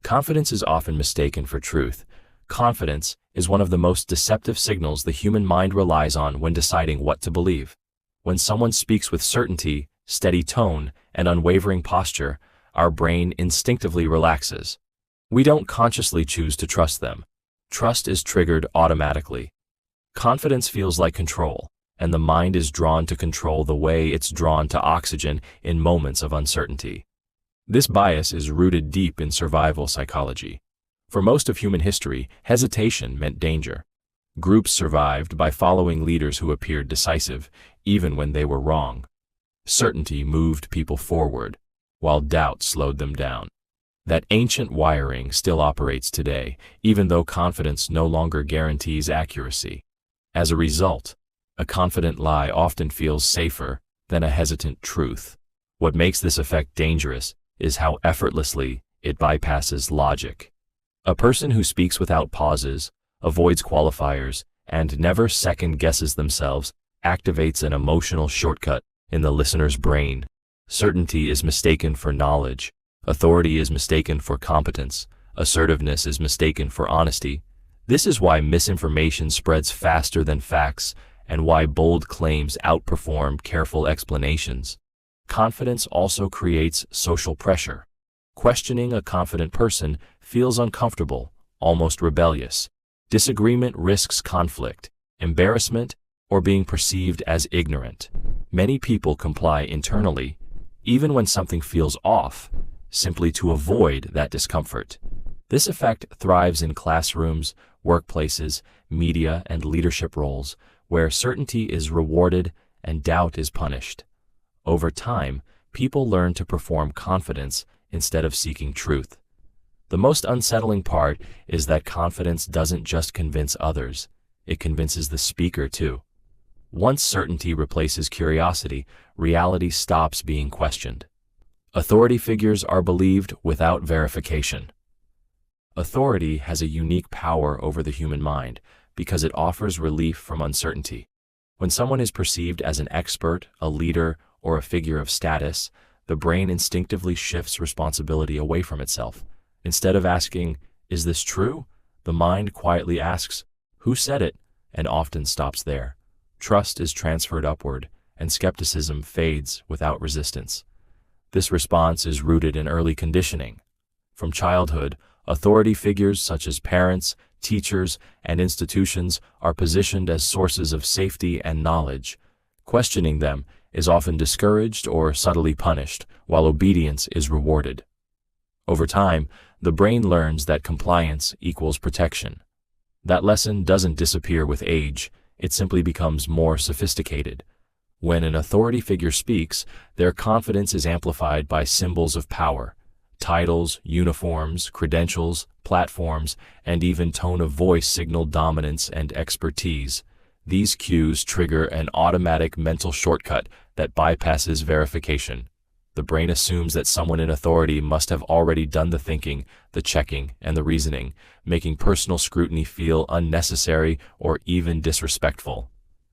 Confidence is often mistaken for truth. Confidence is one of the most deceptive signals the human mind relies on when deciding what to believe. When someone speaks with certainty, steady tone, and unwavering posture, our brain instinctively relaxes. We don't consciously choose to trust them. Trust is triggered automatically. Confidence feels like control, and the mind is drawn to control the way it's drawn to oxygen in moments of uncertainty. This bias is rooted deep in survival psychology. For most of human history, hesitation meant danger. Groups survived by following leaders who appeared decisive, even when they were wrong. Certainty moved people forward, while doubt slowed them down. That ancient wiring still operates today, even though confidence no longer guarantees accuracy. As a result, a confident lie often feels safer than a hesitant truth. What makes this effect dangerous is how effortlessly it bypasses logic. A person who speaks without pauses, avoids qualifiers, and never second-guesses themselves activates an emotional shortcut in the listener's brain. Certainty is mistaken for knowledge. Authority is mistaken for competence. Assertiveness is mistaken for honesty. This is why misinformation spreads faster than facts and why bold claims outperform careful explanations. Confidence also creates social pressure. Questioning a confident person feels uncomfortable, almost rebellious. Disagreement risks conflict, embarrassment, or being perceived as ignorant. Many people comply internally, even when something feels off, simply to avoid that discomfort. This effect thrives in classrooms, workplaces, media, and leadership roles, where certainty is rewarded and doubt is punished. Over time, people learn to perform confidence instead of seeking truth. The most unsettling part is that confidence doesn't just convince others, it convinces the speaker too. Once certainty replaces curiosity, reality stops being questioned. Authority figures are believed without verification. Authority has a unique power over the human mind because it offers relief from uncertainty. When someone is perceived as an expert, a leader, or a figure of status, the brain instinctively shifts responsibility away from itself. Instead of asking, "Is this true?" the mind quietly asks, "Who said it?" and often stops there. Trust is transferred upward, and skepticism fades without resistance. This response is rooted in early conditioning. From childhood, authority figures such as parents, teachers, and institutions are positioned as sources of safety and knowledge. Questioning them is often discouraged or subtly punished, while obedience is rewarded. Over time, the brain learns that compliance equals protection. That lesson doesn't disappear with age, it simply becomes more sophisticated. When an authority figure speaks, their confidence is amplified by symbols of power. Titles, uniforms, credentials, platforms, and even tone of voice signal dominance and expertise. These cues trigger an automatic mental shortcut that bypasses verification. The brain assumes that someone in authority must have already done the thinking, the checking, and the reasoning, making personal scrutiny feel unnecessary or even disrespectful.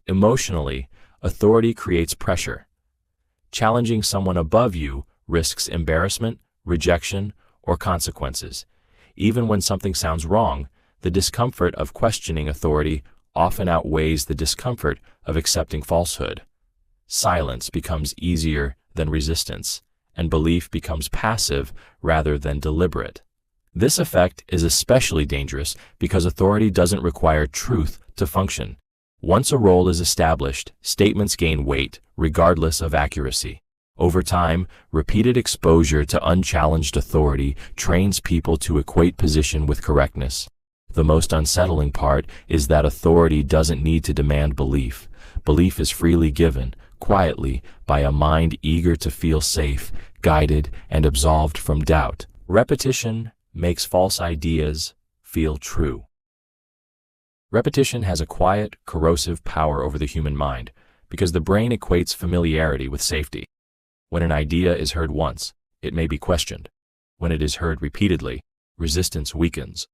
Emotionally, authority creates pressure. Challenging someone above you risks embarrassment, rejection, or consequences. Even when something sounds wrong, the discomfort of questioning authority often outweighs the discomfort of accepting falsehood. Silence becomes easier than resistance, and belief becomes passive rather than deliberate. This effect is especially dangerous because authority doesn't require truth to function. Once a role is established, statements gain weight, regardless of accuracy. Over time, repeated exposure to unchallenged authority trains people to equate position with correctness. The most unsettling part is that authority doesn't need to demand belief. Belief is freely given, quietly, by a mind eager to feel safe, guided, and absolved from doubt. Repetition makes false ideas feel true. Repetition has a quiet, corrosive power over the human mind because the brain equates familiarity with safety. When an idea is heard once, it may be questioned. When it is heard repeatedly, resistance weakens.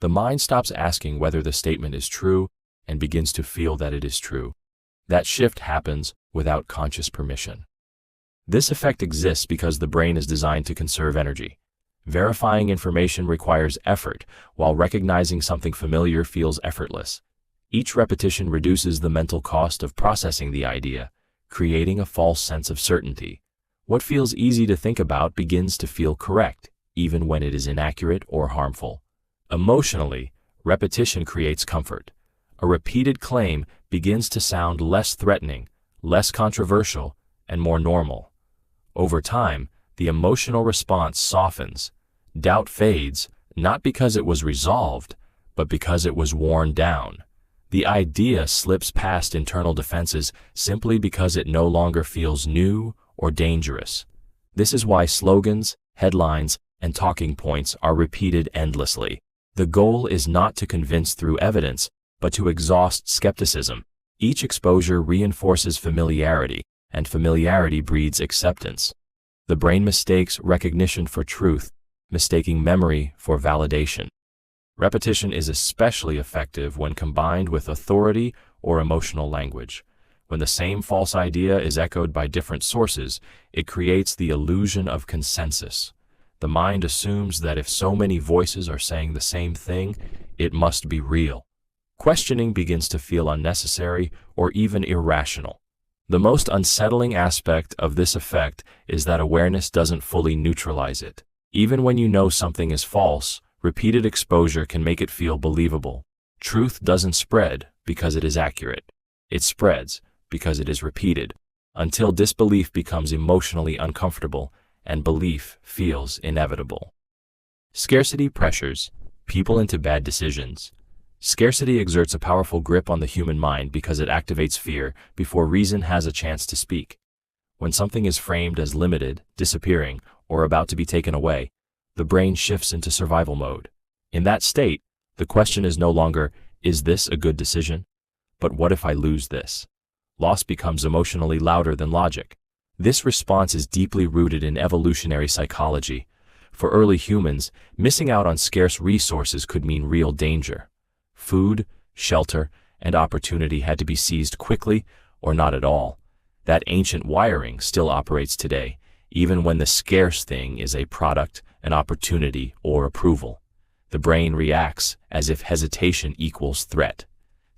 The mind stops asking whether the statement is true and begins to feel that it is true. That shift happens without conscious permission. This effect exists because the brain is designed to conserve energy. Verifying information requires effort, while recognizing something familiar feels effortless. Each repetition reduces the mental cost of processing the idea, creating a false sense of certainty. What feels easy to think about begins to feel correct, even when it is inaccurate or harmful. Emotionally, repetition creates comfort. A repeated claim begins to sound less threatening, less controversial, and more normal. Over time, the emotional response softens. Doubt fades, not because it was resolved, but because it was worn down. The idea slips past internal defenses simply because it no longer feels new or dangerous. This is why slogans, headlines, and talking points are repeated endlessly. The goal is not to convince through evidence, but to exhaust skepticism. Each exposure reinforces familiarity, and familiarity breeds acceptance. The brain mistakes recognition for truth, mistaking memory for validation. Repetition is especially effective when combined with authority or emotional language. When the same false idea is echoed by different sources, it creates the illusion of consensus. The mind assumes that if so many voices are saying the same thing, it must be real. Questioning begins to feel unnecessary or even irrational. The most unsettling aspect of this effect is that awareness doesn't fully neutralize it. Even when you know something is false, repeated exposure can make it feel believable. Truth doesn't spread because it is accurate. It spreads because it is repeated, until disbelief becomes emotionally uncomfortable and belief feels inevitable. Scarcity pressures people into bad decisions. Scarcity exerts a powerful grip on the human mind because it activates fear before reason has a chance to speak. When something is framed as limited, disappearing, or about to be taken away, the brain shifts into survival mode. In that state, the question is no longer, is this a good decision? But what if I lose this? Loss becomes emotionally louder than logic. This response is deeply rooted in evolutionary psychology. For early humans, missing out on scarce resources could mean real danger. Food, shelter, and opportunity had to be seized quickly or not at all. That ancient wiring still operates today, even when the scarce thing is a product, an opportunity, or approval. The brain reacts as if hesitation equals threat.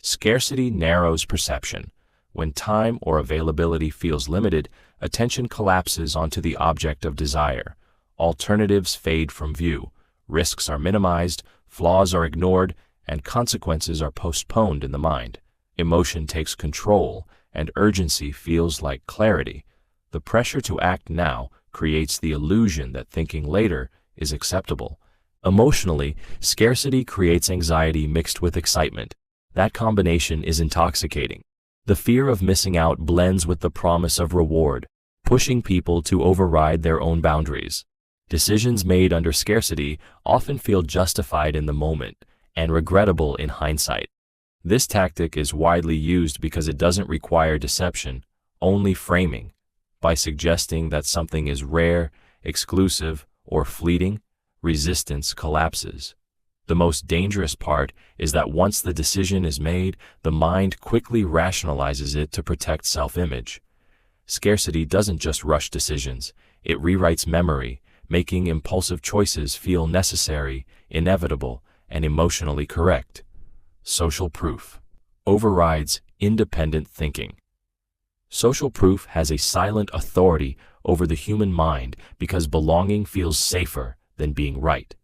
Scarcity narrows perception. When time or availability feels limited, attention collapses onto the object of desire. Alternatives fade from view. Risks are minimized, flaws are ignored, and consequences are postponed in the mind. Emotion takes control, and urgency feels like clarity. The pressure to act now creates the illusion that thinking later is acceptable. Emotionally, scarcity creates anxiety mixed with excitement. That combination is intoxicating. The fear of missing out blends with the promise of reward, pushing people to override their own boundaries. Decisions made under scarcity often feel justified in the moment and regrettable in hindsight. This tactic is widely used because it doesn't require deception, only framing. By suggesting that something is rare, exclusive, or fleeting, resistance collapses. The most dangerous part is that once the decision is made, the mind quickly rationalizes it to protect self-image. Scarcity doesn't just rush decisions, it rewrites memory, making impulsive choices feel necessary, inevitable, and emotionally correct. Social proof overrides independent thinking. Social proof has a silent authority over the human mind because belonging feels safer than being right.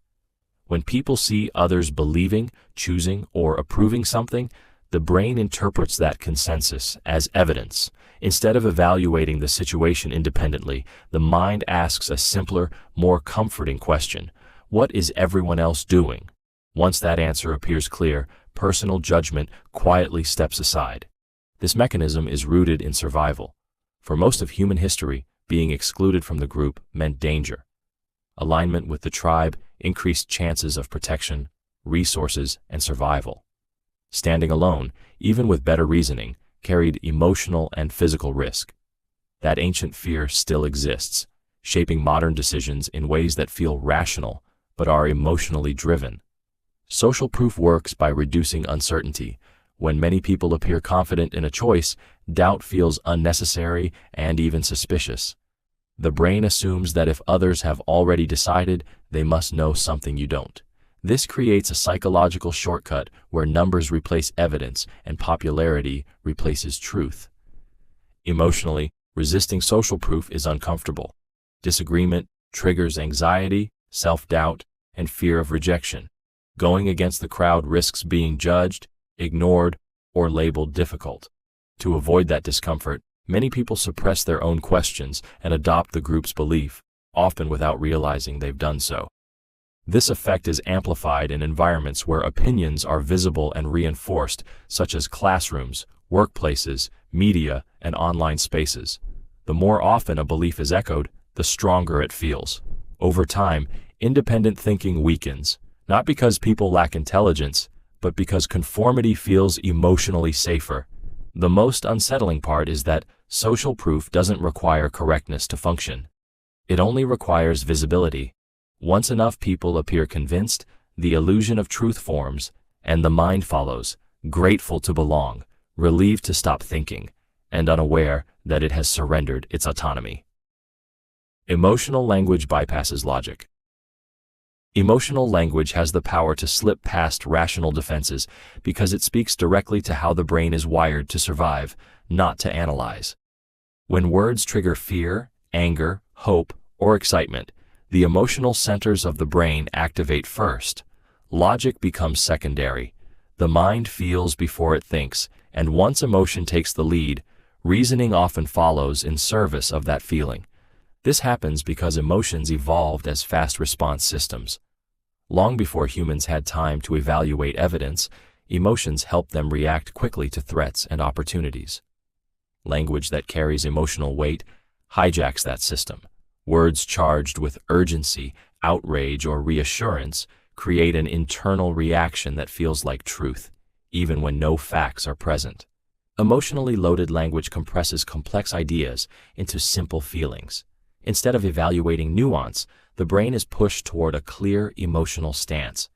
When people see others believing, choosing, or approving something, the brain interprets that consensus as evidence. Instead of evaluating the situation independently, the mind asks a simpler, more comforting question: what is everyone else doing? Once that answer appears clear, personal judgment quietly steps aside. This mechanism is rooted in survival. For most of human history, being excluded from the group meant danger. Alignment with the tribe increased chances of protection, resources, and survival. Standing alone, even with better reasoning, carried emotional and physical risk. That ancient fear still exists, shaping modern decisions in ways that feel rational but are emotionally driven. Social proof works by reducing uncertainty. When many people appear confident in a choice, doubt feels unnecessary and even suspicious. The brain assumes that if others have already decided, they must know something you don't. This creates a psychological shortcut where numbers replace evidence and popularity replaces truth. Emotionally, resisting social proof is uncomfortable. Disagreement triggers anxiety, self-doubt, and fear of rejection. Going against the crowd risks being judged, ignored, or labeled difficult. To avoid that discomfort, many people suppress their own questions and adopt the group's belief, often without realizing they've done so. This effect is amplified in environments where opinions are visible and reinforced, such as classrooms, workplaces, media, and online spaces. The more often a belief is echoed, the stronger it feels. Over time, independent thinking weakens, not because people lack intelligence, but because conformity feels emotionally safer. The most unsettling part is that social proof doesn't require correctness to function. It only requires visibility. Once enough people appear convinced, the illusion of truth forms, and the mind follows, grateful to belong, relieved to stop thinking, and unaware that it has surrendered its autonomy. Emotional language bypasses logic. Emotional language has the power to slip past rational defenses because it speaks directly to how the brain is wired to survive, not to analyze. When words trigger fear, anger, hope, or excitement, the emotional centers of the brain activate first. Logic becomes secondary. The mind feels before it thinks, and once emotion takes the lead, reasoning often follows in service of that feeling. This happens because emotions evolved as fast response systems. Long before humans had time to evaluate evidence, emotions helped them react quickly to threats and opportunities. Language that carries emotional weight hijacks that system. Words charged with urgency, outrage, or reassurance create an internal reaction that feels like truth, even when no facts are present. Emotionally loaded language compresses complex ideas into simple feelings. Instead of evaluating nuance, the brain is pushed toward a clear emotional stance.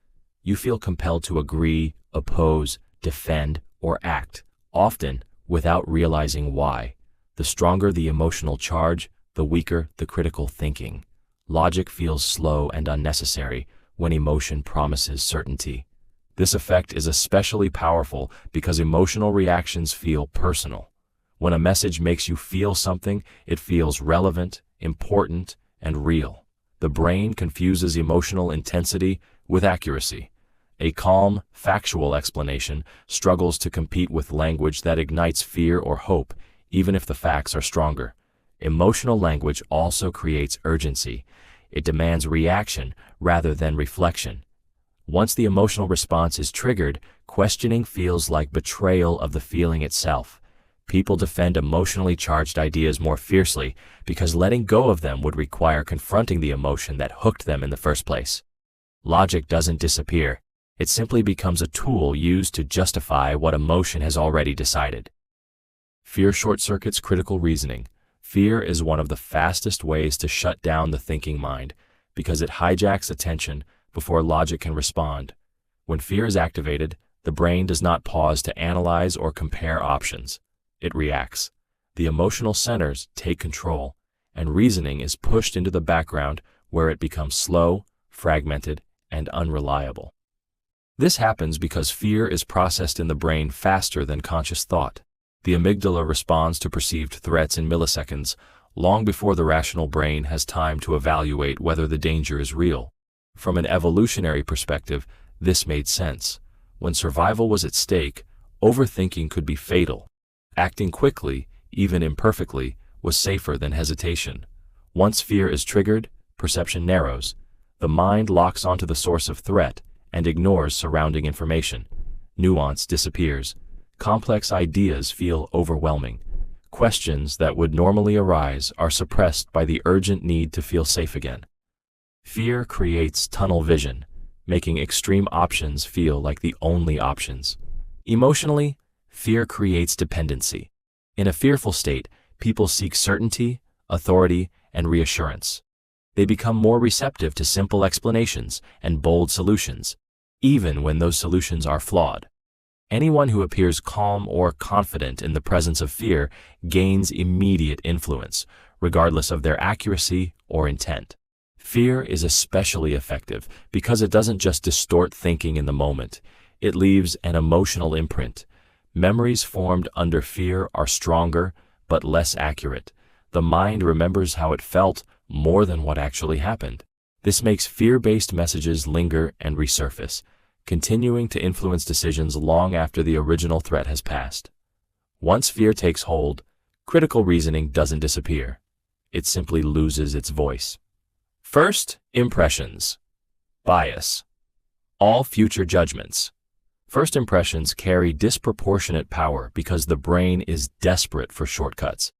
You feel compelled to agree, oppose, defend, or act, often without realizing why. The stronger the emotional charge, the weaker the critical thinking. Logic feels slow and unnecessary when emotion promises certainty. This effect is especially powerful because emotional reactions feel personal. When a message makes you feel something, it feels relevant, important, and real. The brain confuses emotional intensity with accuracy. A calm, factual explanation struggles to compete with language that ignites fear or hope, even if the facts are stronger. Emotional language also creates urgency. It demands reaction rather than reflection. Once the emotional response is triggered, questioning feels like betrayal of the feeling itself. People defend emotionally charged ideas more fiercely because letting go of them would require confronting the emotion that hooked them in the first place. Logic doesn't disappear. It simply becomes a tool used to justify what emotion has already decided. Fear short-circuits critical reasoning. Fear is one of the fastest ways to shut down the thinking mind because it hijacks attention before logic can respond. When fear is activated, the brain does not pause to analyze or compare options. It reacts. The emotional centers take control, and reasoning is pushed into the background where it becomes slow, fragmented, and unreliable. This happens because fear is processed in the brain faster than conscious thought. The amygdala responds to perceived threats in milliseconds, long before the rational brain has time to evaluate whether the danger is real. From an evolutionary perspective, this made sense. When survival was at stake, overthinking could be fatal. Acting quickly, even imperfectly, was safer than hesitation. Once fear is triggered, perception narrows. The mind locks onto the source of threat and ignores surrounding information. Nuance disappears. Complex ideas feel overwhelming. Questions that would normally arise are suppressed by the urgent need to feel safe again. Fear creates tunnel vision, making extreme options feel like the only options. Emotionally, fear creates dependency. In a fearful state, people seek certainty, authority, and reassurance. They become more receptive to simple explanations and bold solutions, even when those solutions are flawed. Anyone who appears calm or confident in the presence of fear gains immediate influence. regardless of their accuracy or intent. Fear is especially effective because it doesn't just distort thinking in the moment, it leaves an emotional imprint. Memories formed under fear are stronger but less accurate. The mind remembers how it felt more than what actually happened. This makes fear-based messages linger and resurface, continuing to influence decisions long after the original threat has passed. Once fear takes hold, critical reasoning doesn't disappear. It simply loses its voice. First impressions. Bias. All future judgments. First impressions carry disproportionate power because the brain is desperate for shortcuts.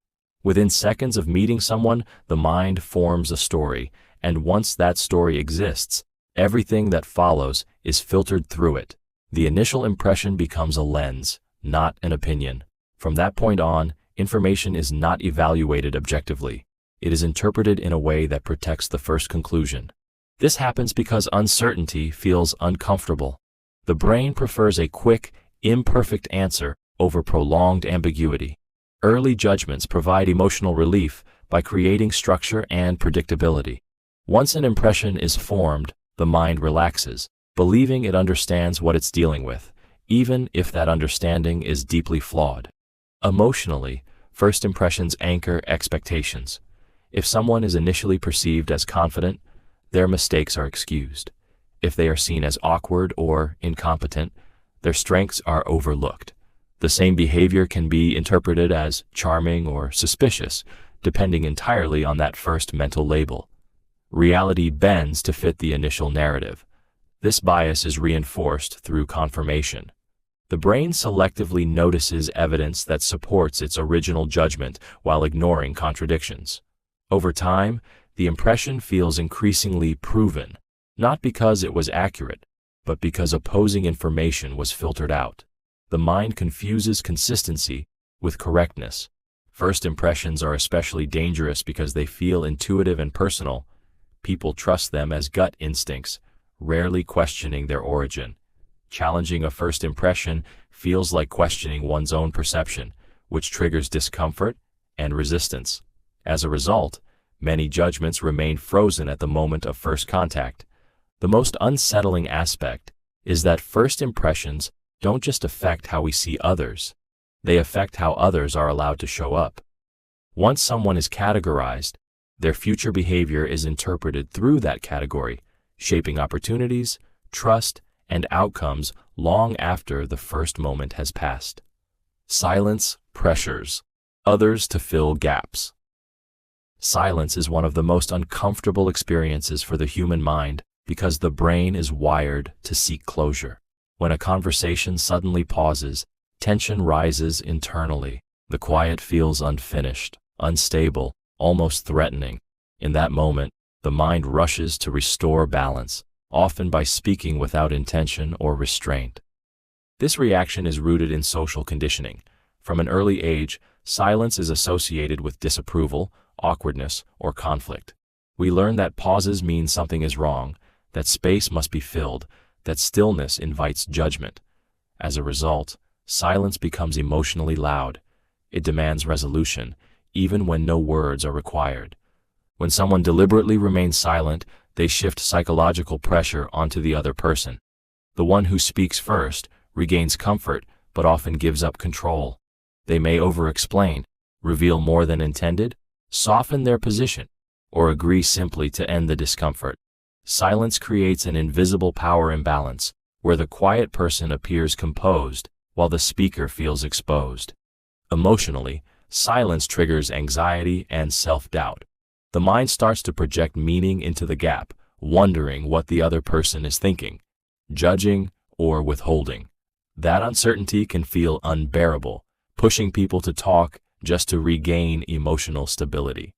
Within seconds of meeting someone, the mind forms a story, and once that story exists, everything that follows is filtered through it. The initial impression becomes a lens, not an opinion. From that point on, information is not evaluated objectively. It is interpreted in a way that protects the first conclusion. This happens because uncertainty feels uncomfortable. The brain prefers a quick, imperfect answer over prolonged ambiguity. Early judgments provide emotional relief by creating structure and predictability. Once an impression is formed, the mind relaxes, believing it understands what it's dealing with, even if that understanding is deeply flawed. Emotionally, first impressions anchor expectations. If someone is initially perceived as confident, their mistakes are excused. If they are seen as awkward or incompetent, their strengths are overlooked. The same behavior can be interpreted as charming or suspicious, depending entirely on that first mental label. Reality bends to fit the initial narrative. This bias is reinforced through confirmation. The brain selectively notices evidence that supports its original judgment while ignoring contradictions. Over time, the impression feels increasingly proven, not because it was accurate, but because opposing information was filtered out. The mind confuses consistency with correctness. First impressions are especially dangerous because they feel intuitive and personal. People trust them as gut instincts, rarely questioning their origin. Challenging a first impression feels like questioning one's own perception, which triggers discomfort and resistance. As a result, many judgments remain frozen at the moment of first contact. The most unsettling aspect is that first impressions don't just affect how we see others, they affect how others are allowed to show up. Once someone is categorized, their future behavior is interpreted through that category, shaping opportunities, trust, and outcomes long after the first moment has passed. Silence pressures others to fill gaps. Silence is one of the most uncomfortable experiences for the human mind because the brain is wired to seek closure. When a conversation suddenly pauses, tension rises internally. The quiet feels unfinished, unstable, almost threatening. In that moment, the mind rushes to restore balance, often by speaking without intention or restraint. This reaction is rooted in social conditioning. From an early age, silence is associated with disapproval, awkwardness, or conflict. We learn that pauses mean something is wrong, that space must be filled, that stillness invites judgment. As a result, silence becomes emotionally loud. It demands resolution, even when no words are required. When someone deliberately remains silent, they shift psychological pressure onto the other person. The one who speaks first regains comfort, but often gives up control. They may over-explain, reveal more than intended, soften their position, or agree simply to end the discomfort. Silence creates an invisible power imbalance, where the quiet person appears composed while the speaker feels exposed. Emotionally, silence triggers anxiety and self-doubt. The mind starts to project meaning into the gap, wondering what the other person is thinking, judging, or withholding. That uncertainty can feel unbearable, pushing people to talk just to regain emotional stability.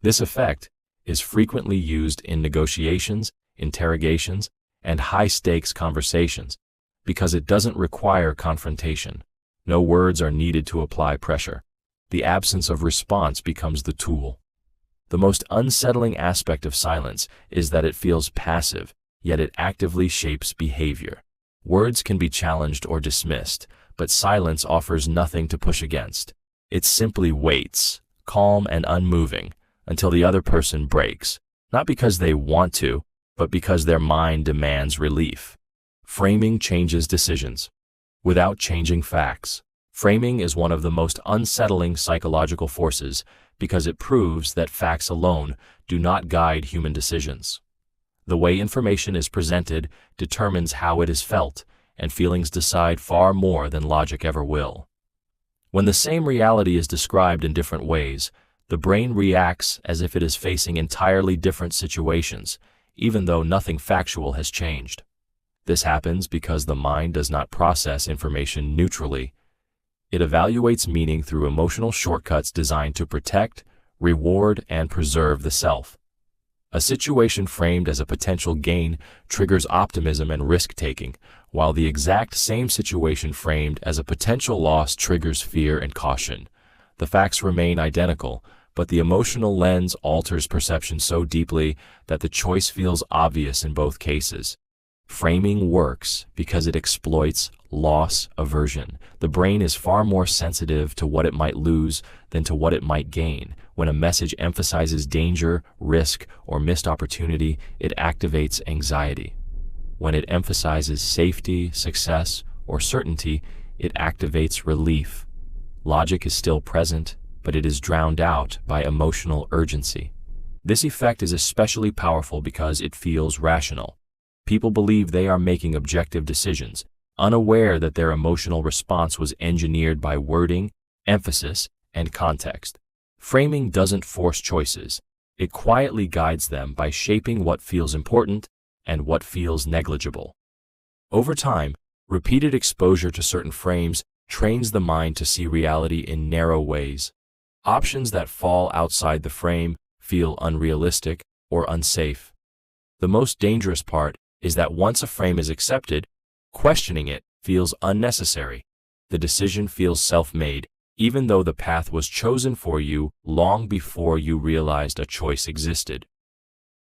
This effect is frequently used in negotiations, interrogations, and high-stakes conversations because it doesn't require confrontation. No words are needed to apply pressure. The absence of response becomes the tool. The most unsettling aspect of silence is that it feels passive, yet it actively shapes behavior. Words can be challenged or dismissed, but silence offers nothing to push against. It simply waits, calm and unmoving, until the other person breaks, not because they want to, but because their mind demands relief. Framing changes decisions without changing facts. Framing is one of the most unsettling psychological forces because it proves that facts alone do not guide human decisions. The way information is presented determines how it is felt, and feelings decide far more than logic ever will. When the same reality is described in different ways, the brain reacts as if it is facing entirely different situations, even though nothing factual has changed. This happens because the mind does not process information neutrally. It evaluates meaning through emotional shortcuts designed to protect, reward, and preserve the self. A situation framed as a potential gain triggers optimism and risk-taking, while the exact same situation framed as a potential loss triggers fear and caution. The facts remain identical, but the emotional lens alters perception so deeply that the choice feels obvious in both cases. Framing works because it exploits loss aversion. The brain is far more sensitive to what it might lose than to what it might gain. When a message emphasizes danger, risk, or missed opportunity, it activates anxiety. When it emphasizes safety, success, or certainty, it activates relief. Logic is still present, but it is drowned out by emotional urgency. This effect is especially powerful because it feels rational. People believe they are making objective decisions, unaware that their emotional response was engineered by wording, emphasis, and context. Framing doesn't force choices. It quietly guides them by shaping what feels important and what feels negligible. Over time, repeated exposure to certain frames trains the mind to see reality in narrow ways. Options that fall outside the frame feel unrealistic or unsafe. The most dangerous part is that once a frame is accepted, questioning it feels unnecessary. The decision feels self-made, even though the path was chosen for you long before you realized a choice existed.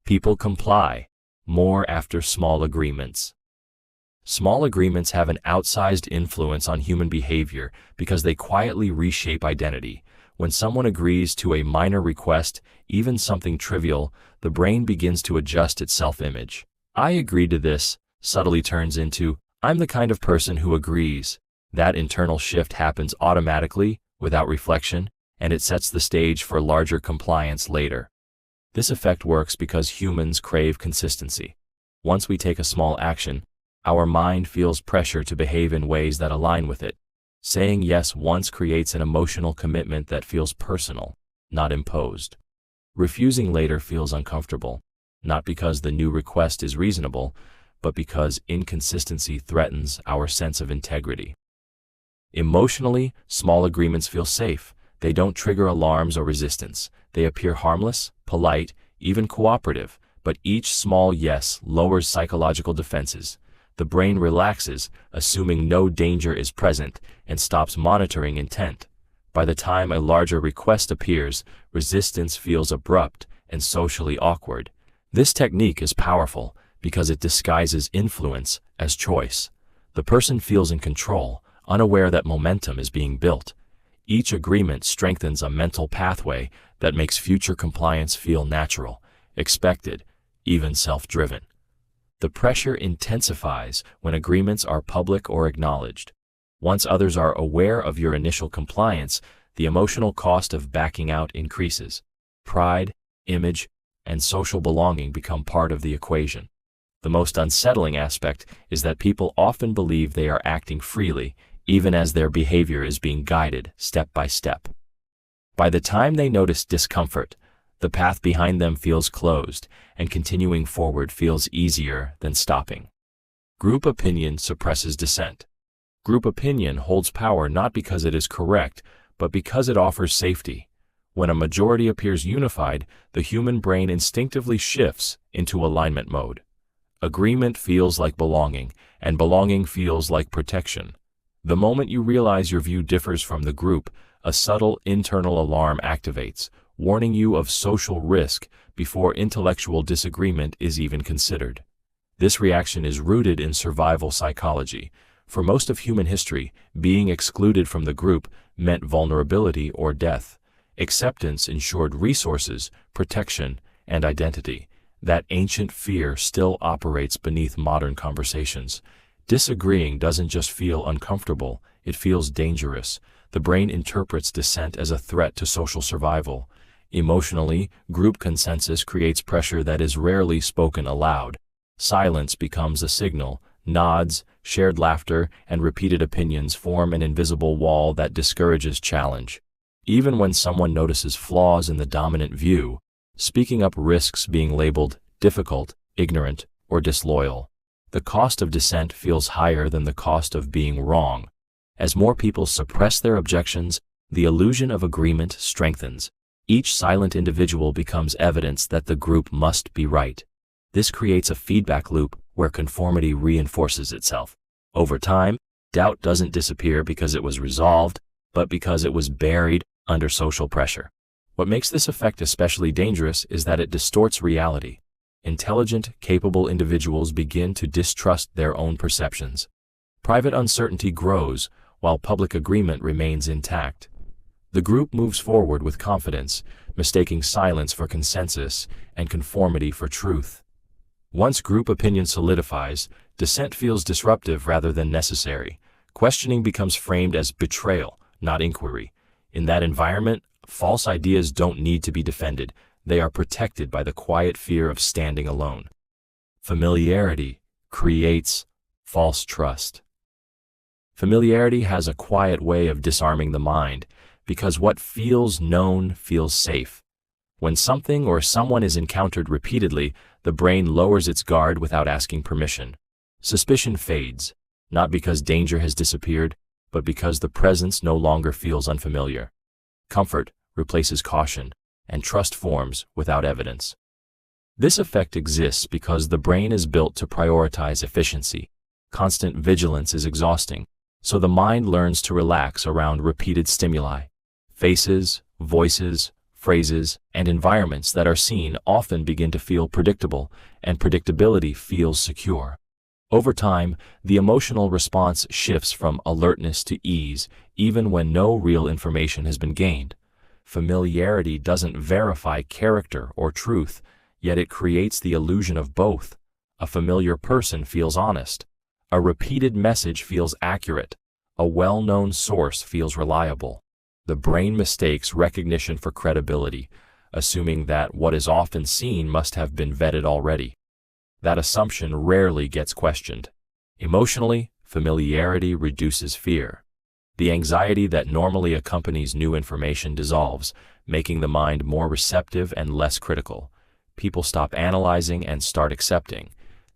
People comply more after small agreements. Small agreements have an outsized influence on human behavior because they quietly reshape identity. When someone agrees to a minor request, even something trivial, the brain begins to adjust its self-image. "I agreed to this" subtly turns into, "I'm the kind of person who agrees." That internal shift happens automatically, without reflection, and it sets the stage for larger compliance later. This effect works because humans crave consistency. Once we take a small action, our mind feels pressure to behave in ways that align with it. Saying yes once creates an emotional commitment that feels personal, not imposed. Refusing later feels uncomfortable, not because the new request is reasonable, but because inconsistency threatens our sense of integrity. Emotionally, small agreements feel safe. They don't trigger alarms or resistance. They appear harmless, polite, even cooperative, but each small yes lowers psychological defenses. The brain relaxes, assuming no danger is present, and stops monitoring intent. By the time a larger request appears, resistance feels abrupt and socially awkward. This technique is powerful because it disguises influence as choice. The person feels in control, unaware that momentum is being built. Each agreement strengthens a mental pathway that makes future compliance feel natural, expected, even self-driven. The pressure intensifies when agreements are public or acknowledged. Once others are aware of your initial compliance, the emotional cost of backing out increases. Pride, image, and social belonging become part of the equation. The most unsettling aspect is that people often believe they are acting freely, even as their behavior is being guided step by step. By the time they notice discomfort, the path behind them feels closed, and continuing forward feels easier than stopping. Group opinion suppresses dissent. Group opinion holds power not because it is correct, but because it offers safety. When a majority appears unified, the human brain instinctively shifts into alignment mode. Agreement feels like belonging, and belonging feels like protection. The moment you realize your view differs from the group, a subtle internal alarm activates, warning you of social risk before intellectual disagreement is even considered. This reaction is rooted in survival psychology. For most of human history, being excluded from the group meant vulnerability or death. Acceptance ensured resources, protection, and identity. That ancient fear still operates beneath modern conversations. Disagreeing doesn't just feel uncomfortable, it feels dangerous. The brain interprets dissent as a threat to social survival. Emotionally, group consensus creates pressure that is rarely spoken aloud. Silence becomes a signal. Nods, shared laughter, and repeated opinions form an invisible wall that discourages challenge. Even when someone notices flaws in the dominant view, speaking up risks being labeled difficult, ignorant, or disloyal. The cost of dissent feels higher than the cost of being wrong. As more people suppress their objections, the illusion of agreement strengthens. Each silent individual becomes evidence that the group must be right. This creates a feedback loop where conformity reinforces itself. Over time, doubt doesn't disappear because it was resolved, but because it was buried under social pressure. What makes this effect especially dangerous is that it distorts reality. Intelligent, capable individuals begin to distrust their own perceptions. Private uncertainty grows, while public agreement remains intact. The group moves forward with confidence, mistaking silence for consensus and conformity for truth. Once group opinion solidifies, dissent feels disruptive rather than necessary. Questioning becomes framed as betrayal, not inquiry. In that environment, false ideas don't need to be defended. They are protected by the quiet fear of standing alone. Familiarity creates false trust. Familiarity has a quiet way of disarming the mind, because what feels known feels safe. When something or someone is encountered repeatedly, the brain lowers its guard without asking permission. Suspicion fades, not because danger has disappeared, but because the presence no longer feels unfamiliar. Comfort replaces caution, and trust forms without evidence. This effect exists because the brain is built to prioritize efficiency. Constant vigilance is exhausting, so the mind learns to relax around repeated stimuli. Faces, voices, phrases, and environments that are seen often begin to feel predictable, and predictability feels secure. Over time, the emotional response shifts from alertness to ease, even when no real information has been gained. Familiarity doesn't verify character or truth, yet it creates the illusion of both. A familiar person feels honest. A repeated message feels accurate. A well-known source feels reliable. The brain mistakes recognition for credibility, assuming that what is often seen must have been vetted already. That assumption rarely gets questioned. Emotionally, familiarity reduces fear. The anxiety that normally accompanies new information dissolves, making the mind more receptive and less critical. People stop analyzing and start accepting.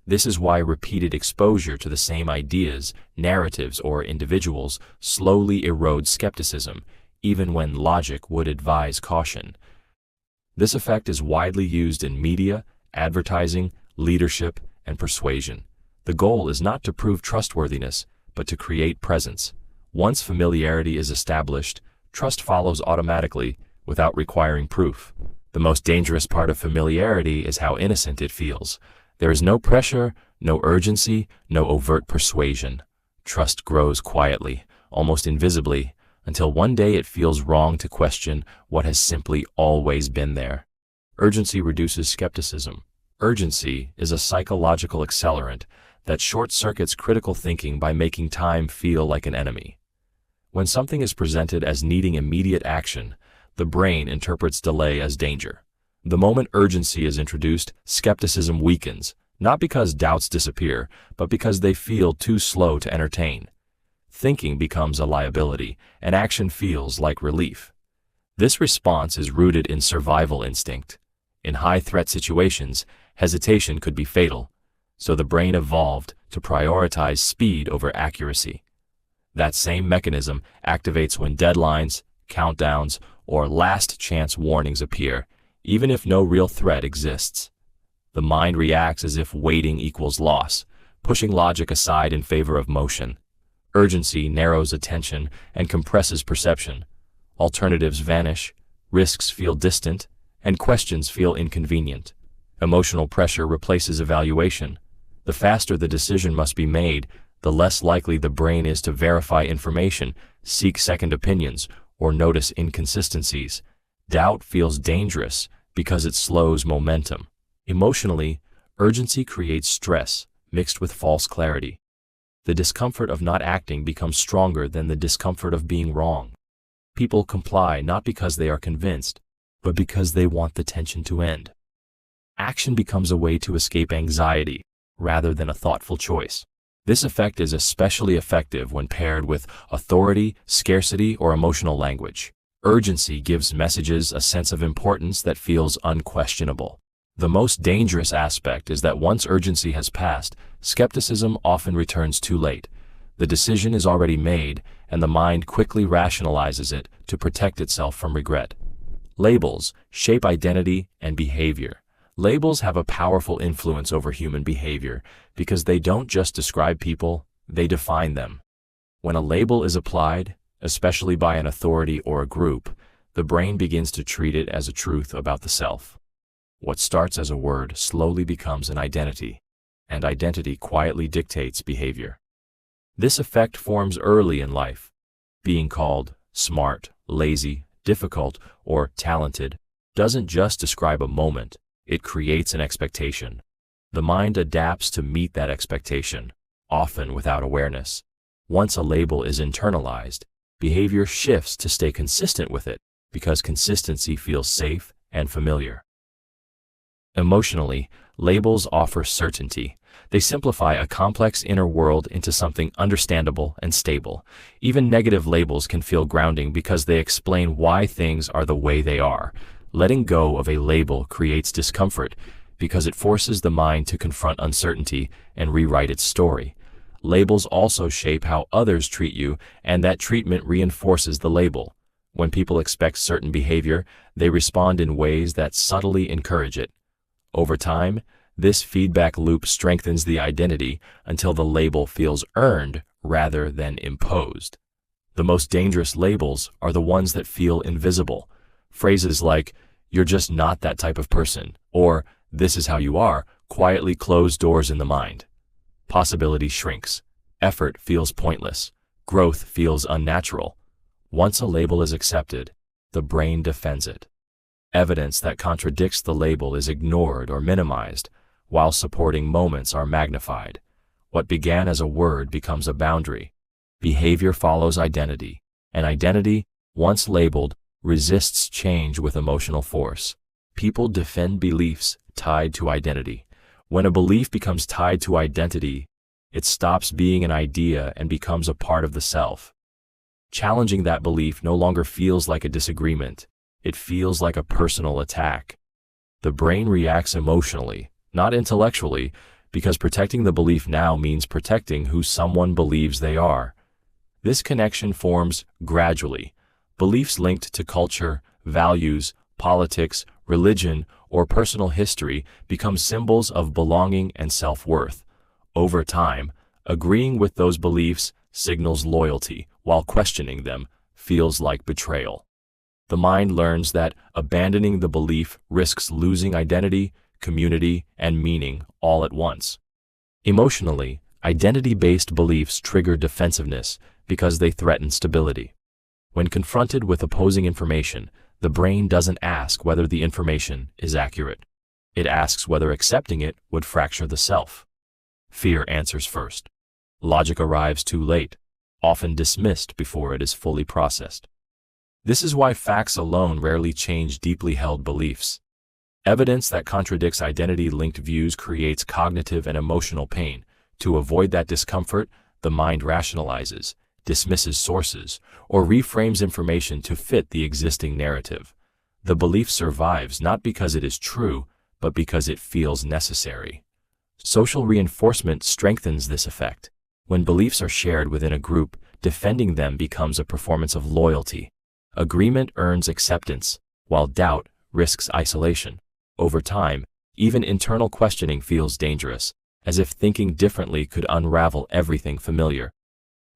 This is why repeated exposure to the same ideas, narratives, or individuals slowly erodes skepticism, even when logic would advise caution. This effect is widely used in media, advertising, leadership, and persuasion. The goal is not to prove trustworthiness, but to create presence. Once familiarity is established, trust follows automatically without requiring proof. The most dangerous part of familiarity is how innocent it feels. There is no pressure, no urgency, no overt persuasion. Trust grows quietly, almost invisibly, until one day it feels wrong to question what has simply always been there. Urgency reduces skepticism. Urgency is a psychological accelerant that short-circuits critical thinking by making time feel like an enemy. When something is presented as needing immediate action, the brain interprets delay as danger. The moment urgency is introduced, skepticism weakens, not because doubts disappear, but because they feel too slow to entertain. Thinking becomes a liability, and action feels like relief. This response is rooted in survival instinct. In high-threat situations, hesitation could be fatal, so the brain evolved to prioritize speed over accuracy. That same mechanism activates when deadlines, countdowns, or last-chance warnings appear, even if no real threat exists. The mind reacts as if waiting equals loss, pushing logic aside in favor of motion. Urgency narrows attention and compresses perception. Alternatives vanish, risks feel distant, and questions feel inconvenient. Emotional pressure replaces evaluation. The faster the decision must be made, the less likely the brain is to verify information, seek second opinions, or notice inconsistencies. Doubt feels dangerous because it slows momentum. Emotionally, urgency creates stress mixed with false clarity. The discomfort of not acting becomes stronger than the discomfort of being wrong. People comply not because they are convinced, but because they want the tension to end. Action becomes a way to escape anxiety rather than a thoughtful choice. This effect is especially effective when paired with authority, scarcity, or emotional language. Urgency gives messages a sense of importance that feels unquestionable. The most dangerous aspect is that once urgency has passed, skepticism often returns too late. The decision is already made, and the mind quickly rationalizes it to protect itself from regret. Labels shape identity and behavior. Labels have a powerful influence over human behavior because they don't just describe people, they define them. When a label is applied, especially by an authority or a group, the brain begins to treat it as a truth about the self. What starts as a word slowly becomes an identity, and identity quietly dictates behavior. This effect forms early in life. Being called smart, lazy, difficult, or talented doesn't just describe a moment, it creates an expectation. The mind adapts to meet that expectation, often without awareness. Once a label is internalized, behavior shifts to stay consistent with it because consistency feels safe and familiar. Emotionally, labels offer certainty. They simplify a complex inner world into something understandable and stable. Even negative labels can feel grounding because they explain why things are the way they are. Letting go of a label creates discomfort because it forces the mind to confront uncertainty and rewrite its story. Labels also shape how others treat you, and that treatment reinforces the label. When people expect certain behavior, they respond in ways that subtly encourage it. Over time, this feedback loop strengthens the identity until the label feels earned rather than imposed. The most dangerous labels are the ones that feel invisible. Phrases like, "You're just not that type of person," or "This is how you are," quietly close doors in the mind. Possibility shrinks. Effort feels pointless. Growth feels unnatural. Once a label is accepted, the brain defends it. Evidence that contradicts the label is ignored or minimized, while supporting moments are magnified. What began as a word becomes a boundary. Behavior follows identity, and identity, once labeled, resists change with emotional force. People defend beliefs tied to identity. When a belief becomes tied to identity, it stops being an idea and becomes a part of the self. Challenging that belief no longer feels like a disagreement. It feels like a personal attack. The brain reacts emotionally, not intellectually, because protecting the belief now means protecting who someone believes they are. This connection forms gradually. Beliefs linked to culture, values, politics, religion, or personal history become symbols of belonging and self-worth. Over time, agreeing with those beliefs signals loyalty, while questioning them feels like betrayal. The mind learns that abandoning the belief risks losing identity, community, and meaning all at once. Emotionally, identity-based beliefs trigger defensiveness because they threaten stability. When confronted with opposing information, the brain doesn't ask whether the information is accurate. It asks whether accepting it would fracture the self. Fear answers first. Logic arrives too late, often dismissed before it is fully processed. This is why facts alone rarely change deeply held beliefs. Evidence that contradicts identity-linked views creates cognitive and emotional pain. To avoid that discomfort, the mind rationalizes, dismisses sources, or reframes information to fit the existing narrative. The belief survives not because it is true, but because it feels necessary. Social reinforcement strengthens this effect. When beliefs are shared within a group, defending them becomes a performance of loyalty. Agreement earns acceptance, while doubt risks isolation. Over time, even internal questioning feels dangerous, as if thinking differently could unravel everything familiar.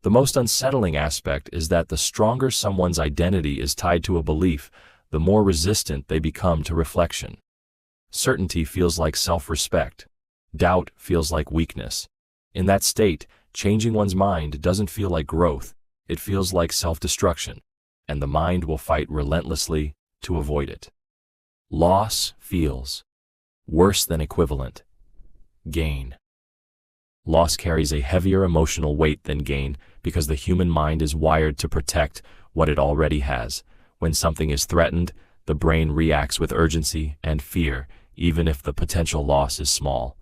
The most unsettling aspect is that the stronger someone's identity is tied to a belief, the more resistant they become to reflection. Certainty feels like self-respect. Doubt feels like weakness. In that state, changing one's mind doesn't feel like growth, it feels like self-destruction, and the mind will fight relentlessly to avoid it. Loss feels worse than equivalent. Gain. Loss carries a heavier emotional weight than gain because the human mind is wired to protect what it already has. When something is threatened, the brain reacts with urgency and fear, even if the potential loss is small.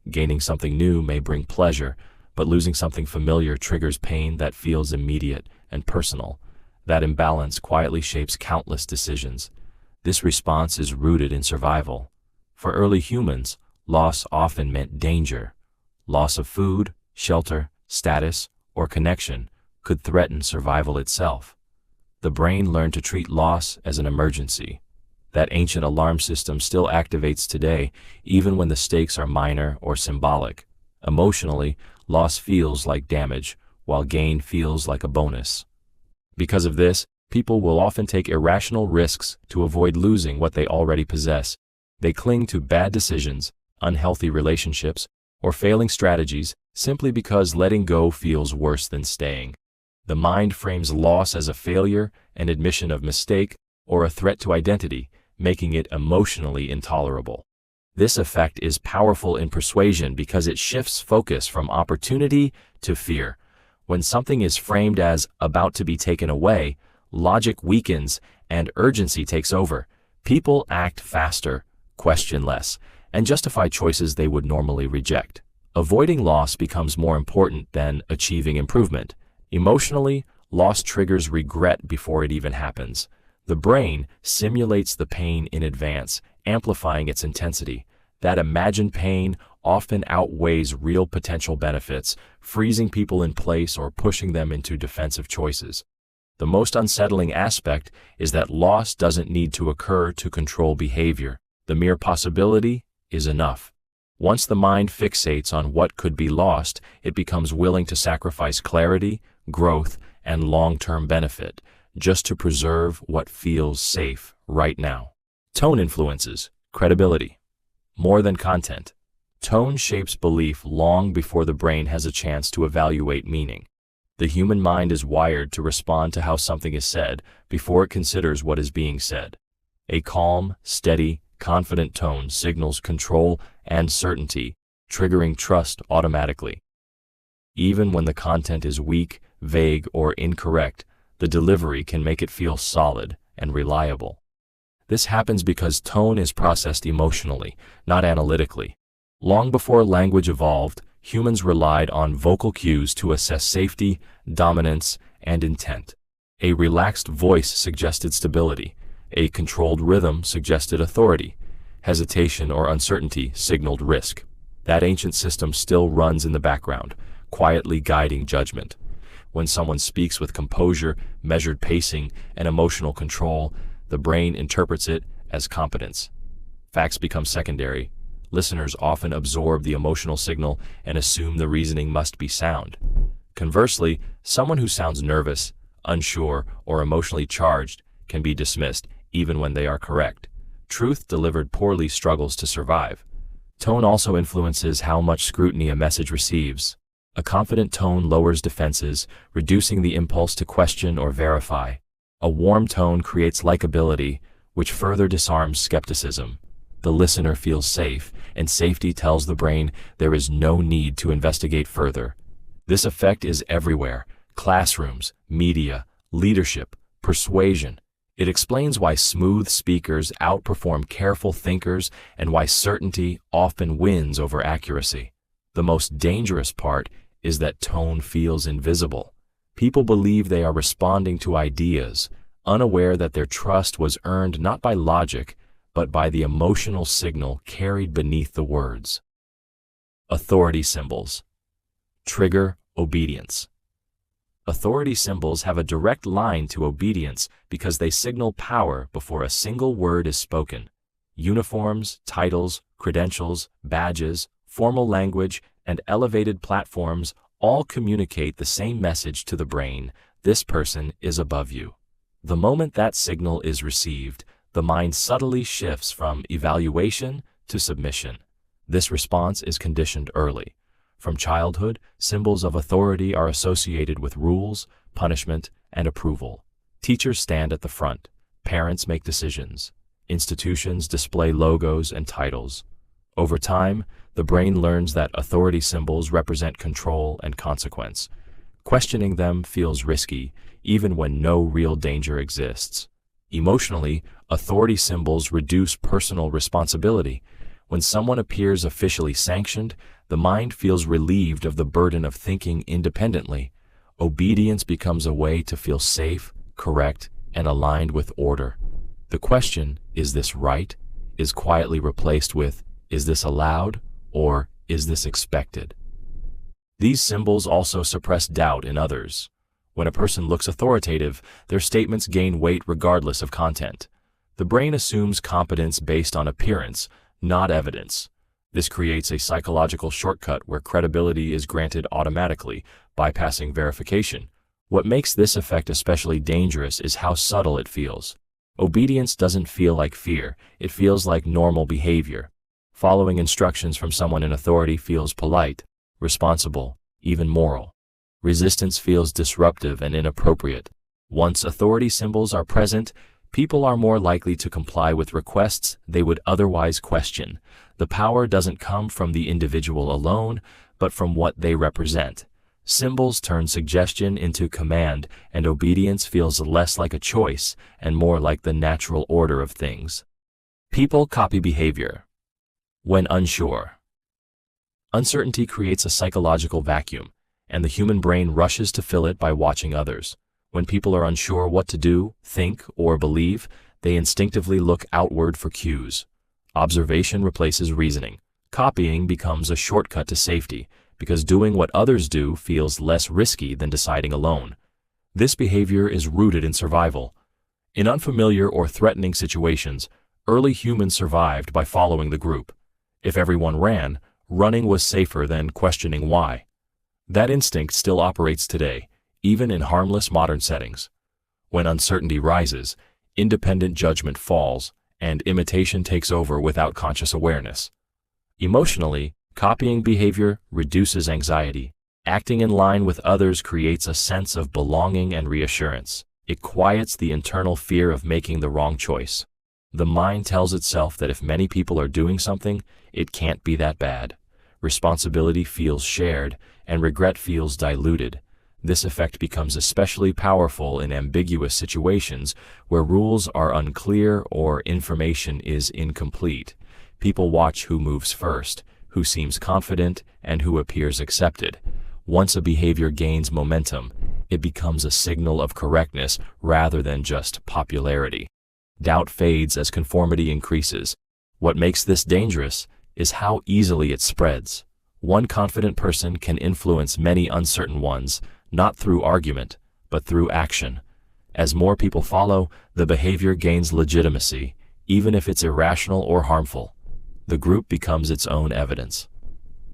Gaining something new may bring pleasure, but losing something familiar triggers pain that feels immediate and personal. That imbalance quietly shapes countless decisions. This response is rooted in survival. For early humans, loss often meant danger. Loss of food, shelter, status, or connection could threaten survival itself. The brain learned to treat loss as an emergency. That ancient alarm system still activates today, even when the stakes are minor or symbolic. Emotionally, loss feels like damage, while gain feels like a bonus. Because of this, people will often take irrational risks to avoid losing what they already possess. They cling to bad decisions, unhealthy relationships, or failing strategies simply because letting go feels worse than staying. The mind frames loss as a failure, an admission of mistake, or a threat to identity, making it emotionally intolerable. This effect is powerful in persuasion because it shifts focus from opportunity to fear. When something is framed as about to be taken away, logic weakens and urgency takes over. People act faster, question less, and justify choices they would normally reject. Avoiding loss becomes more important than achieving improvement. Emotionally, loss triggers regret before it even happens. The brain simulates the pain in advance, amplifying its intensity. That imagined pain often outweighs real potential benefits, freezing people in place or pushing them into defensive choices. The most unsettling aspect is that loss doesn't need to occur to control behavior. The mere possibility is enough. Once the mind fixates on what could be lost, it becomes willing to sacrifice clarity, growth, and long-term benefit just to preserve what feels safe right now. Tone influences credibility more than content. Tone shapes belief long before the brain has a chance to evaluate meaning. The human mind is wired to respond to how something is said before it considers what is being said. A calm, steady, confident tone signals control and certainty, triggering trust automatically. Even when the content is weak, vague, or incorrect, the delivery can make it feel solid and reliable. This happens because tone is processed emotionally, not analytically. Long before language evolved, humans relied on vocal cues to assess safety, dominance, and intent. A relaxed voice suggested stability. A controlled rhythm suggested authority. Hesitation or uncertainty signaled risk. That ancient system still runs in the background, quietly guiding judgment. When someone speaks with composure, measured pacing, and emotional control, the brain interprets it as competence. Facts become secondary. Listeners often absorb the emotional signal and assume the reasoning must be sound. Conversely, someone who sounds nervous, unsure, or emotionally charged can be dismissed even when they are correct. Truth delivered poorly struggles to survive. Tone also influences how much scrutiny a message receives. A confident tone lowers defenses, reducing the impulse to question or verify. A warm tone creates likability, which further disarms skepticism. The listener feels safe, and safety tells the brain there is no need to investigate further. This effect is everywhere: classrooms, media, leadership, persuasion. It explains why smooth speakers outperform careful thinkers and why certainty often wins over accuracy. The most dangerous part is that tone feels invisible. People believe they are responding to ideas, unaware that their trust was earned not by logic, but by the emotional signal carried beneath the words. Authority symbols trigger obedience. Authority symbols have a direct line to obedience because they signal power before a single word is spoken. Uniforms, titles, credentials, badges, formal language, and elevated platforms all communicate the same message to the brain: this person is above you. The moment that signal is received, the mind subtly shifts from evaluation to submission. This response is conditioned early. From childhood, symbols of authority are associated with rules, punishment, and approval. Teachers stand at the front. Parents make decisions. Institutions display logos and titles. Over time, the brain learns that authority symbols represent control and consequence. Questioning them feels risky, even when no real danger exists. Emotionally, authority symbols reduce personal responsibility. When someone appears officially sanctioned, the mind feels relieved of the burden of thinking independently. Obedience becomes a way to feel safe, correct, and aligned with order. The question, "Is this right?" is quietly replaced with, "Is this allowed?" or "Is this expected?" These symbols also suppress doubt in others. When a person looks authoritative, their statements gain weight regardless of content. The brain assumes competence based on appearance, not evidence. This creates a psychological shortcut where credibility is granted automatically, bypassing verification. What makes this effect especially dangerous is how subtle it feels. Obedience doesn't feel like fear, it feels like normal behavior. Following instructions from someone in authority feels polite, responsible, even moral. Resistance feels disruptive and inappropriate. Once authority symbols are present, people are more likely to comply with requests they would otherwise question. The power doesn't come from the individual alone, but from what they represent. Symbols turn suggestion into command, and obedience feels less like a choice and more like the natural order of things. People copy behavior. When unsure. Uncertainty creates a psychological vacuum, and the human brain rushes to fill it by watching others. When people are unsure what to do, think, or believe, they instinctively look outward for cues. Observation replaces reasoning. Copying becomes a shortcut to safety, because doing what others do feels less risky than deciding alone. This behavior is rooted in survival. In unfamiliar or threatening situations, early humans survived by following the group. If everyone ran, running was safer than questioning why. That instinct still operates today, even in harmless modern settings. When uncertainty rises, independent judgment falls, and imitation takes over without conscious awareness. Emotionally, copying behavior reduces anxiety. Acting in line with others creates a sense of belonging and reassurance. It quiets the internal fear of making the wrong choice. The mind tells itself that if many people are doing something, it can't be that bad. Responsibility feels shared, and regret feels diluted. This effect becomes especially powerful in ambiguous situations where rules are unclear or information is incomplete. People watch who moves first, who seems confident, and who appears accepted. Once a behavior gains momentum, it becomes a signal of correctness rather than just popularity. Doubt fades as conformity increases. What makes this dangerous is how easily it spreads. One confident person can influence many uncertain ones, not through argument, but through action. As more people follow, the behavior gains legitimacy, even if it's irrational or harmful. The group becomes its own evidence.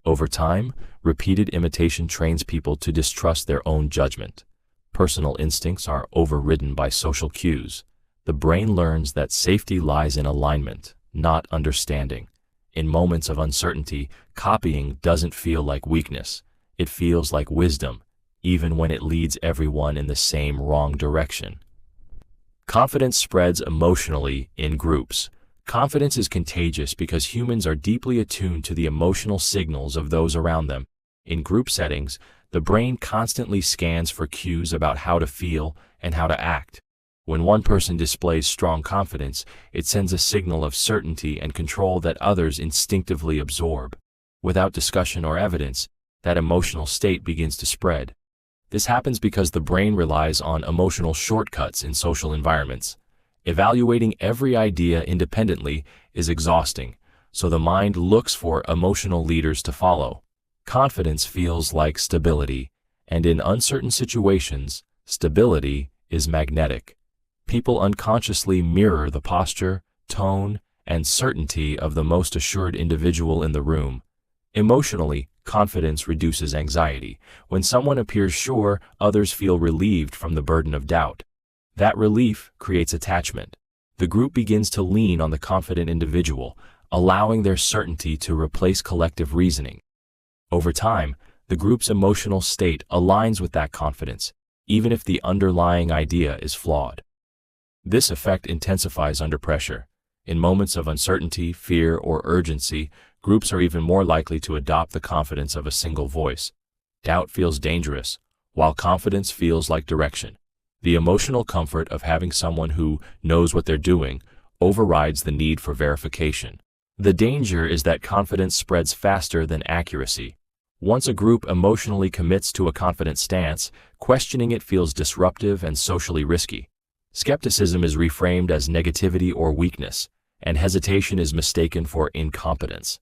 Over time, repeated imitation trains people to distrust their own judgment. Personal instincts are overridden by social cues. The brain learns that safety lies in alignment, not understanding. In moments of uncertainty, copying doesn't feel like weakness. It feels like wisdom, even when it leads everyone in the same wrong direction. Confidence spreads emotionally in groups. Confidence is contagious because humans are deeply attuned to the emotional signals of those around them. In group settings, the brain constantly scans for cues about how to feel and how to act. When one person displays strong confidence, it sends a signal of certainty and control that others instinctively absorb. Without discussion or evidence, that emotional state begins to spread. This happens because the brain relies on emotional shortcuts in social environments. Evaluating every idea independently is exhausting, so the mind looks for emotional leaders to follow. Confidence feels like stability, and in uncertain situations, stability is magnetic. People unconsciously mirror the posture, tone, and certainty of the most assured individual in the room. Emotionally, confidence reduces anxiety. When someone appears sure, others feel relieved from the burden of doubt. That relief creates attachment. The group begins to lean on the confident individual, allowing their certainty to replace collective reasoning. Over time, the group's emotional state aligns with that confidence, even if the underlying idea is flawed. This effect intensifies under pressure. In moments of uncertainty, fear, or urgency, groups are even more likely to adopt the confidence of a single voice. Doubt feels dangerous, while confidence feels like direction. The emotional comfort of having someone who knows what they're doing overrides the need for verification. The danger is that confidence spreads faster than accuracy. Once a group emotionally commits to a confident stance, questioning it feels disruptive and socially risky. Skepticism is reframed as negativity or weakness, and hesitation is mistaken for incompetence.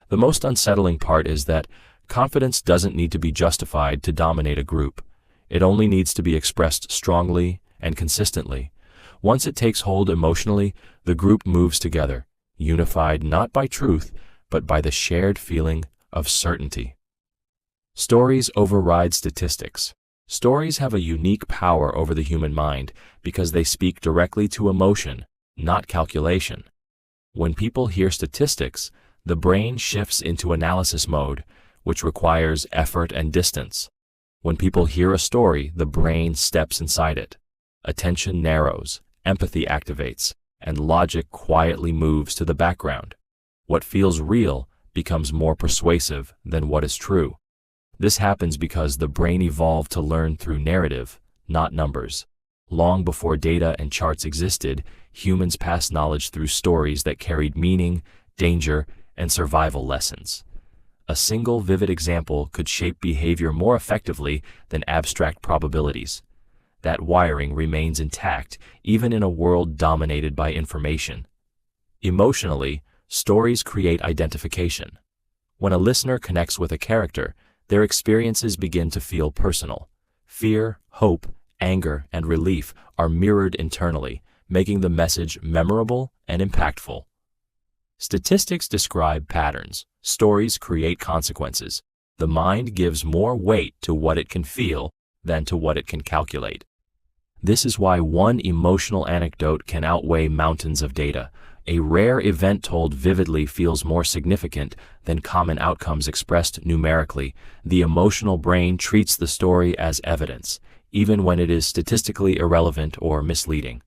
The most unsettling part is that confidence doesn't need to be justified to dominate a group. It only needs to be expressed strongly and consistently. Once it takes hold emotionally, the group moves together, unified not by truth, but by the shared feeling of certainty. Stories override statistics. Stories have a unique power over the human mind because they speak directly to emotion, not calculation. When people hear statistics, the brain shifts into analysis mode, which requires effort and distance. When people hear a story, the brain steps inside it. Attention narrows, empathy activates, and logic quietly moves to the background. What feels real becomes more persuasive than what is true. This happens because the brain evolved to learn through narrative, not numbers. Long before data and charts existed, humans passed knowledge through stories that carried meaning, danger, and survival lessons. A single vivid example could shape behavior more effectively than abstract probabilities. That wiring remains intact even in a world dominated by information. Emotionally, stories create identification. When a listener connects with a character, their experiences begin to feel personal. Fear, hope, anger, and relief are mirrored internally, making the message memorable and impactful. Statistics describe patterns. Stories create consequences. The mind gives more weight to what it can feel than to what it can calculate. This is why one emotional anecdote can outweigh mountains of data. A rare event told vividly feels more significant than common outcomes expressed numerically. The emotional brain treats the story as evidence, even when it is statistically irrelevant or misleading.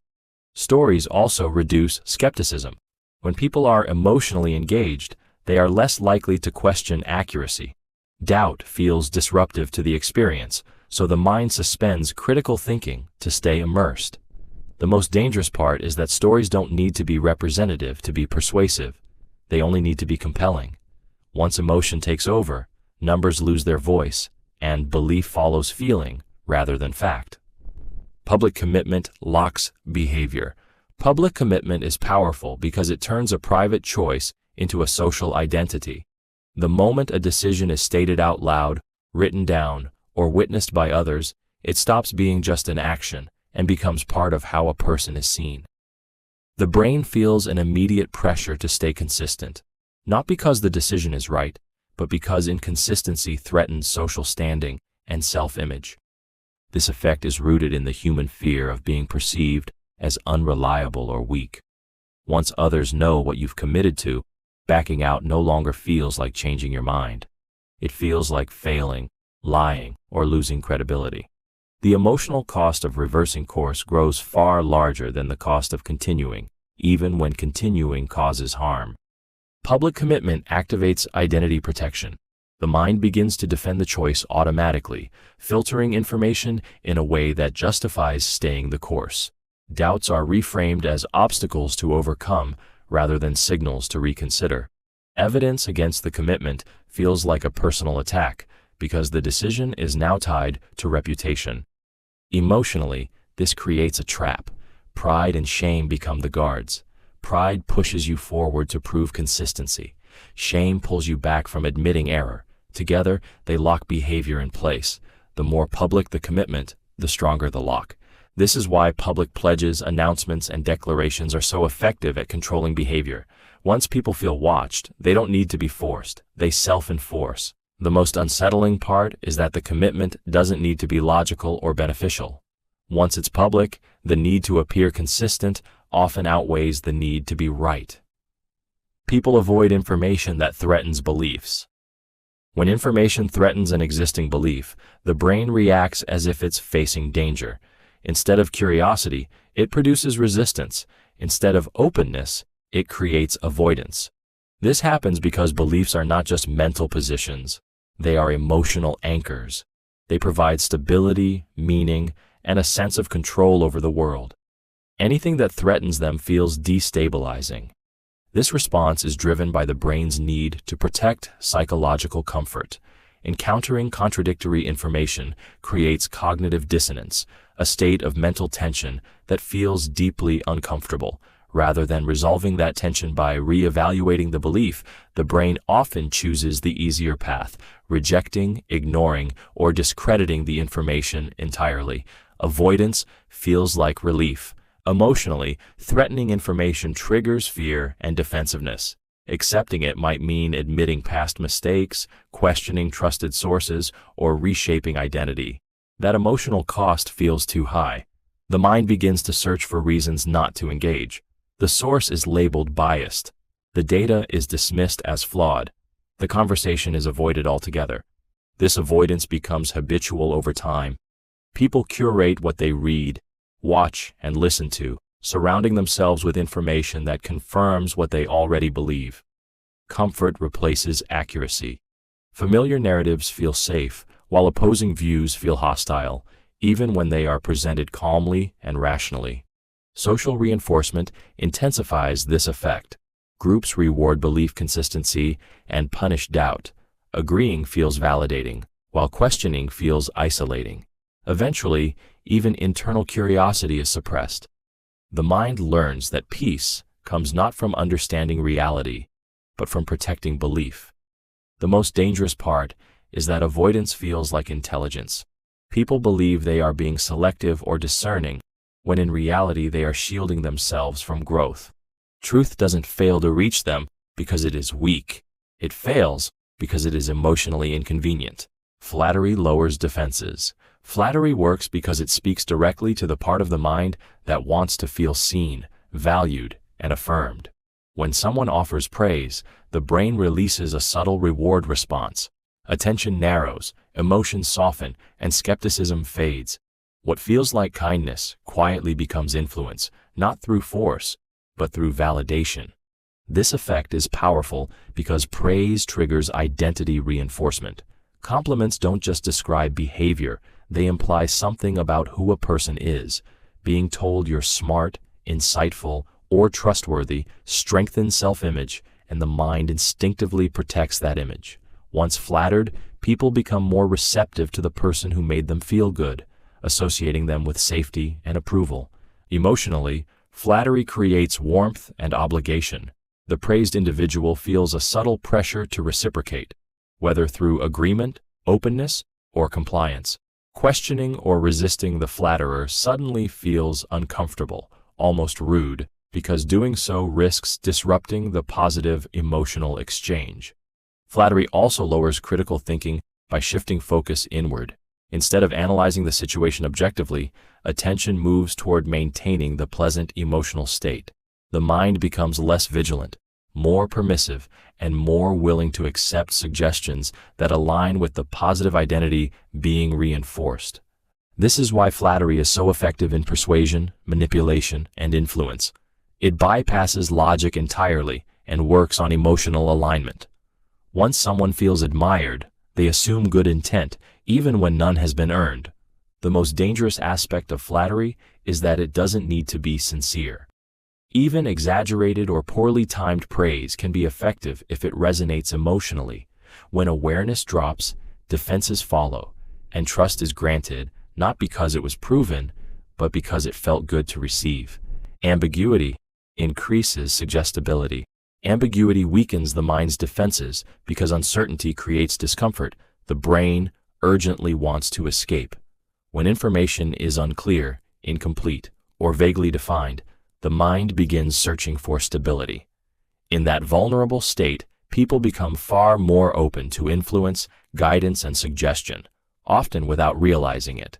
Stories also reduce skepticism. When people are emotionally engaged, they are less likely to question accuracy. Doubt feels disruptive to the experience, so the mind suspends critical thinking to stay immersed. The most dangerous part is that stories don't need to be representative to be persuasive. They only need to be compelling. Once emotion takes over, numbers lose their voice, and belief follows feeling rather than fact. Public commitment locks behavior. Public commitment is powerful because it turns a private choice into a social identity. The moment a decision is stated out loud, written down, or witnessed by others, it stops being just an action and becomes part of how a person is seen. The brain feels an immediate pressure to stay consistent, not because the decision is right, but because inconsistency threatens social standing and self-image. This effect is rooted in the human fear of being perceived as unreliable or weak. Once others know what you've committed to, backing out no longer feels like changing your mind. It feels like failing, lying, or losing credibility. The emotional cost of reversing course grows far larger than the cost of continuing, even when continuing causes harm. Public commitment activates identity protection. The mind begins to defend the choice automatically, filtering information in a way that justifies staying the course. Doubts are reframed as obstacles to overcome rather than signals to reconsider. Evidence against the commitment feels like a personal attack because the decision is now tied to reputation. Emotionally, this creates a trap. Pride and shame become the guards. Pride pushes you forward to prove consistency. Shame pulls you back from admitting error. Together, they lock behavior in place. The more public the commitment, the stronger the lock. This is why public pledges, announcements, and declarations are so effective at controlling behavior. Once people feel watched, they don't need to be forced. They self-enforce. The most unsettling part is that the commitment doesn't need to be logical or beneficial. Once it's public, the need to appear consistent often outweighs the need to be right. People avoid information that threatens beliefs. When information threatens an existing belief, the brain reacts as if it's facing danger. Instead of curiosity, it produces resistance. Instead of openness, it creates avoidance. This happens because beliefs are not just mental positions, they are emotional anchors. They provide stability, meaning, and a sense of control over the world. Anything that threatens them feels destabilizing. This response is driven by the brain's need to protect psychological comfort. Encountering contradictory information creates cognitive dissonance, a state of mental tension that feels deeply uncomfortable. Rather than resolving that tension by re-evaluating the belief, the brain often chooses the easier path, rejecting, ignoring, or discrediting the information entirely. Avoidance feels like relief. Emotionally, threatening information triggers fear and defensiveness. Accepting it might mean admitting past mistakes, questioning trusted sources, or reshaping identity. That emotional cost feels too high. The mind begins to search for reasons not to engage. The source is labeled biased. The data is dismissed as flawed. The conversation is avoided altogether. This avoidance becomes habitual over time. People curate what they read, watch, and listen to, surrounding themselves with information that confirms what they already believe. Comfort replaces accuracy. Familiar narratives feel safe, while opposing views feel hostile, even when they are presented calmly and rationally. Social reinforcement intensifies this effect. Groups reward belief consistency and punish doubt. Agreeing feels validating, while questioning feels isolating. Eventually, even internal curiosity is suppressed. The mind learns that peace comes not from understanding reality, but from protecting belief. The most dangerous part is that avoidance feels like intelligence. People believe they are being selective or discerning, when in reality they are shielding themselves from growth. Truth doesn't fail to reach them because it is weak. It fails because it is emotionally inconvenient. Flattery lowers defenses. Flattery works because it speaks directly to the part of the mind that wants to feel seen, valued, and affirmed. When someone offers praise, the brain releases a subtle reward response. Attention narrows, emotions soften, and skepticism fades. What feels like kindness quietly becomes influence, not through force, but through validation. This effect is powerful because praise triggers identity reinforcement. Compliments don't just describe behavior, they imply something about who a person is. Being told you're smart, insightful, or trustworthy strengthens self-image, and the mind instinctively protects that image. Once flattered, people become more receptive to the person who made them feel good, associating them with safety and approval. Emotionally, flattery creates warmth and obligation. The praised individual feels a subtle pressure to reciprocate, whether through agreement, openness, or compliance. Questioning or resisting the flatterer suddenly feels uncomfortable, almost rude, because doing so risks disrupting the positive emotional exchange. Flattery also lowers critical thinking by shifting focus inward. Instead of analyzing the situation objectively, attention moves toward maintaining the pleasant emotional state. The mind becomes less vigilant, more permissive, and more willing to accept suggestions that align with the positive identity being reinforced. This is why flattery is so effective in persuasion, manipulation, and influence. It bypasses logic entirely and works on emotional alignment. Once someone feels admired, they assume good intent, even when none has been earned. The most dangerous aspect of flattery is that it doesn't need to be sincere. Even exaggerated or poorly timed praise can be effective if it resonates emotionally. When awareness drops, defenses follow, and trust is granted, not because it was proven, but because it felt good to receive. Ambiguity increases suggestibility. Ambiguity weakens the mind's defenses because uncertainty creates discomfort. The brain urgently wants to escape. When information is unclear, incomplete, or vaguely defined, the mind begins searching for stability. In that vulnerable state, people become far more open to influence, guidance, and suggestion, often without realizing it.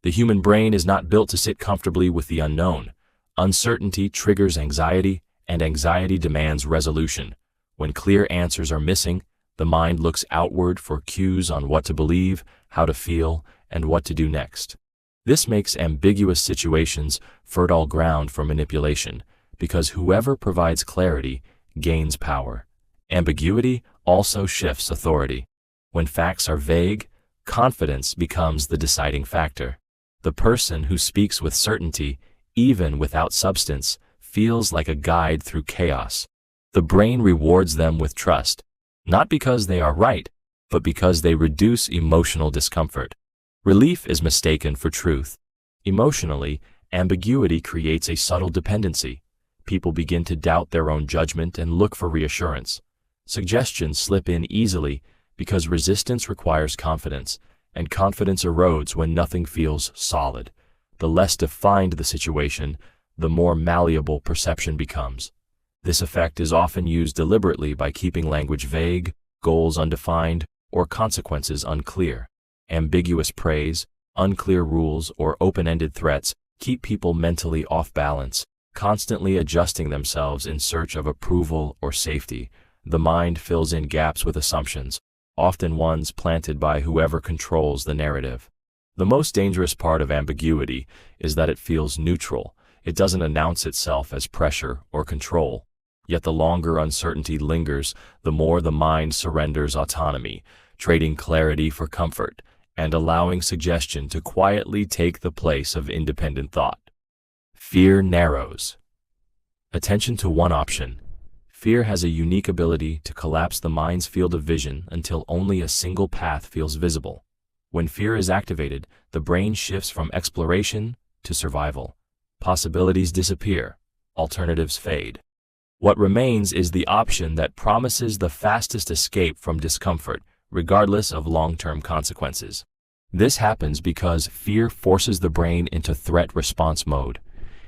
The human brain is not built to sit comfortably with the unknown. Uncertainty triggers anxiety, and anxiety demands resolution. When clear answers are missing, the mind looks outward for cues on what to believe, how to feel, and what to do next. This makes ambiguous situations fertile ground for manipulation, because whoever provides clarity gains power. Ambiguity also shifts authority. When facts are vague, confidence becomes the deciding factor. The person who speaks with certainty, even without substance, feels like a guide through chaos. The brain rewards them with trust, not because they are right, but because they reduce emotional discomfort. Relief is mistaken for truth. Emotionally, ambiguity creates a subtle dependency. People begin to doubt their own judgment and look for reassurance. Suggestions slip in easily because resistance requires confidence, and confidence erodes when nothing feels solid. The less defined the situation, the more malleable perception becomes. This effect is often used deliberately by keeping language vague, goals undefined, or consequences unclear. Ambiguous praise, unclear rules, or open-ended threats keep people mentally off balance, constantly adjusting themselves in search of approval or safety. The mind fills in gaps with assumptions, often ones planted by whoever controls the narrative. The most dangerous part of ambiguity is that it feels neutral. It doesn't announce itself as pressure or control. Yet the longer uncertainty lingers, the more the mind surrenders autonomy, trading clarity for comfort, and allowing suggestion to quietly take the place of independent thought. Fear narrows. Attention to one option. Fear has a unique ability to collapse the mind's field of vision until only a single path feels visible. When fear is activated, the brain shifts from exploration to survival. Possibilities disappear, alternatives fade. What remains is the option that promises the fastest escape from discomfort, regardless of long-term consequences. This happens because fear forces the brain into threat response mode.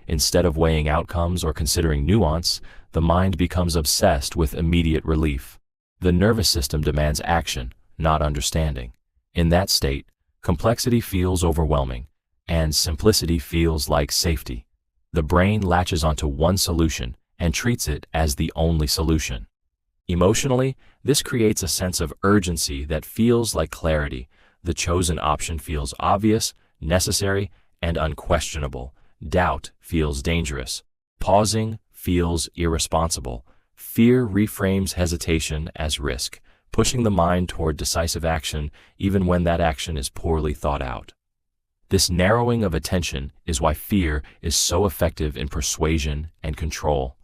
Instead of weighing outcomes or considering nuance, the mind becomes obsessed with immediate relief. The nervous system demands action, not understanding. In that state, complexity feels overwhelming, and simplicity feels like safety. The brain latches onto one solution and treats it as the only solution. Emotionally, this creates a sense of urgency that feels like clarity. The chosen option feels obvious, necessary, and unquestionable. Doubt feels dangerous. Pausing feels irresponsible. Fear reframes hesitation as risk, pushing the mind toward decisive action even when that action is poorly thought out. This narrowing of attention is why fear is so effective in persuasion and control.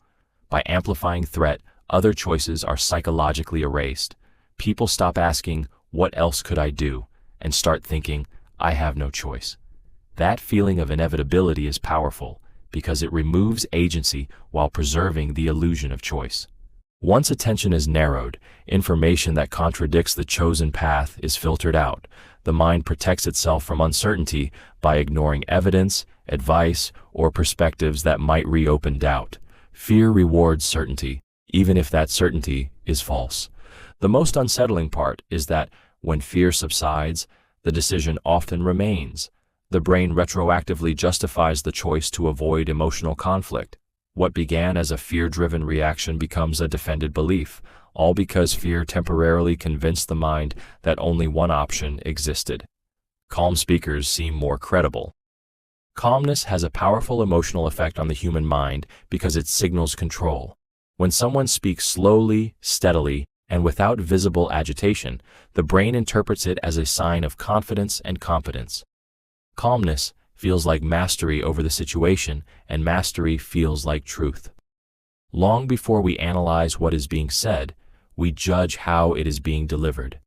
By amplifying threat, other choices are psychologically erased. People stop asking, "What else could I do?" and start thinking, "I have no choice." That feeling of inevitability is powerful because it removes agency while preserving the illusion of choice. Once attention is narrowed, information that contradicts the chosen path is filtered out. The mind protects itself from uncertainty by ignoring evidence, advice, or perspectives that might reopen doubt. Fear rewards certainty, even if that certainty is false. The most unsettling part is that when fear subsides, the decision often remains. The brain retroactively justifies the choice to avoid emotional conflict. What began as a fear-driven reaction becomes a defended belief, all because fear temporarily convinced the mind that only one option existed. Calm speakers seem more credible. Calmness has a powerful emotional effect on the human mind because it signals control. When someone speaks slowly, steadily, and without visible agitation, the brain interprets it as a sign of confidence and competence. Calmness feels like mastery over the situation, and mastery feels like truth. Long before we analyze what is being said, we judge how it is being delivered.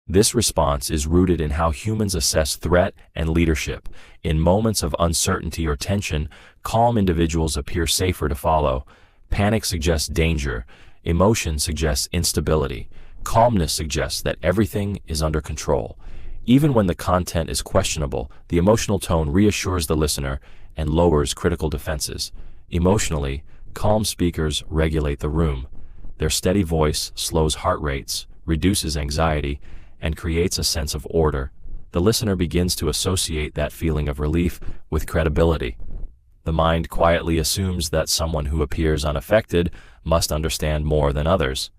This response is rooted in how humans assess threat and leadership. In moments of uncertainty or tension, calm individuals appear safer to follow. Panic suggests danger. Emotion suggests instability. Calmness suggests that everything is under control. Even when the content is questionable, the emotional tone reassures the listener and lowers critical defenses. Emotionally, calm speakers regulate the room. Their steady voice slows heart rates, reduces anxiety, and creates a sense of order. The listener begins to associate that feeling of relief with credibility. The mind quietly assumes that someone who appears unaffected must understand more than others.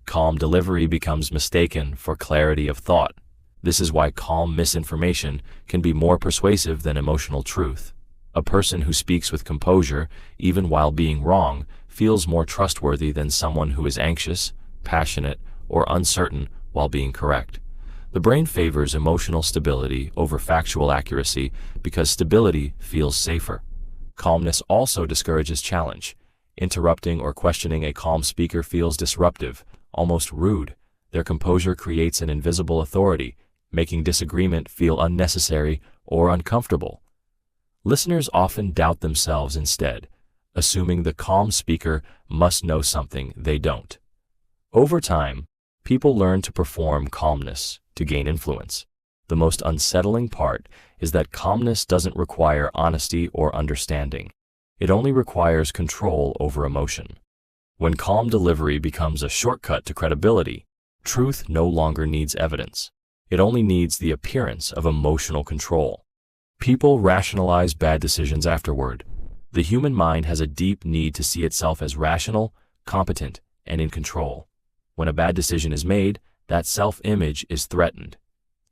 Calm delivery becomes mistaken for clarity of thought. This is why calm misinformation can be more persuasive than emotional truth. A person who speaks with composure, even while being wrong, feels more trustworthy than someone who is anxious, passionate, or uncertain while being correct. The brain favors emotional stability over factual accuracy because stability feels safer. Calmness also discourages challenge. Interrupting or questioning a calm speaker feels disruptive, almost rude. Their composure creates an invisible authority, making disagreement feel unnecessary or uncomfortable. Listeners often doubt themselves instead, assuming the calm speaker must know something they don't. Over time, people learn to perform calmness to gain influence. The most unsettling part is that calmness doesn't require honesty or understanding. It only requires control over emotion. When calm delivery becomes a shortcut to credibility, truth no longer needs evidence. It only needs the appearance of emotional control. People rationalize bad decisions afterward. The human mind has a deep need to see itself as rational, competent, and in control. When a bad decision is made, that self-image is threatened.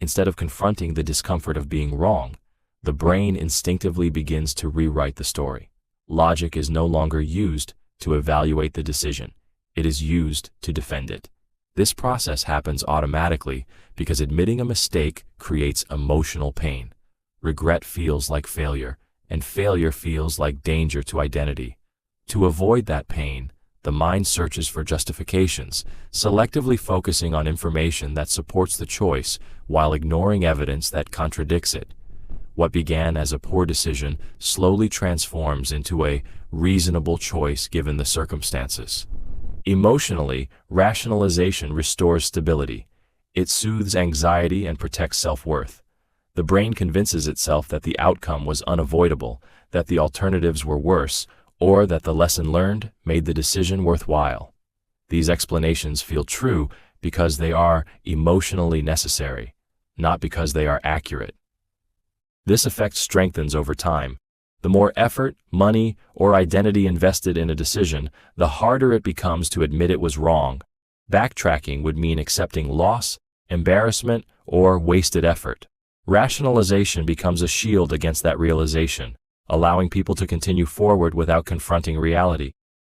Instead of confronting the discomfort of being wrong, the brain instinctively begins to rewrite the story. Logic is no longer used to evaluate the decision. It is used to defend it. This process happens automatically because admitting a mistake creates emotional pain. Regret feels like failure, and failure feels like danger to identity. To avoid that pain, the mind searches for justifications, selectively focusing on information that supports the choice while ignoring evidence that contradicts it. What began as a poor decision slowly transforms into a reasonable choice given the circumstances. Emotionally, rationalization restores stability. It soothes anxiety and protects self-worth. The brain convinces itself that the outcome was unavoidable, that the alternatives were worse, or that the lesson learned made the decision worthwhile. These explanations feel true because they are emotionally necessary, not because they are accurate. This effect strengthens over time. The more effort, money, or identity invested in a decision, the harder it becomes to admit it was wrong. Backtracking would mean accepting loss, embarrassment, or wasted effort. Rationalization becomes a shield against that realization, allowing people to continue forward without confronting reality.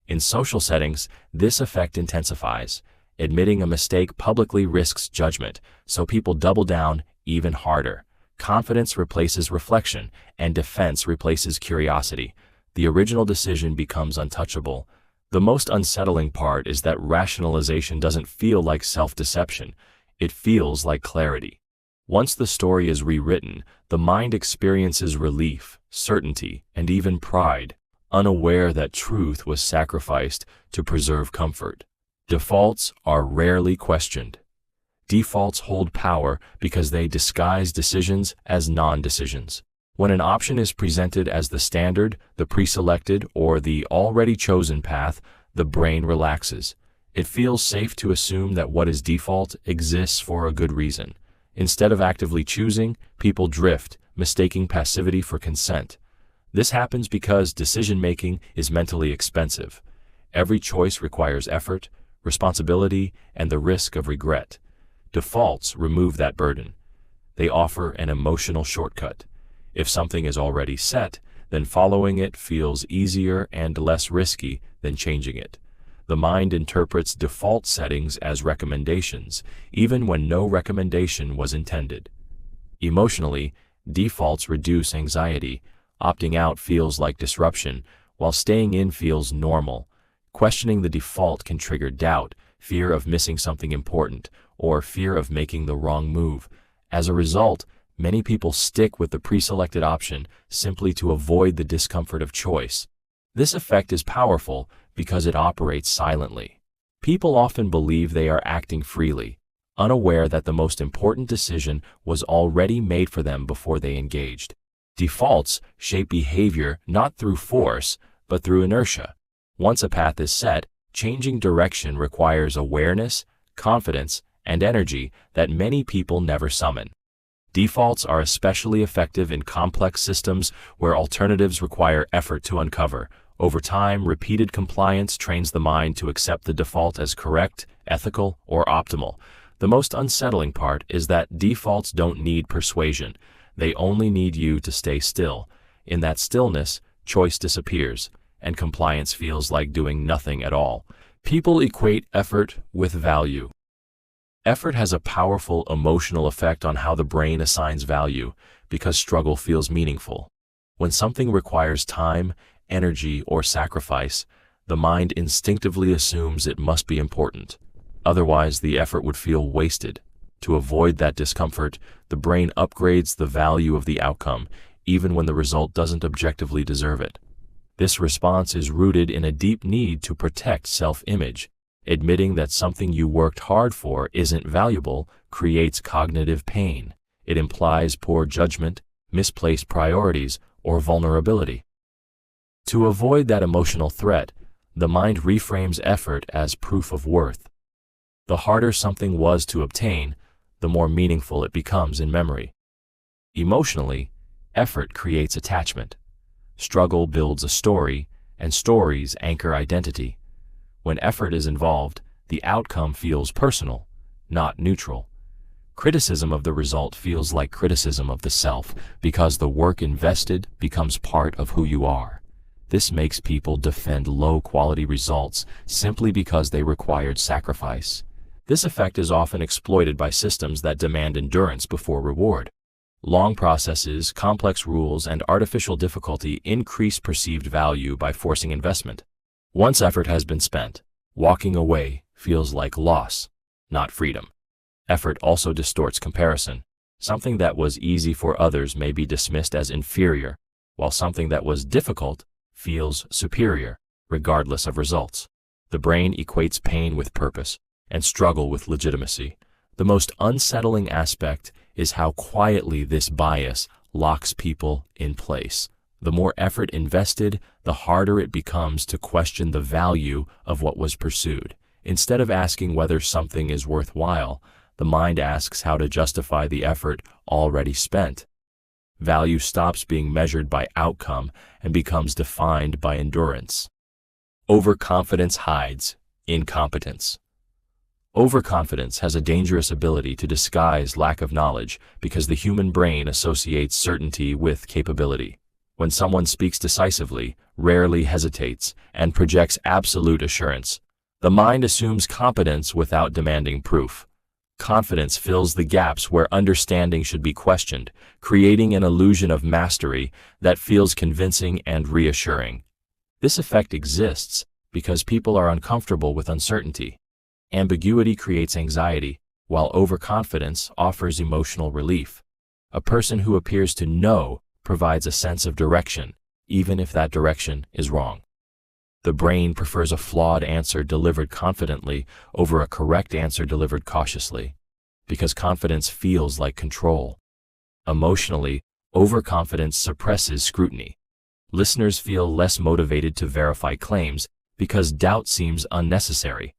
In social settings, this effect intensifies. Admitting a mistake publicly risks judgment, so people double down even harder. Confidence replaces reflection, and defense replaces curiosity. The original decision becomes untouchable. The most unsettling part is that rationalization doesn't feel like self-deception. It feels like clarity. Once the story is rewritten, the mind experiences relief, certainty, and even pride, unaware that truth was sacrificed to preserve comfort. Defaults are rarely questioned. Defaults hold power because they disguise decisions as non-decisions. When an option is presented as the standard, the pre-selected, or the already chosen path, the brain relaxes. It feels safe to assume that what is default exists for a good reason. Instead of actively choosing, people drift, mistaking passivity for consent. This happens because decision-making is mentally expensive. Every choice requires effort, responsibility, and the risk of regret. Defaults remove that burden. They offer an emotional shortcut. If something is already set, then following it feels easier and less risky than changing it. The mind interprets default settings as recommendations, even when no recommendation was intended. Emotionally, defaults reduce anxiety. Opting out feels like disruption, while staying in feels normal. Questioning the default can trigger doubt, fear of missing something important, or fear of making the wrong move. As a result, many people stick with the pre-selected option simply to avoid the discomfort of choice. This effect is powerful because it operates silently. People often believe they are acting freely, unaware that the most important decision was already made for them before they engaged. Defaults shape behavior not through force, but through inertia. Once a path is set, changing direction requires awareness, confidence, and energy that many people never summon. Defaults are especially effective in complex systems where alternatives require effort to uncover. Over time, repeated compliance trains the mind to accept the default as correct, ethical, or optimal. The most unsettling part is that defaults don't need persuasion. They only need you to stay still. In that stillness, choice disappears, and compliance feels like doing nothing at all. People equate effort with value. Effort has a powerful emotional effect on how the brain assigns value, because struggle feels meaningful. When something requires time, energy, or sacrifice, the mind instinctively assumes it must be important. Otherwise, the effort would feel wasted. To avoid that discomfort, the brain upgrades the value of the outcome, even when the result doesn't objectively deserve it. This response is rooted in a deep need to protect self-image. Admitting that something you worked hard for isn't valuable creates cognitive pain. It implies poor judgment, misplaced priorities, or vulnerability. To avoid that emotional threat, the mind reframes effort as proof of worth. The harder something was to obtain, the more meaningful it becomes in memory. Emotionally, effort creates attachment. Struggle builds a story, and stories anchor identity. When effort is involved, the outcome feels personal, not neutral. Criticism of the result feels like criticism of the self, because the work invested becomes part of who you are. This makes people defend low-quality results simply because they required sacrifice. This effect is often exploited by systems that demand endurance before reward. Long processes, complex rules, and artificial difficulty increase perceived value by forcing investment. Once effort has been spent, walking away feels like loss, not freedom. Effort also distorts comparison. Something that was easy for others may be dismissed as inferior, while something that was difficult feels superior, regardless of results. The brain equates pain with purpose and struggle with legitimacy. The most unsettling aspect is how quietly this bias locks people in place. The more effort invested, the harder it becomes to question the value of what was pursued. Instead of asking whether something is worthwhile, the mind asks how to justify the effort already spent. Value stops being measured by outcome and becomes defined by endurance. Overconfidence hides incompetence. Overconfidence has a dangerous ability to disguise lack of knowledge because the human brain associates certainty with capability. When someone speaks decisively, rarely hesitates, and projects absolute assurance, the mind assumes competence without demanding proof. Confidence fills the gaps where understanding should be questioned, creating an illusion of mastery that feels convincing and reassuring. This effect exists because people are uncomfortable with uncertainty. Ambiguity creates anxiety, while overconfidence offers emotional relief. A person who appears to know provides a sense of direction, even if that direction is wrong. The brain prefers a flawed answer delivered confidently over a correct answer delivered cautiously, because confidence feels like control. Emotionally, overconfidence suppresses scrutiny. Listeners feel less motivated to verify claims because doubt seems unnecessary.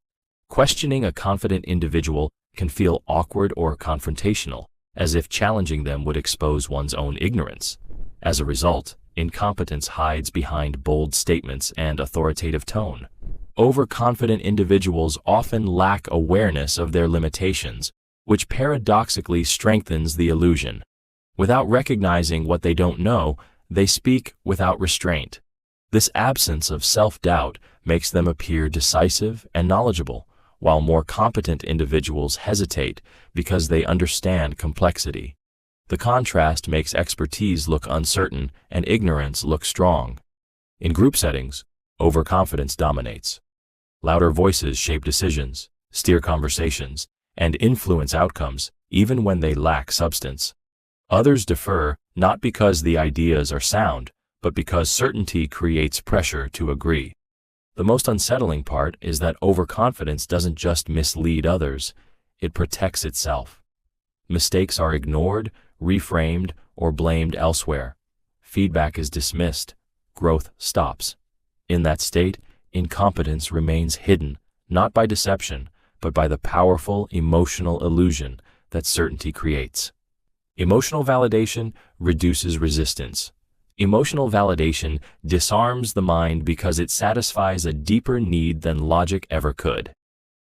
Questioning a confident individual can feel awkward or confrontational, as if challenging them would expose one's own ignorance. As a result, incompetence hides behind bold statements and authoritative tone. Overconfident individuals often lack awareness of their limitations, which paradoxically strengthens the illusion. Without recognizing what they don't know, they speak without restraint. This absence of self-doubt makes them appear decisive and knowledgeable, while more competent individuals hesitate because they understand complexity. The contrast makes expertise look uncertain and ignorance look strong. In group settings, overconfidence dominates. Louder voices shape decisions, steer conversations, and influence outcomes, even when they lack substance. Others defer, not because the ideas are sound, but because certainty creates pressure to agree. The most unsettling part is that overconfidence doesn't just mislead others, it protects itself. Mistakes are ignored, reframed, or blamed elsewhere. Feedback is dismissed. Growth stops. In that state, incompetence remains hidden, not by deception, but by the powerful emotional illusion that certainty creates. Emotional validation reduces resistance. Emotional validation disarms the mind because it satisfies a deeper need than logic ever could.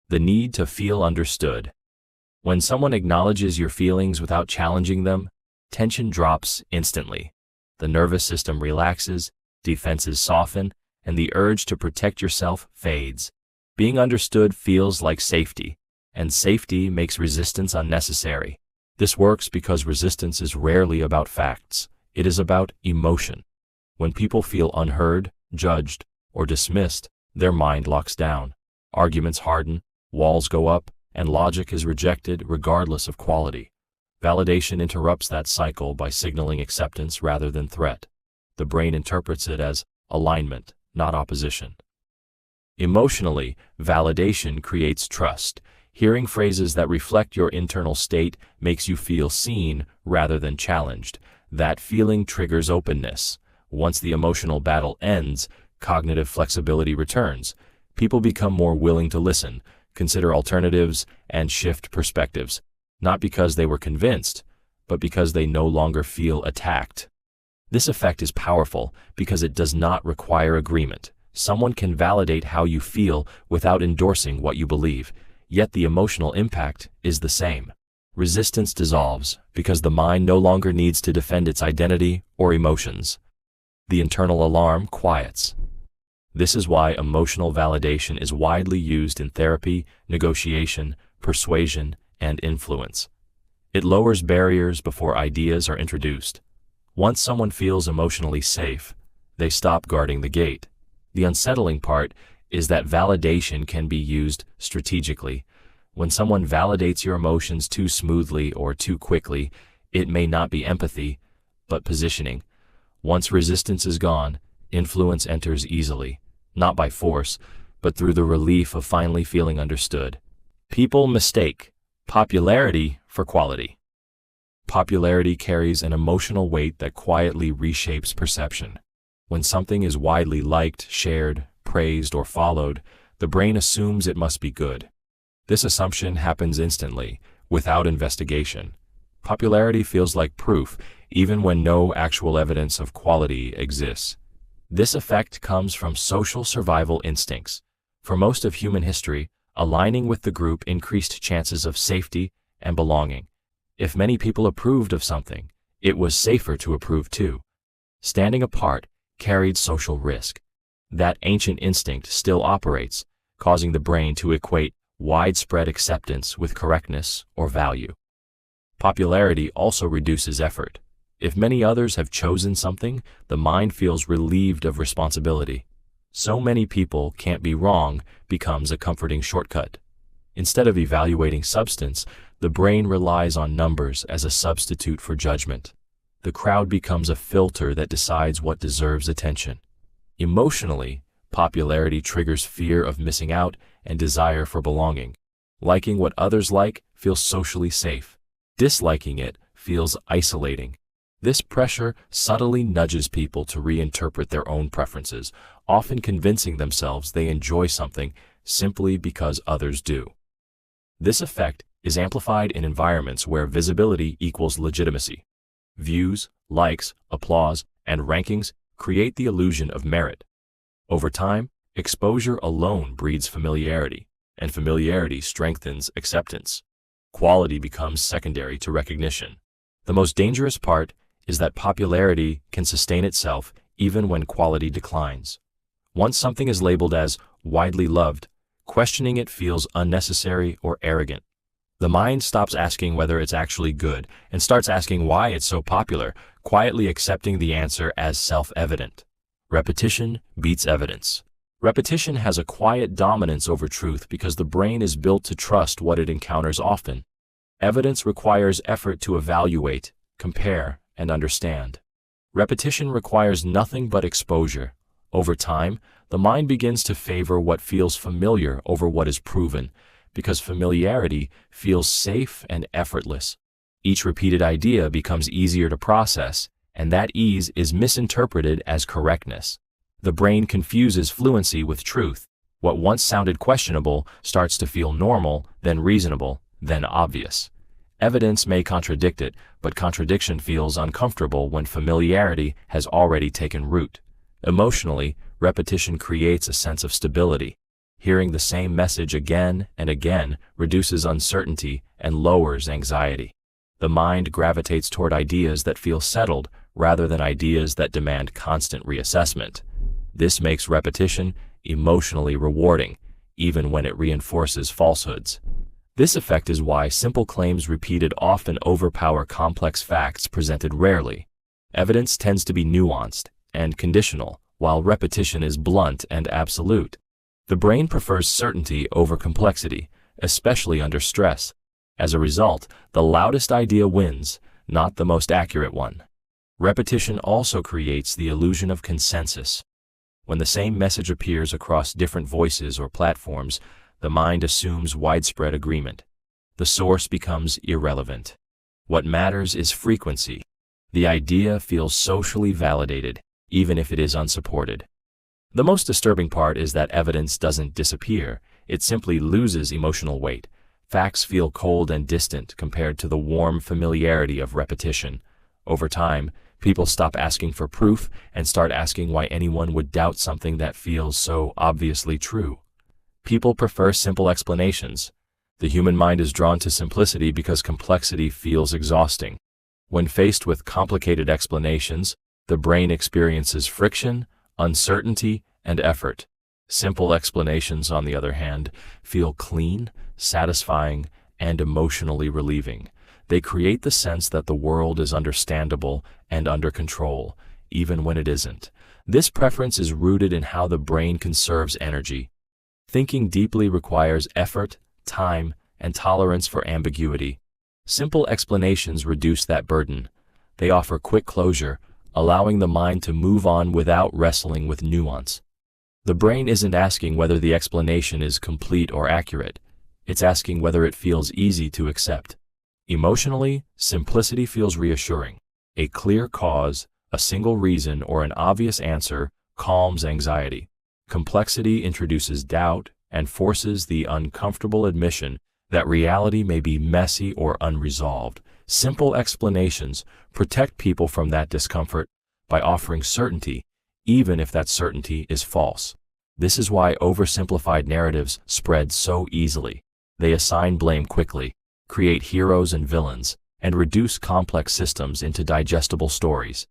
The need to feel understood. When someone acknowledges your feelings without challenging them, tension drops instantly. The nervous system relaxes, defenses soften, and the urge to protect yourself fades. Being understood feels like safety, and safety makes resistance unnecessary. This works because resistance is rarely about facts. It is about emotion. When people feel unheard, judged, or dismissed, their mind locks down. Arguments harden, walls go up, and logic is rejected regardless of quality. Validation interrupts that cycle by signaling acceptance rather than threat. The brain interprets it as alignment, not opposition. Emotionally, validation creates trust. Hearing phrases that reflect your internal state makes you feel seen rather than challenged. That feeling triggers openness. Once the emotional battle ends, cognitive flexibility returns. People become more willing to listen, consider alternatives, and shift perspectives, not because they were convinced, but because they no longer feel attacked. This effect is powerful because it does not require agreement. Someone can validate how you feel without endorsing what you believe, yet the emotional impact is the same. Resistance dissolves because the mind no longer needs to defend its identity or emotions. The internal alarm quiets. This is why emotional validation is widely used in therapy, negotiation, persuasion, and influence. It lowers barriers before ideas are introduced. Once someone feels emotionally safe, they stop guarding the gate. The unsettling part is that validation can be used strategically. When someone validates your emotions too smoothly or too quickly, it may not be empathy, but positioning. Once resistance is gone, influence enters easily, not by force, but through the relief of finally feeling understood. People mistake popularity for quality. Popularity carries an emotional weight that quietly reshapes perception. When something is widely liked, shared, praised, or followed, the brain assumes it must be good. This assumption happens instantly, without investigation. Popularity feels like proof, even when no actual evidence of quality exists. This effect comes from social survival instincts. For most of human history, aligning with the group increased chances of safety and belonging. If many people approved of something, it was safer to approve too. Standing apart carried social risk. That ancient instinct still operates, causing the brain to equate widespread acceptance with correctness or value. Popularity also reduces effort. If many others have chosen something, the mind feels relieved of responsibility. So many people can't be wrong becomes a comforting shortcut. Instead of evaluating substance, the brain relies on numbers as a substitute for judgment. The crowd becomes a filter that decides what deserves attention. Emotionally, popularity triggers fear of missing out and desire for belonging. Liking what others like feels socially safe. Disliking it feels isolating. This pressure subtly nudges people to reinterpret their own preferences, often convincing themselves they enjoy something simply because others do. This effect is amplified in environments where visibility equals legitimacy. Views, likes, applause, and rankings create the illusion of merit. Over time, exposure alone breeds familiarity, and familiarity strengthens acceptance. Quality becomes secondary to recognition. The most dangerous part is that popularity can sustain itself even when quality declines. Once something is labeled as widely loved, questioning it feels unnecessary or arrogant. The mind stops asking whether it's actually good and starts asking why it's so popular, quietly accepting the answer as self-evident. Repetition beats evidence. Repetition has a quiet dominance over truth because the brain is built to trust what it encounters often. Evidence requires effort to evaluate, compare, and understand. Repetition requires nothing but exposure. Over time, the mind begins to favor what feels familiar over what is proven, because familiarity feels safe and effortless. Each repeated idea becomes easier to process, and that ease is misinterpreted as correctness. The brain confuses fluency with truth. What once sounded questionable starts to feel normal, then reasonable, then obvious. Evidence may contradict it, but contradiction feels uncomfortable when familiarity has already taken root. Emotionally, repetition creates a sense of stability. Hearing the same message again and again reduces uncertainty and lowers anxiety. The mind gravitates toward ideas that feel settled rather than ideas that demand constant reassessment. This makes repetition emotionally rewarding, even when it reinforces falsehoods. This effect is why simple claims repeated often overpower complex facts presented rarely. Evidence tends to be nuanced and conditional, while repetition is blunt and absolute. The brain prefers certainty over complexity, especially under stress. As a result, the loudest idea wins, not the most accurate one. Repetition also creates the illusion of consensus. When the same message appears across different voices or platforms, the mind assumes widespread agreement. The source becomes irrelevant. What matters is frequency. The idea feels socially validated, even if it is unsupported. The most disturbing part is that evidence doesn't disappear, it simply loses emotional weight. Facts feel cold and distant compared to the warm familiarity of repetition. Over time, people stop asking for proof and start asking why anyone would doubt something that feels so obviously true. People prefer simple explanations. The human mind is drawn to simplicity because complexity feels exhausting. When faced with complicated explanations, the brain experiences friction, uncertainty, and effort. Simple explanations, on the other hand, feel clean, satisfying, and emotionally relieving. They create the sense that the world is understandable and under control, even when it isn't. This preference is rooted in how the brain conserves energy. Thinking deeply requires effort, time, and tolerance for ambiguity. Simple explanations reduce that burden. They offer quick closure, allowing the mind to move on without wrestling with nuance. The brain isn't asking whether the explanation is complete or accurate. It's asking whether it feels easy to accept. Emotionally, simplicity feels reassuring. A clear cause, a single reason, or an obvious answer calms anxiety. Complexity introduces doubt and forces the uncomfortable admission that reality may be messy or unresolved. Simple explanations protect people from that discomfort by offering certainty, even if that certainty is false. This is why oversimplified narratives spread so easily. They assign blame quickly, create heroes and villains, and reduce complex systems into digestible stories.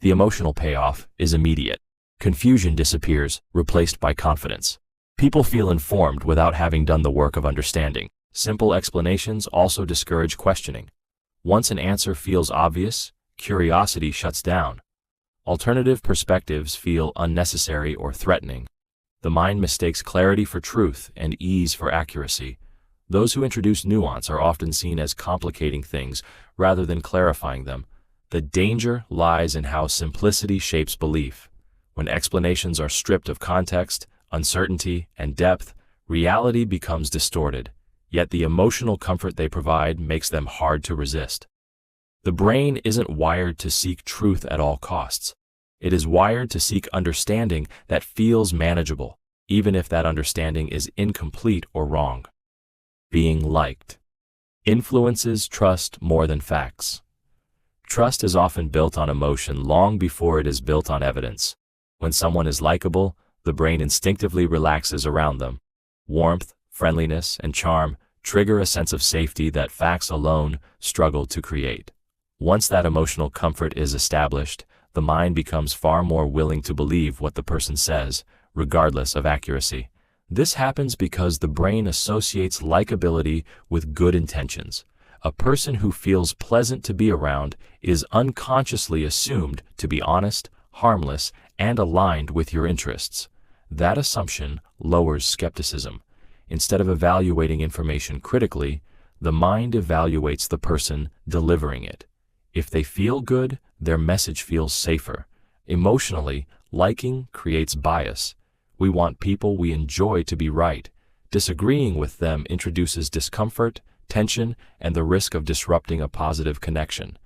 The emotional payoff is immediate. Confusion disappears, replaced by confidence. People feel informed without having done the work of understanding. Simple explanations also discourage questioning. Once an answer feels obvious, curiosity shuts down. Alternative perspectives feel unnecessary or threatening. The mind mistakes clarity for truth and ease for accuracy. Those who introduce nuance are often seen as complicating things rather than clarifying them. The danger lies in how simplicity shapes belief. When explanations are stripped of context, uncertainty, and depth, reality becomes distorted. Yet the emotional comfort they provide makes them hard to resist. The brain isn't wired to seek truth at all costs. It is wired to seek understanding that feels manageable, even if that understanding is incomplete or wrong. Being liked influences trust more than facts. Trust is often built on emotion long before it is built on evidence. When someone is likable, the brain instinctively relaxes around them. Warmth, friendliness, and charm trigger a sense of safety that facts alone struggle to create. Once that emotional comfort is established, the mind becomes far more willing to believe what the person says, regardless of accuracy. This happens because the brain associates likability with good intentions. A person who feels pleasant to be around is unconsciously assumed to be honest, harmless, and aligned with your interests. That assumption lowers skepticism. Instead of evaluating information critically, the mind evaluates the person delivering it. If they feel good, their message feels safer. Emotionally, liking creates bias. We want people we enjoy to be right. Disagreeing with them introduces discomfort, tension, and the risk of disrupting a positive connection.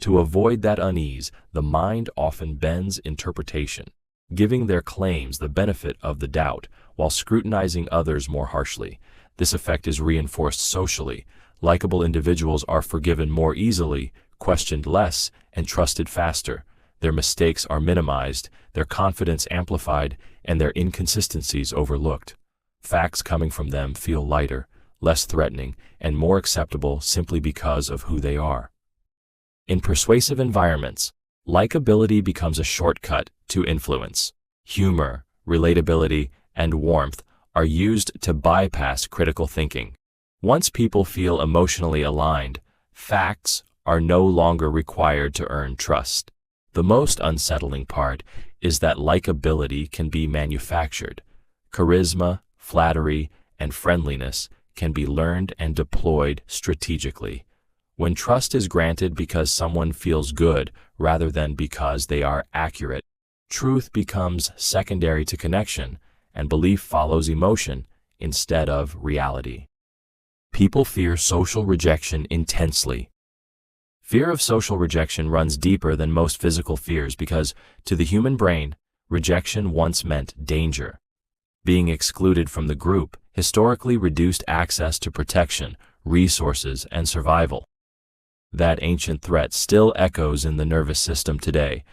To avoid that unease, the mind often bends interpretation, giving their claims the benefit of the doubt while scrutinizing others more harshly. This effect is reinforced socially. Likable individuals are forgiven more easily, questioned less, and trusted faster. Their mistakes are minimized, their confidence amplified, and their inconsistencies overlooked. Facts coming from them feel lighter, less threatening, and more acceptable simply because of who they are. In persuasive environments, likability becomes a shortcut to influence. Humor, relatability, and warmth are used to bypass critical thinking. Once people feel emotionally aligned, facts are no longer required to earn trust. The most unsettling part is that likability can be manufactured. Charisma, flattery, and friendliness can be learned and deployed strategically. When trust is granted because someone feels good rather than because they are accurate, truth becomes secondary to connection, and belief follows emotion instead of reality. People fear social rejection intensely. Fear of social rejection runs deeper than most physical fears because, to the human brain, rejection once meant danger. Being excluded from the group historically reduced access to protection, resources, and survival. That ancient threat still echoes in the nervous system today,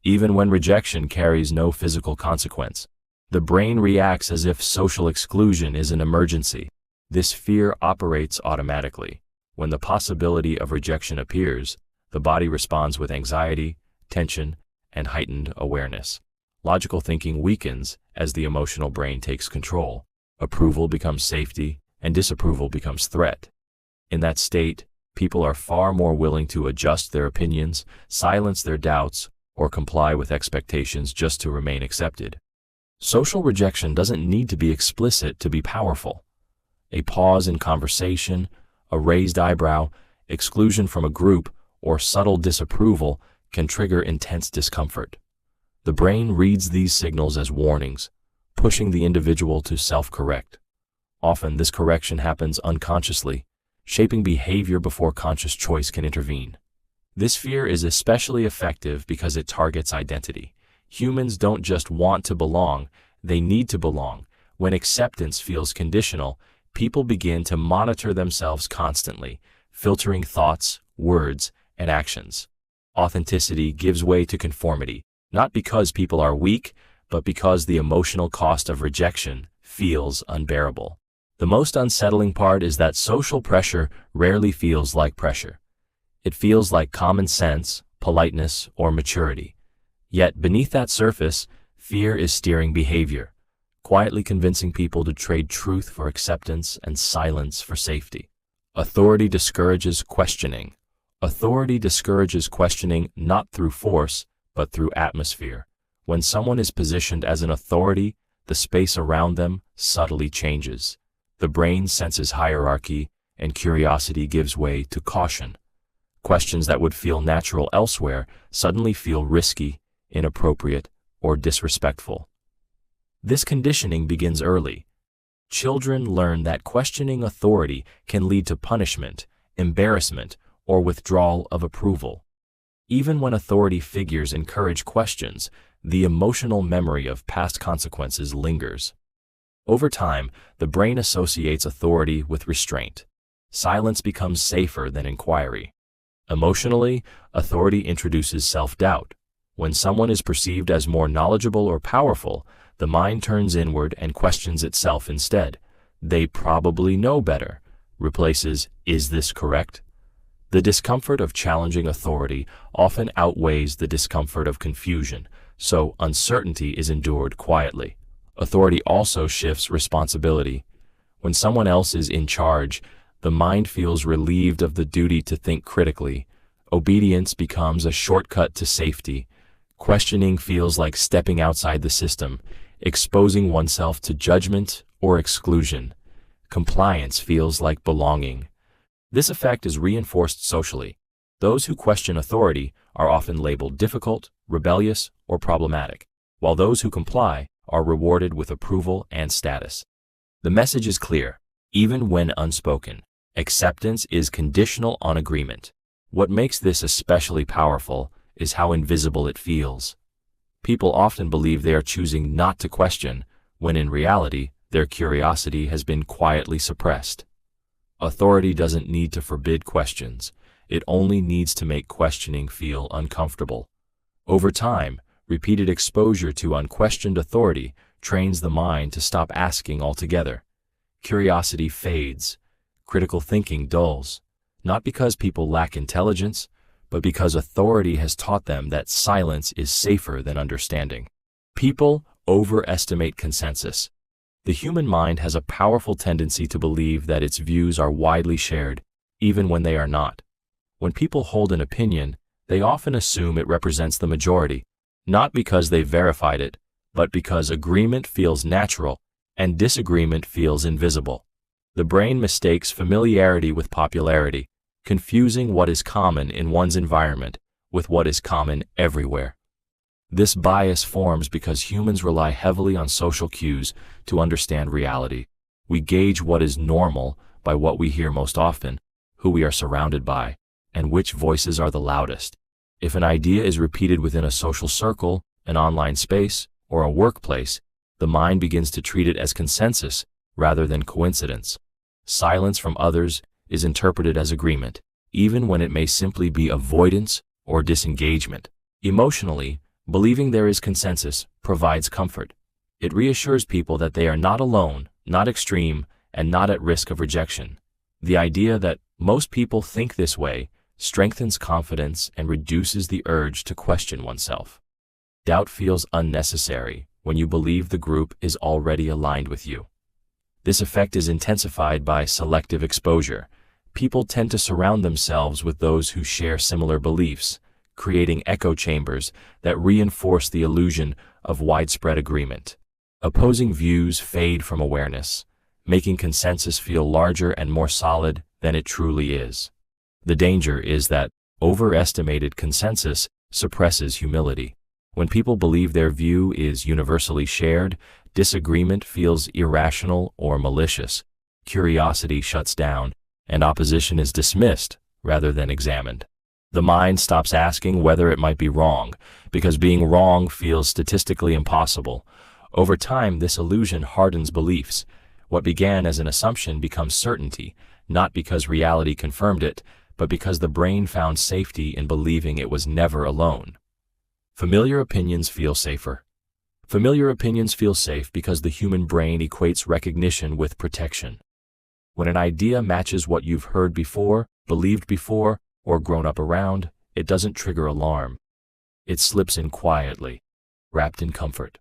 even when rejection carries no physical consequence. The brain reacts as if social exclusion is an emergency. This fear operates automatically. When the possibility of rejection appears, the body responds with anxiety, tension, and heightened awareness. Logical thinking weakens as the emotional brain takes control. Approval becomes safety, and disapproval becomes threat. In that state, people are far more willing to adjust their opinions, silence their doubts, or comply with expectations just to remain accepted. Social rejection doesn't need to be explicit to be powerful. A pause in conversation, a raised eyebrow, exclusion from a group, or subtle disapproval can trigger intense discomfort. The brain reads these signals as warnings, pushing the individual to self-correct. Often this correction happens unconsciously, shaping behavior before conscious choice can intervene. This fear is especially effective because it targets identity. Humans don't just want to belong, they need to belong. When acceptance feels conditional, people begin to monitor themselves constantly, filtering thoughts, words, and actions. Authenticity gives way to conformity, not because people are weak, but because the emotional cost of rejection feels unbearable. The most unsettling part is that social pressure rarely feels like pressure. It feels like common sense, politeness, or maturity. Yet beneath that surface, fear is steering behavior, quietly convincing people to trade truth for acceptance and silence for safety. Authority discourages questioning. Authority discourages questioning not through force, but through atmosphere. When someone is positioned as an authority, the space around them subtly changes. The brain senses hierarchy, and curiosity gives way to caution. Questions that would feel natural elsewhere suddenly feel risky, inappropriate, or disrespectful. This conditioning begins early. Children learn that questioning authority can lead to punishment, embarrassment, or withdrawal of approval. Even when authority figures encourage questions, the emotional memory of past consequences lingers. Over time, the brain associates authority with restraint. Silence becomes safer than inquiry. Emotionally, authority introduces self-doubt. When someone is perceived as more knowledgeable or powerful, the mind turns inward and questions itself instead. "They probably know better," replaces "is this correct?" The discomfort of challenging authority often outweighs the discomfort of confusion, so uncertainty is endured quietly. Authority also shifts responsibility. When someone else is in charge, the mind feels relieved of the duty to think critically. Obedience becomes a shortcut to safety. Questioning feels like stepping outside the system, exposing oneself to judgment or exclusion. Compliance feels like belonging. This effect is reinforced socially. Those who question authority are often labeled difficult, rebellious, or problematic, while those who comply are rewarded with approval and status. The message is clear, even when unspoken. Acceptance is conditional on agreement. What makes this especially powerful is how invisible it feels. People often believe they are choosing not to question, when in reality, their curiosity has been quietly suppressed. Authority doesn't need to forbid questions. It only needs to make questioning feel uncomfortable. Over time, Repeated exposure to unquestioned authority trains the mind to stop asking altogether. Curiosity fades. Critical thinking dulls, not because people lack intelligence, but because authority has taught them that silence is safer than understanding. People overestimate consensus. The human mind has a powerful tendency to believe that its views are widely shared, even when they are not. When people hold an opinion, they often assume it represents the majority, not because they've verified it, but because agreement feels natural and disagreement feels invisible. The brain mistakes familiarity with popularity, confusing what is common in one's environment with what is common everywhere. This bias forms because humans rely heavily on social cues to understand reality. We gauge what is normal by what we hear most often, who we are surrounded by, and which voices are the loudest. If an idea is repeated within a social circle, an online space, or a workplace, the mind begins to treat it as consensus rather than coincidence. Silence from others is interpreted as agreement, even when it may simply be avoidance or disengagement. Emotionally, believing there is consensus provides comfort. It reassures people that they are not alone, not extreme, and not at risk of rejection. The idea that most people think this way strengthens confidence and reduces the urge to question oneself. Doubt feels unnecessary when you believe the group is already aligned with you. This effect is intensified by selective exposure. People tend to surround themselves with those who share similar beliefs, creating echo chambers that reinforce the illusion of widespread agreement. Opposing views fade from awareness, making consensus feel larger and more solid than it truly is. The danger is that overestimated consensus suppresses humility. When people believe their view is universally shared, disagreement feels irrational or malicious. Curiosity shuts down, and opposition is dismissed rather than examined. The mind stops asking whether it might be wrong, because being wrong feels statistically impossible. Over time, this illusion hardens beliefs. What began as an assumption becomes certainty, not because reality confirmed it, but because the brain found safety in believing it was never alone. Familiar opinions feel safer. Familiar opinions feel safe because the human brain equates recognition with protection. When an idea matches what you've heard before, believed before, or grown up around, it doesn't trigger alarm. It slips in quietly, wrapped in comfort.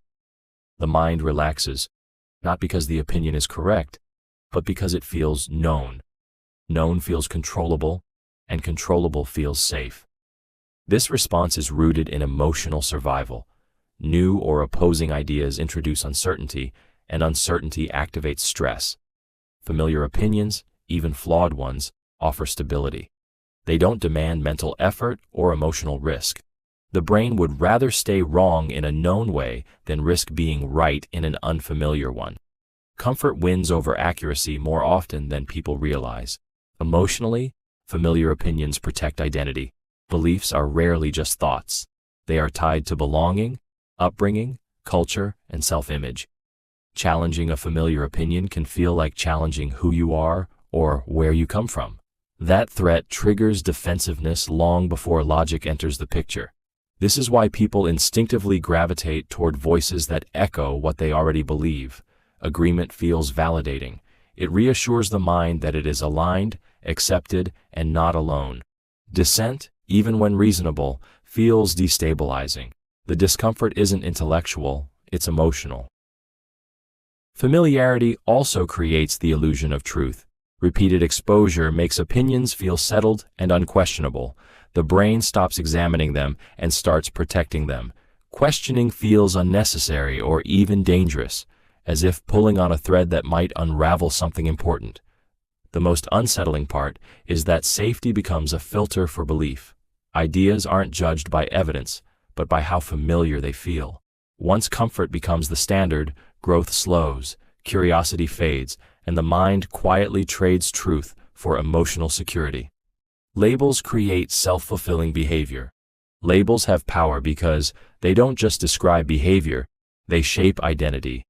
The mind relaxes, not because the opinion is correct, but because it feels known. Known feels controllable, and controllable feels safe. This response is rooted in emotional survival. New or opposing ideas introduce uncertainty, and uncertainty activates stress. Familiar opinions, even flawed ones, offer stability. They don't demand mental effort or emotional risk. The brain would rather stay wrong in a known way than risk being right in an unfamiliar one. Comfort wins over accuracy more often than people realize. Emotionally, familiar opinions protect identity. Beliefs are rarely just thoughts. They are tied to belonging, upbringing, culture, and self-image. Challenging a familiar opinion can feel like challenging who you are or where you come from. That threat triggers defensiveness long before logic enters the picture. This is why people instinctively gravitate toward voices that echo what they already believe. Agreement feels validating. It reassures the mind that it is aligned, accepted, and not alone. Dissent, even when reasonable, feels destabilizing. The discomfort isn't intellectual, it's emotional. Familiarity also creates the illusion of truth. Repeated exposure makes opinions feel settled and unquestionable. The brain stops examining them and starts protecting them. Questioning feels unnecessary or even dangerous, as if pulling on a thread that might unravel something important. The most unsettling part is that safety becomes a filter for belief. Ideas aren't judged by evidence, but by how familiar they feel. Once comfort becomes the standard, growth slows, curiosity fades, and the mind quietly trades truth for emotional security. Labels create self-fulfilling behavior. Labels have power because they don't just describe behavior, they shape identity.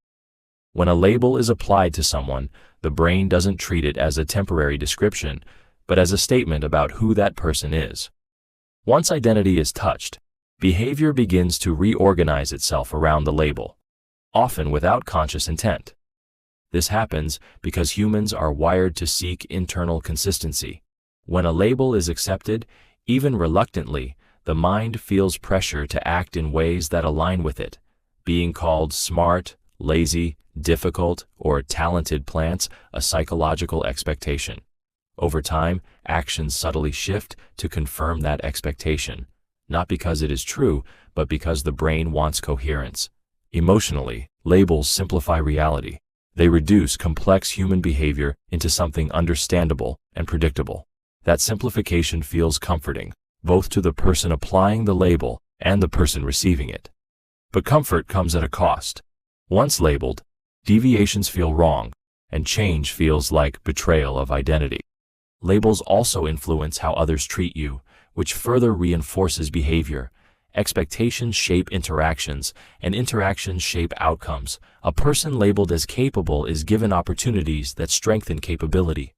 When a label is applied to someone, the brain doesn't treat it as a temporary description, but as a statement about who that person is. Once identity is touched, behavior begins to reorganize itself around the label, often without conscious intent. This happens because humans are wired to seek internal consistency. When a label is accepted, even reluctantly, the mind feels pressure to act in ways that align with it. Being called smart, lazy, difficult, or talented plants a psychological expectation. Over time, actions subtly shift to confirm that expectation, not because it is true, but because the brain wants coherence. Emotionally, labels simplify reality. They reduce complex human behavior into something understandable and predictable. That simplification feels comforting, both to the person applying the label and the person receiving it. But comfort comes at a cost. Once labeled, deviations feel wrong, and change feels like betrayal of identity. Labels also influence how others treat you, which further reinforces behavior. Expectations shape interactions, and interactions shape outcomes. A person labeled as capable is given opportunities that strengthen capability.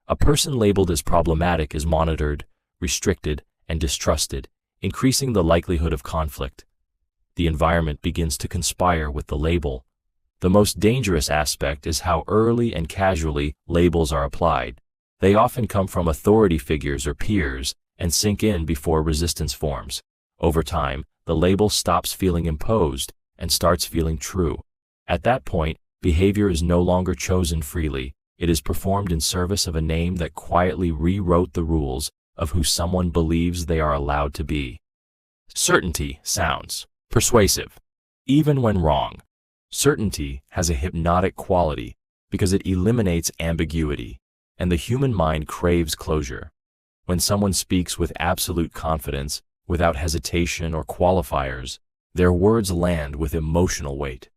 A person labeled as problematic is monitored, restricted, and distrusted, increasing the likelihood of conflict. The environment begins to conspire with the label. The most dangerous aspect is how early and casually labels are applied. They often come from authority figures or peers and sink in before resistance forms. Over time, the label stops feeling imposed and starts feeling true. At that point, behavior is no longer chosen freely. It is performed in service of a name that quietly rewrote the rules of who someone believes they are allowed to be. Certainty sounds persuasive, even when wrong. Certainty has a hypnotic quality because it eliminates ambiguity, and the human mind craves closure. When someone speaks with absolute confidence, without hesitation or qualifiers, their words land with emotional weight.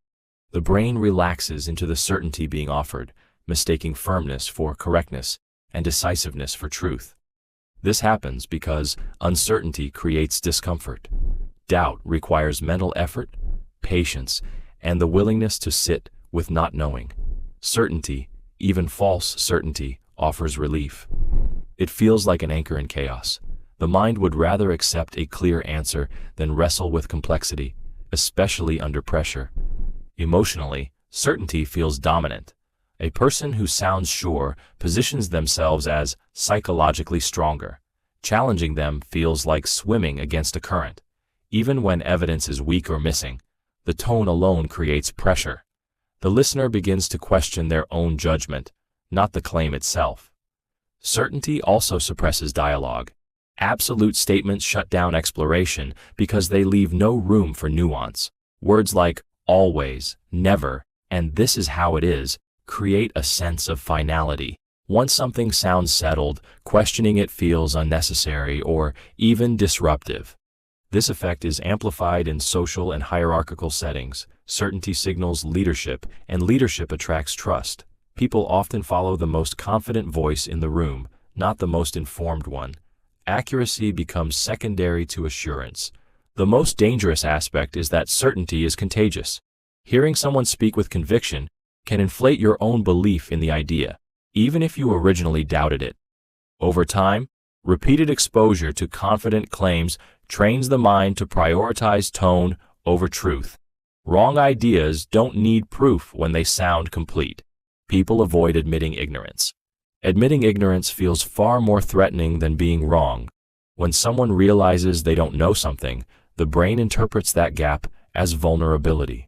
The brain relaxes into the certainty being offered, mistaking firmness for correctness and decisiveness for truth. This happens because uncertainty creates discomfort. Doubt requires mental effort, patience, and the willingness to sit with not knowing. Certainty, even false certainty, offers relief. It feels like an anchor in chaos. The mind would rather accept a clear answer than wrestle with complexity, especially under pressure. Emotionally, certainty feels dominant. A person who sounds sure positions themselves as psychologically stronger. Challenging them feels like swimming against a current. Even when evidence is weak or missing, the tone alone creates pressure. The listener begins to question their own judgment, not the claim itself. Certainty also suppresses dialogue. Absolute statements shut down exploration because they leave no room for nuance. Words like always, never, and this is how it is create a sense of finality. Once something sounds settled, questioning it feels unnecessary or even disruptive. This effect is amplified in social and hierarchical settings. Certainty signals leadership, and leadership attracts trust. People often follow the most confident voice in the room, not the most informed one. Accuracy becomes secondary to assurance. The most dangerous aspect is that certainty is contagious. Hearing someone speak with conviction can inflate your own belief in the idea, even if you originally doubted it. Over time, repeated exposure to confident claims trains the mind to prioritize tone over truth. Wrong ideas don't need proof when they sound complete. People avoid admitting ignorance. Admitting ignorance feels far more threatening than being wrong. When someone realizes they don't know something, the brain interprets that gap as vulnerability.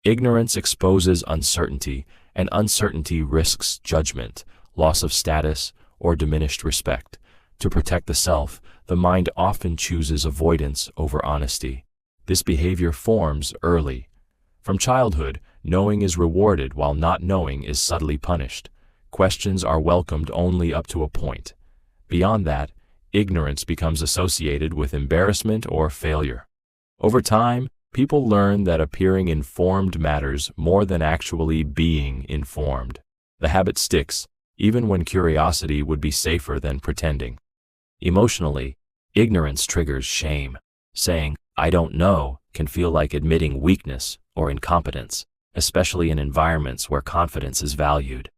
Ignorance exposes uncertainty, and uncertainty risks judgment, loss of status, or diminished respect. To protect the self, the mind often chooses avoidance over honesty. This behavior forms early. From childhood, knowing is rewarded while not knowing is subtly punished. Questions are welcomed only up to a point. Beyond that, ignorance becomes associated with embarrassment or failure. Over time, people learn that appearing informed matters more than actually being informed. The habit sticks, even when curiosity would be safer than pretending. Emotionally, ignorance triggers shame. Saying, "I don't know," can feel like admitting weakness or incompetence, especially in environments where confidence is valued.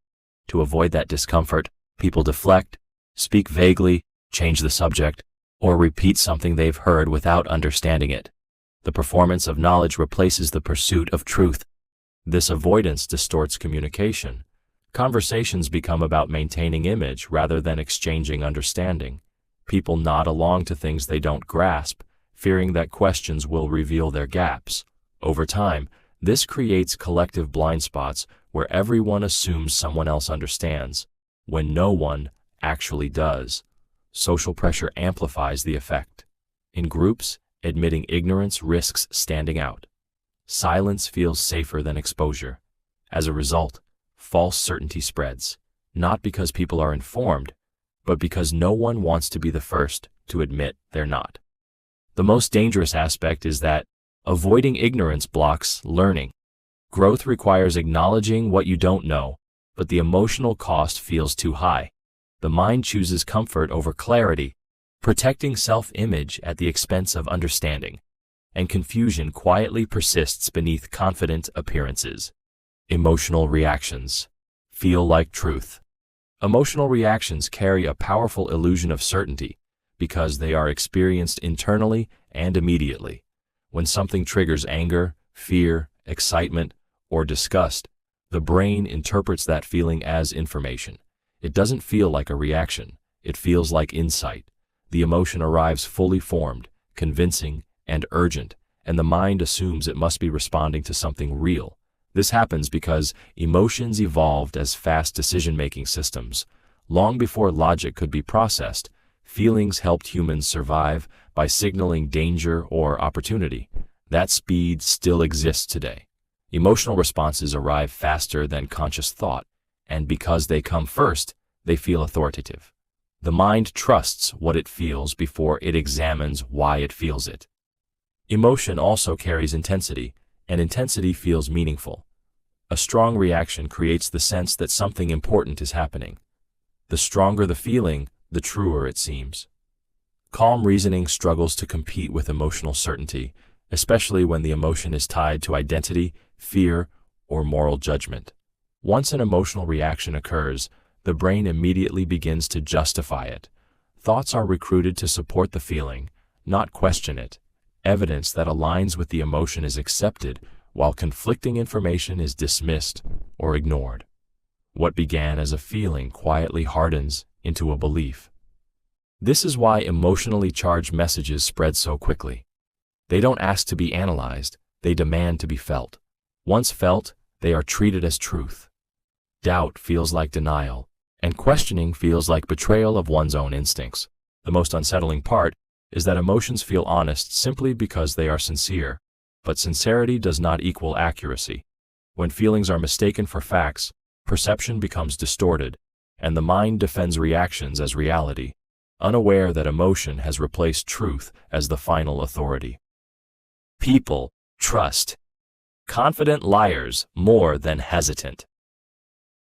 To avoid that discomfort, people deflect, speak vaguely, change the subject, or repeat something they've heard without understanding it. The performance of knowledge replaces the pursuit of truth. This avoidance distorts communication. Conversations become about maintaining image rather than exchanging understanding. People nod along to things they don't grasp, fearing that questions will reveal their gaps. Over time, this creates collective blind spots where everyone assumes someone else understands, when no one actually does. Social pressure amplifies the effect. In groups, admitting ignorance risks standing out. Silence feels safer than exposure. As a result, false certainty spreads, not because people are informed, but because no one wants to be the first to admit they're not. The most dangerous aspect is that avoiding ignorance blocks learning. Growth requires acknowledging what you don't know, but the emotional cost feels too high. The mind chooses comfort over clarity, protecting self-image at the expense of understanding, and confusion quietly persists beneath confident appearances. Emotional reactions feel like truth. Emotional reactions carry a powerful illusion of certainty because they are experienced internally and immediately. When something triggers anger, fear, excitement, or disgust, the brain interprets that feeling as information. It doesn't feel like a reaction, it feels like insight. The emotion arrives fully formed, convincing, and urgent, and the mind assumes it must be responding to something real. This happens because emotions evolved as fast decision-making systems. Long before logic could be processed, feelings helped humans survive by signaling danger or opportunity. That speed still exists today. Emotional responses arrive faster than conscious thought, and because they come first, they feel authoritative. The mind trusts what it feels before it examines why it feels it. Emotion also carries intensity, and intensity feels meaningful. A strong reaction creates the sense that something important is happening. The stronger the feeling, the truer it seems. Calm reasoning struggles to compete with emotional certainty, especially when the emotion is tied to identity, fear, or moral judgment. Once an emotional reaction occurs, the brain immediately begins to justify it. Thoughts are recruited to support the feeling, not question it. Evidence that aligns with the emotion is accepted, while conflicting information is dismissed or ignored. What began as a feeling quietly hardens into a belief. This is why emotionally charged messages spread so quickly. They don't ask to be analyzed, they demand to be felt. Once felt, they are treated as truth. Doubt feels like denial, and questioning feels like betrayal of one's own instincts. The most unsettling part is that emotions feel honest simply because they are sincere, but sincerity does not equal accuracy. When feelings are mistaken for facts, perception becomes distorted, and the mind defends reactions as reality, unaware that emotion has replaced truth as the final authority. People trust confident liars more than hesitant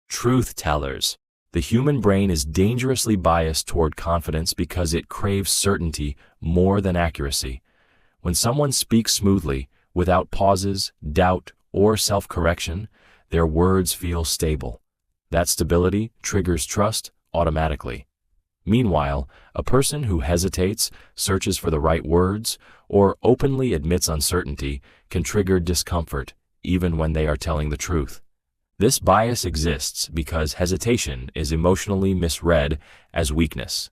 truth tellers. The human brain is dangerously biased toward confidence because it craves certainty more than accuracy. When someone speaks smoothly, without pauses, doubt, or self-correction, their words feel stable. That stability triggers trust automatically. Meanwhile, a person who hesitates, searches for the right words, or openly admits uncertainty can trigger discomfort even when they are telling the truth. This bias exists because hesitation is emotionally misread as weakness.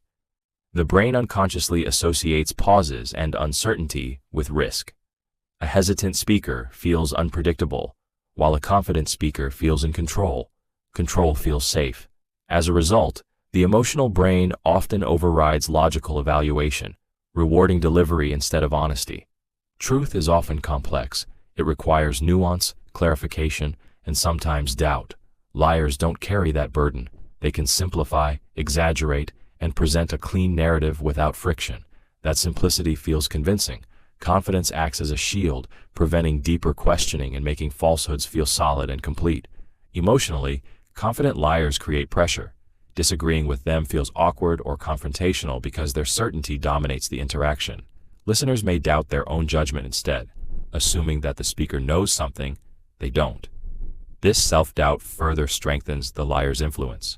The brain unconsciously associates pauses and uncertainty with risk. A hesitant speaker feels unpredictable, while a confident speaker feels in control. Control feels safe. As a result, the emotional brain often overrides logical evaluation, rewarding delivery instead of honesty. Truth is often complex. It requires nuance, clarification, and sometimes doubt. Liars don't carry that burden. They can simplify, exaggerate, and present a clean narrative without friction. That simplicity feels convincing. Confidence acts as a shield, preventing deeper questioning and making falsehoods feel solid and complete. Emotionally, confident liars create pressure. Disagreeing with them feels awkward or confrontational because their certainty dominates the interaction. Listeners may doubt their own judgment instead, assuming that the speaker knows something they don't. This self-doubt further strengthens the liar's influence.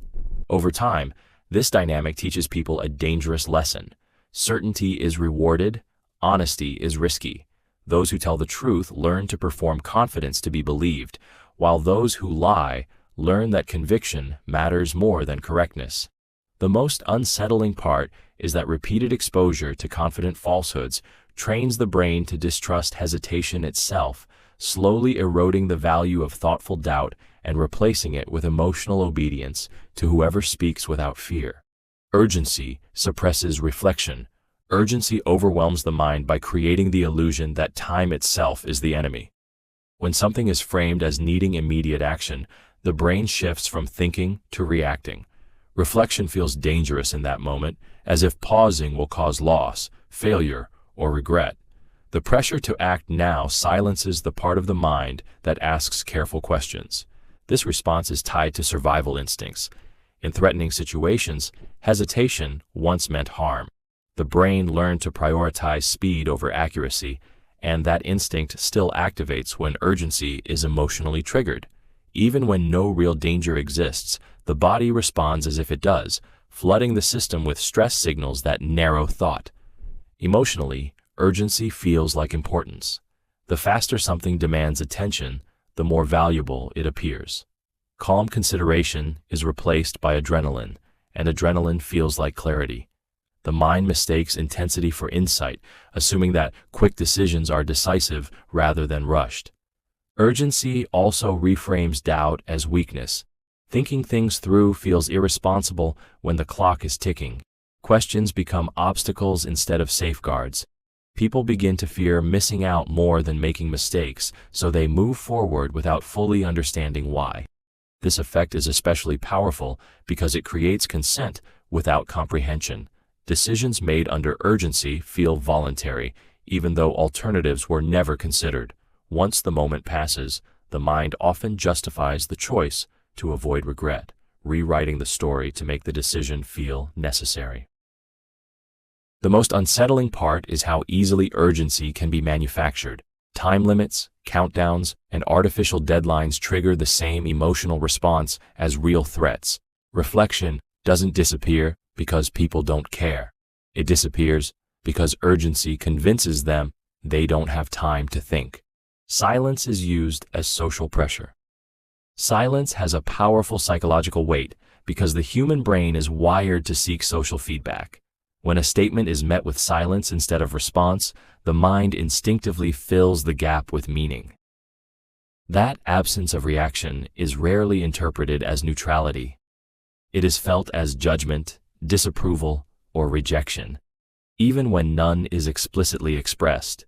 Over time, this dynamic teaches people a dangerous lesson. Certainty is rewarded, honesty is risky. Those who tell the truth learn to perform confidence to be believed, while those who lie learn that conviction matters more than correctness. The most unsettling part is that repeated exposure to confident falsehoods trains the brain to distrust hesitation itself, slowly eroding the value of thoughtful doubt and replacing it with emotional obedience to whoever speaks without fear. Urgency suppresses reflection. Urgency overwhelms the mind by creating the illusion that time itself is the enemy. When something is framed as needing immediate action, the brain shifts from thinking to reacting. Reflection feels dangerous in that moment, as if pausing will cause loss, failure, or regret. The pressure to act now silences the part of the mind that asks careful questions. This response is tied to survival instincts. In threatening situations, hesitation once meant harm. The brain learned to prioritize speed over accuracy, and that instinct still activates when urgency is emotionally triggered. Even when no real danger exists, the body responds as if it does, flooding the system with stress signals that narrow thought. Emotionally, urgency feels like importance. The faster something demands attention, the more valuable it appears. Calm consideration is replaced by adrenaline, and adrenaline feels like clarity. The mind mistakes intensity for insight, assuming that quick decisions are decisive rather than rushed. Urgency also reframes doubt as weakness. Thinking things through feels irresponsible when the clock is ticking. Questions become obstacles instead of safeguards. People begin to fear missing out more than making mistakes, so they move forward without fully understanding why. This effect is especially powerful because it creates consent without comprehension. Decisions made under urgency feel voluntary, even though alternatives were never considered. Once the moment passes, the mind often justifies the choice to avoid regret, rewriting the story to make the decision feel necessary. The most unsettling part is how easily urgency can be manufactured. Time limits, countdowns, and artificial deadlines trigger the same emotional response as real threats. Reflection doesn't disappear because people don't care. It disappears because urgency convinces them they don't have time to think. Silence is used as social pressure. Silence has a powerful psychological weight because the human brain is wired to seek social feedback. When a statement is met with silence instead of response, the mind instinctively fills the gap with meaning. That absence of reaction is rarely interpreted as neutrality. It is felt as judgment, disapproval, or rejection, even when none is explicitly expressed.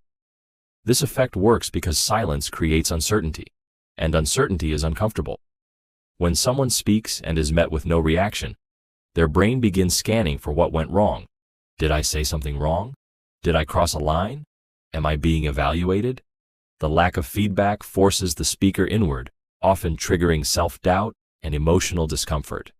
This effect works because silence creates uncertainty, and uncertainty is uncomfortable. When someone speaks and is met with no reaction, their brain begins scanning for what went wrong. Did I say something wrong? Did I cross a line? Am I being evaluated? The lack of feedback forces the speaker inward, often triggering self-doubt and emotional discomfort.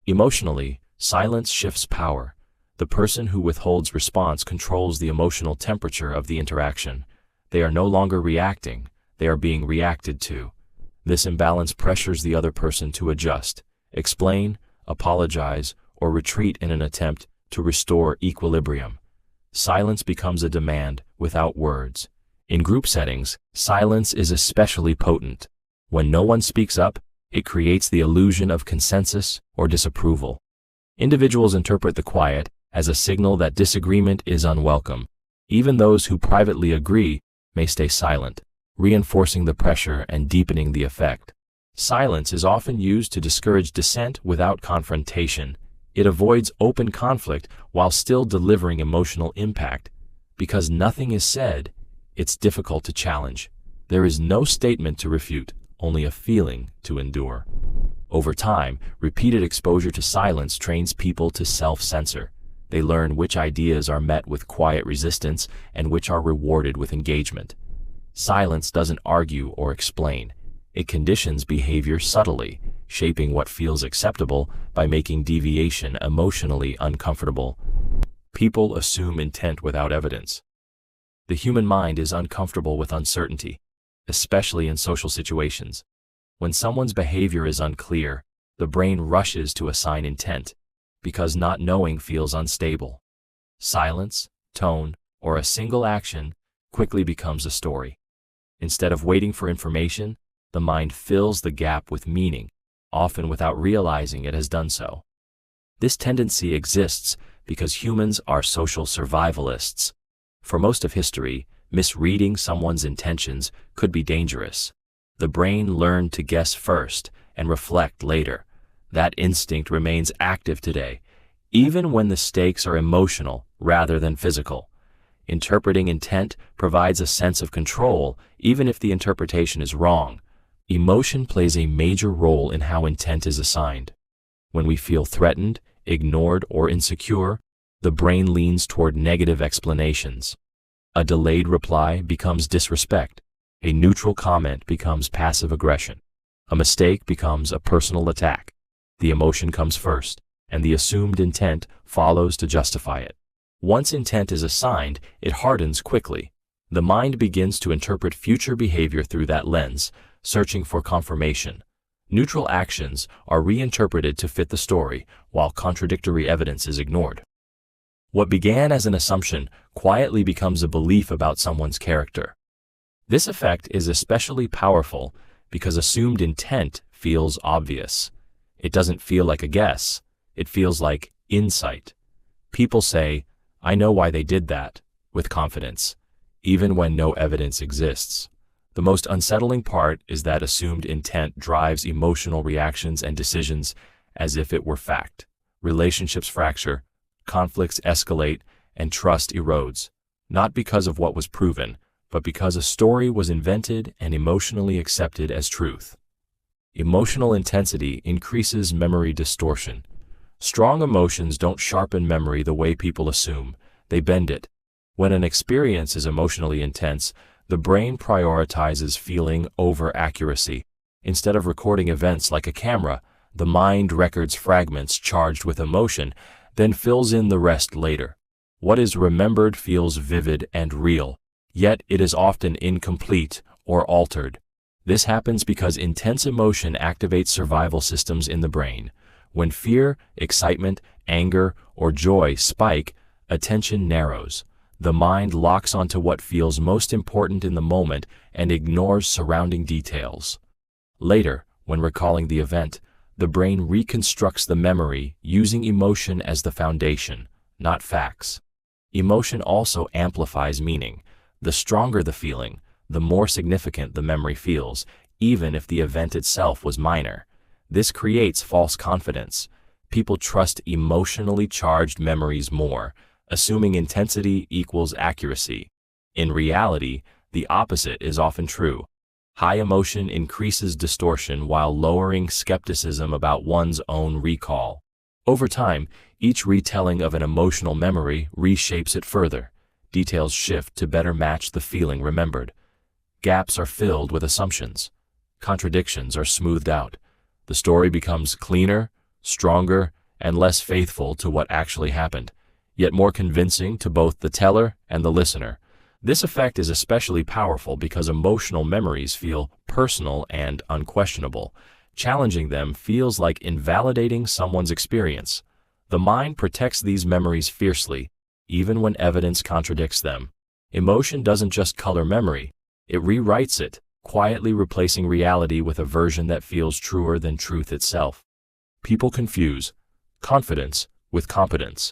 Emotionally, silence shifts power. The person who withholds response controls the emotional temperature of the interaction. They are no longer reacting, they are being reacted to. This imbalance pressures the other person to adjust, explain, apologize, or retreat in an attempt to restore equilibrium. Silence becomes a demand without words. In group settings, silence is especially potent. When no one speaks up, it creates the illusion of consensus or disapproval. Individuals interpret the quiet as a signal that disagreement is unwelcome. Even those who privately agree may stay silent, reinforcing the pressure and deepening the effect. Silence is often used to discourage dissent without confrontation. It avoids open conflict while still delivering emotional impact. Because nothing is said, it's difficult to challenge. There is no statement to refute, only a feeling to endure. Over time, repeated exposure to silence trains people to self-censor. They learn which ideas are met with quiet resistance and which are rewarded with engagement. Silence doesn't argue or explain. It conditions behavior subtly, shaping what feels acceptable by making deviation emotionally uncomfortable. People assume intent without evidence. The human mind is uncomfortable with uncertainty, especially in social situations. When someone's behavior is unclear, the brain rushes to assign intent, because not knowing feels unstable. Silence, tone, or a single action quickly becomes a story. Instead of waiting for information, the mind fills the gap with meaning, often without realizing it has done so. This tendency exists because humans are social survivalists. For most of history, misreading someone's intentions could be dangerous. The brain learned to guess first and reflect later. That instinct remains active today, even when the stakes are emotional rather than physical. Interpreting intent provides a sense of control, even if the interpretation is wrong. Emotion plays a major role in how intent is assigned. When we feel threatened, ignored, or insecure, the brain leans toward negative explanations. A delayed reply becomes disrespect. A neutral comment becomes passive aggression. A mistake becomes a personal attack. The emotion comes first, and the assumed intent follows to justify it. Once intent is assigned, it hardens quickly. The mind begins to interpret future behavior through that lens, searching for confirmation. Neutral actions are reinterpreted to fit the story, while contradictory evidence is ignored. What began as an assumption quietly becomes a belief about someone's character. This effect is especially powerful because assumed intent feels obvious. It doesn't feel like a guess. It feels like insight. People say, "I know why they did that," with confidence, even when no evidence exists. The most unsettling part is that assumed intent drives emotional reactions and decisions as if it were fact. Relationships fracture, conflicts escalate, and trust erodes, not because of what was proven, but because a story was invented and emotionally accepted as truth. Emotional intensity increases memory distortion. Strong emotions don't sharpen memory the way people assume, they bend it. When an experience is emotionally intense, the brain prioritizes feeling over accuracy. Instead of recording events like a camera, the mind records fragments charged with emotion, then fills in the rest later. What is remembered feels vivid and real, yet it is often incomplete or altered. This happens because intense emotion activates survival systems in the brain. When fear, excitement, anger, or joy spike, attention narrows. The mind locks onto what feels most important in the moment and ignores surrounding details. Later, when recalling the event, the brain reconstructs the memory using emotion as the foundation, not facts. Emotion also amplifies meaning. The stronger the feeling, the more significant the memory feels, even if the event itself was minor. This creates false confidence. People trust emotionally charged memories more, assuming intensity equals accuracy. In reality, the opposite is often true. High emotion increases distortion while lowering skepticism about one's own recall. Over time, each retelling of an emotional memory reshapes it further. Details shift to better match the feeling remembered. Gaps are filled with assumptions. Contradictions are smoothed out. The story becomes cleaner, stronger, and less faithful to what actually happened, yet more convincing to both the teller and the listener. This effect is especially powerful because emotional memories feel personal and unquestionable. Challenging them feels like invalidating someone's experience. The mind protects these memories fiercely, even when evidence contradicts them. Emotion doesn't just color memory, it rewrites it, quietly replacing reality with a version that feels truer than truth itself. People confuse confidence with competence.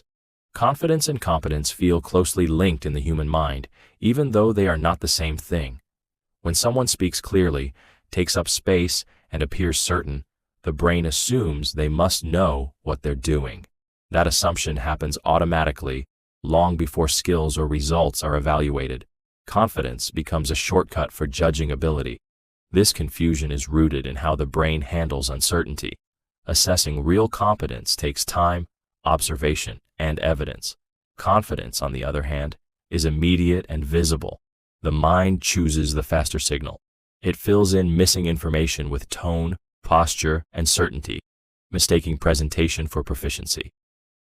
Confidence and competence feel closely linked in the human mind, even though they are not the same thing. When someone speaks clearly, takes up space, and appears certain, the brain assumes they must know what they're doing. That assumption happens automatically, long before skills or results are evaluated. Confidence becomes a shortcut for judging ability. This confusion is rooted in how the brain handles uncertainty. Assessing real competence takes time, observation, and evidence. Confidence, on the other hand, is immediate and visible. The mind chooses the faster signal. It fills in missing information with tone, posture, and certainty, mistaking presentation for proficiency.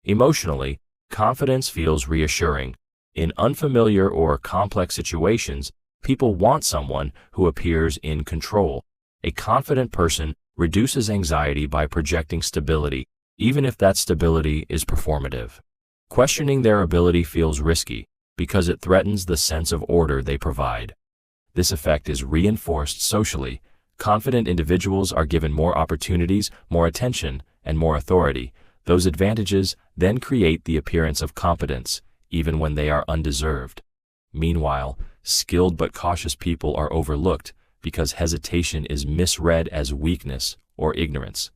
Emotionally, confidence feels reassuring. In unfamiliar or complex situations, people want someone who appears in control. A confident person reduces anxiety by projecting stability, even if that stability is performative. Questioning their ability feels risky, because it threatens the sense of order they provide. This effect is reinforced socially. Confident individuals are given more opportunities, more attention, and more authority. Those advantages then create the appearance of competence, even when they are undeserved. Meanwhile, skilled but cautious people are overlooked because hesitation is misread as weakness or ignorance.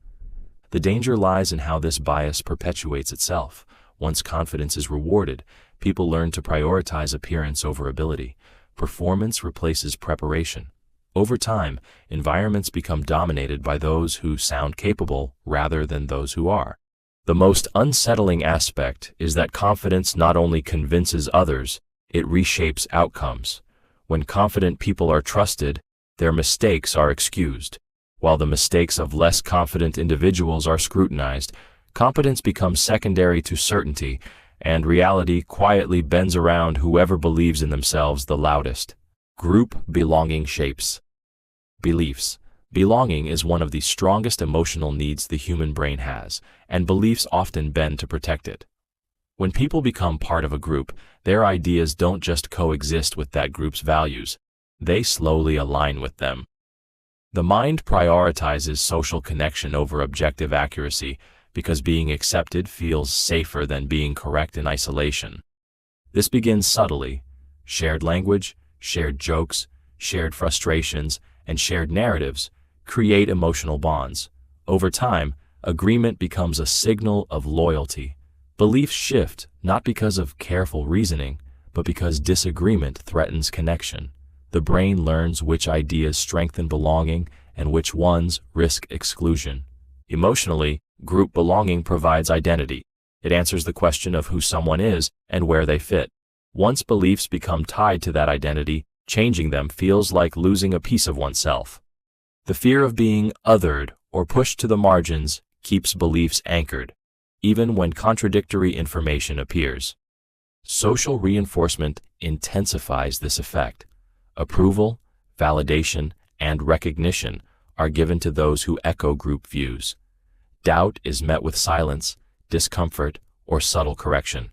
The danger lies in how this bias perpetuates itself. Once confidence is rewarded, people learn to prioritize appearance over ability. Performance replaces preparation. Over time, environments become dominated by those who sound capable rather than those who are. The most unsettling aspect is that confidence not only convinces others, it reshapes outcomes. When confident people are trusted, their mistakes are excused. While the mistakes of less confident individuals are scrutinized, competence becomes secondary to certainty, and reality quietly bends around whoever believes in themselves the loudest. Group belonging shapes beliefs. Belonging is one of the strongest emotional needs the human brain has, and beliefs often bend to protect it. When people become part of a group, their ideas don't just coexist with that group's values, they slowly align with them. The mind prioritizes social connection over objective accuracy because being accepted feels safer than being correct in isolation. This begins subtly. Shared language, shared jokes, shared frustrations, and shared narratives create emotional bonds. Over time, agreement becomes a signal of loyalty. Beliefs shift not because of careful reasoning, but because disagreement threatens connection. The brain learns which ideas strengthen belonging and which ones risk exclusion. Emotionally, group belonging provides identity. It answers the question of who someone is and where they fit. Once beliefs become tied to that identity, changing them feels like losing a piece of oneself. The fear of being othered or pushed to the margins keeps beliefs anchored, even when contradictory information appears. Social reinforcement intensifies this effect. Approval, validation, and recognition are given to those who echo group views. Doubt is met with silence, discomfort, or subtle correction.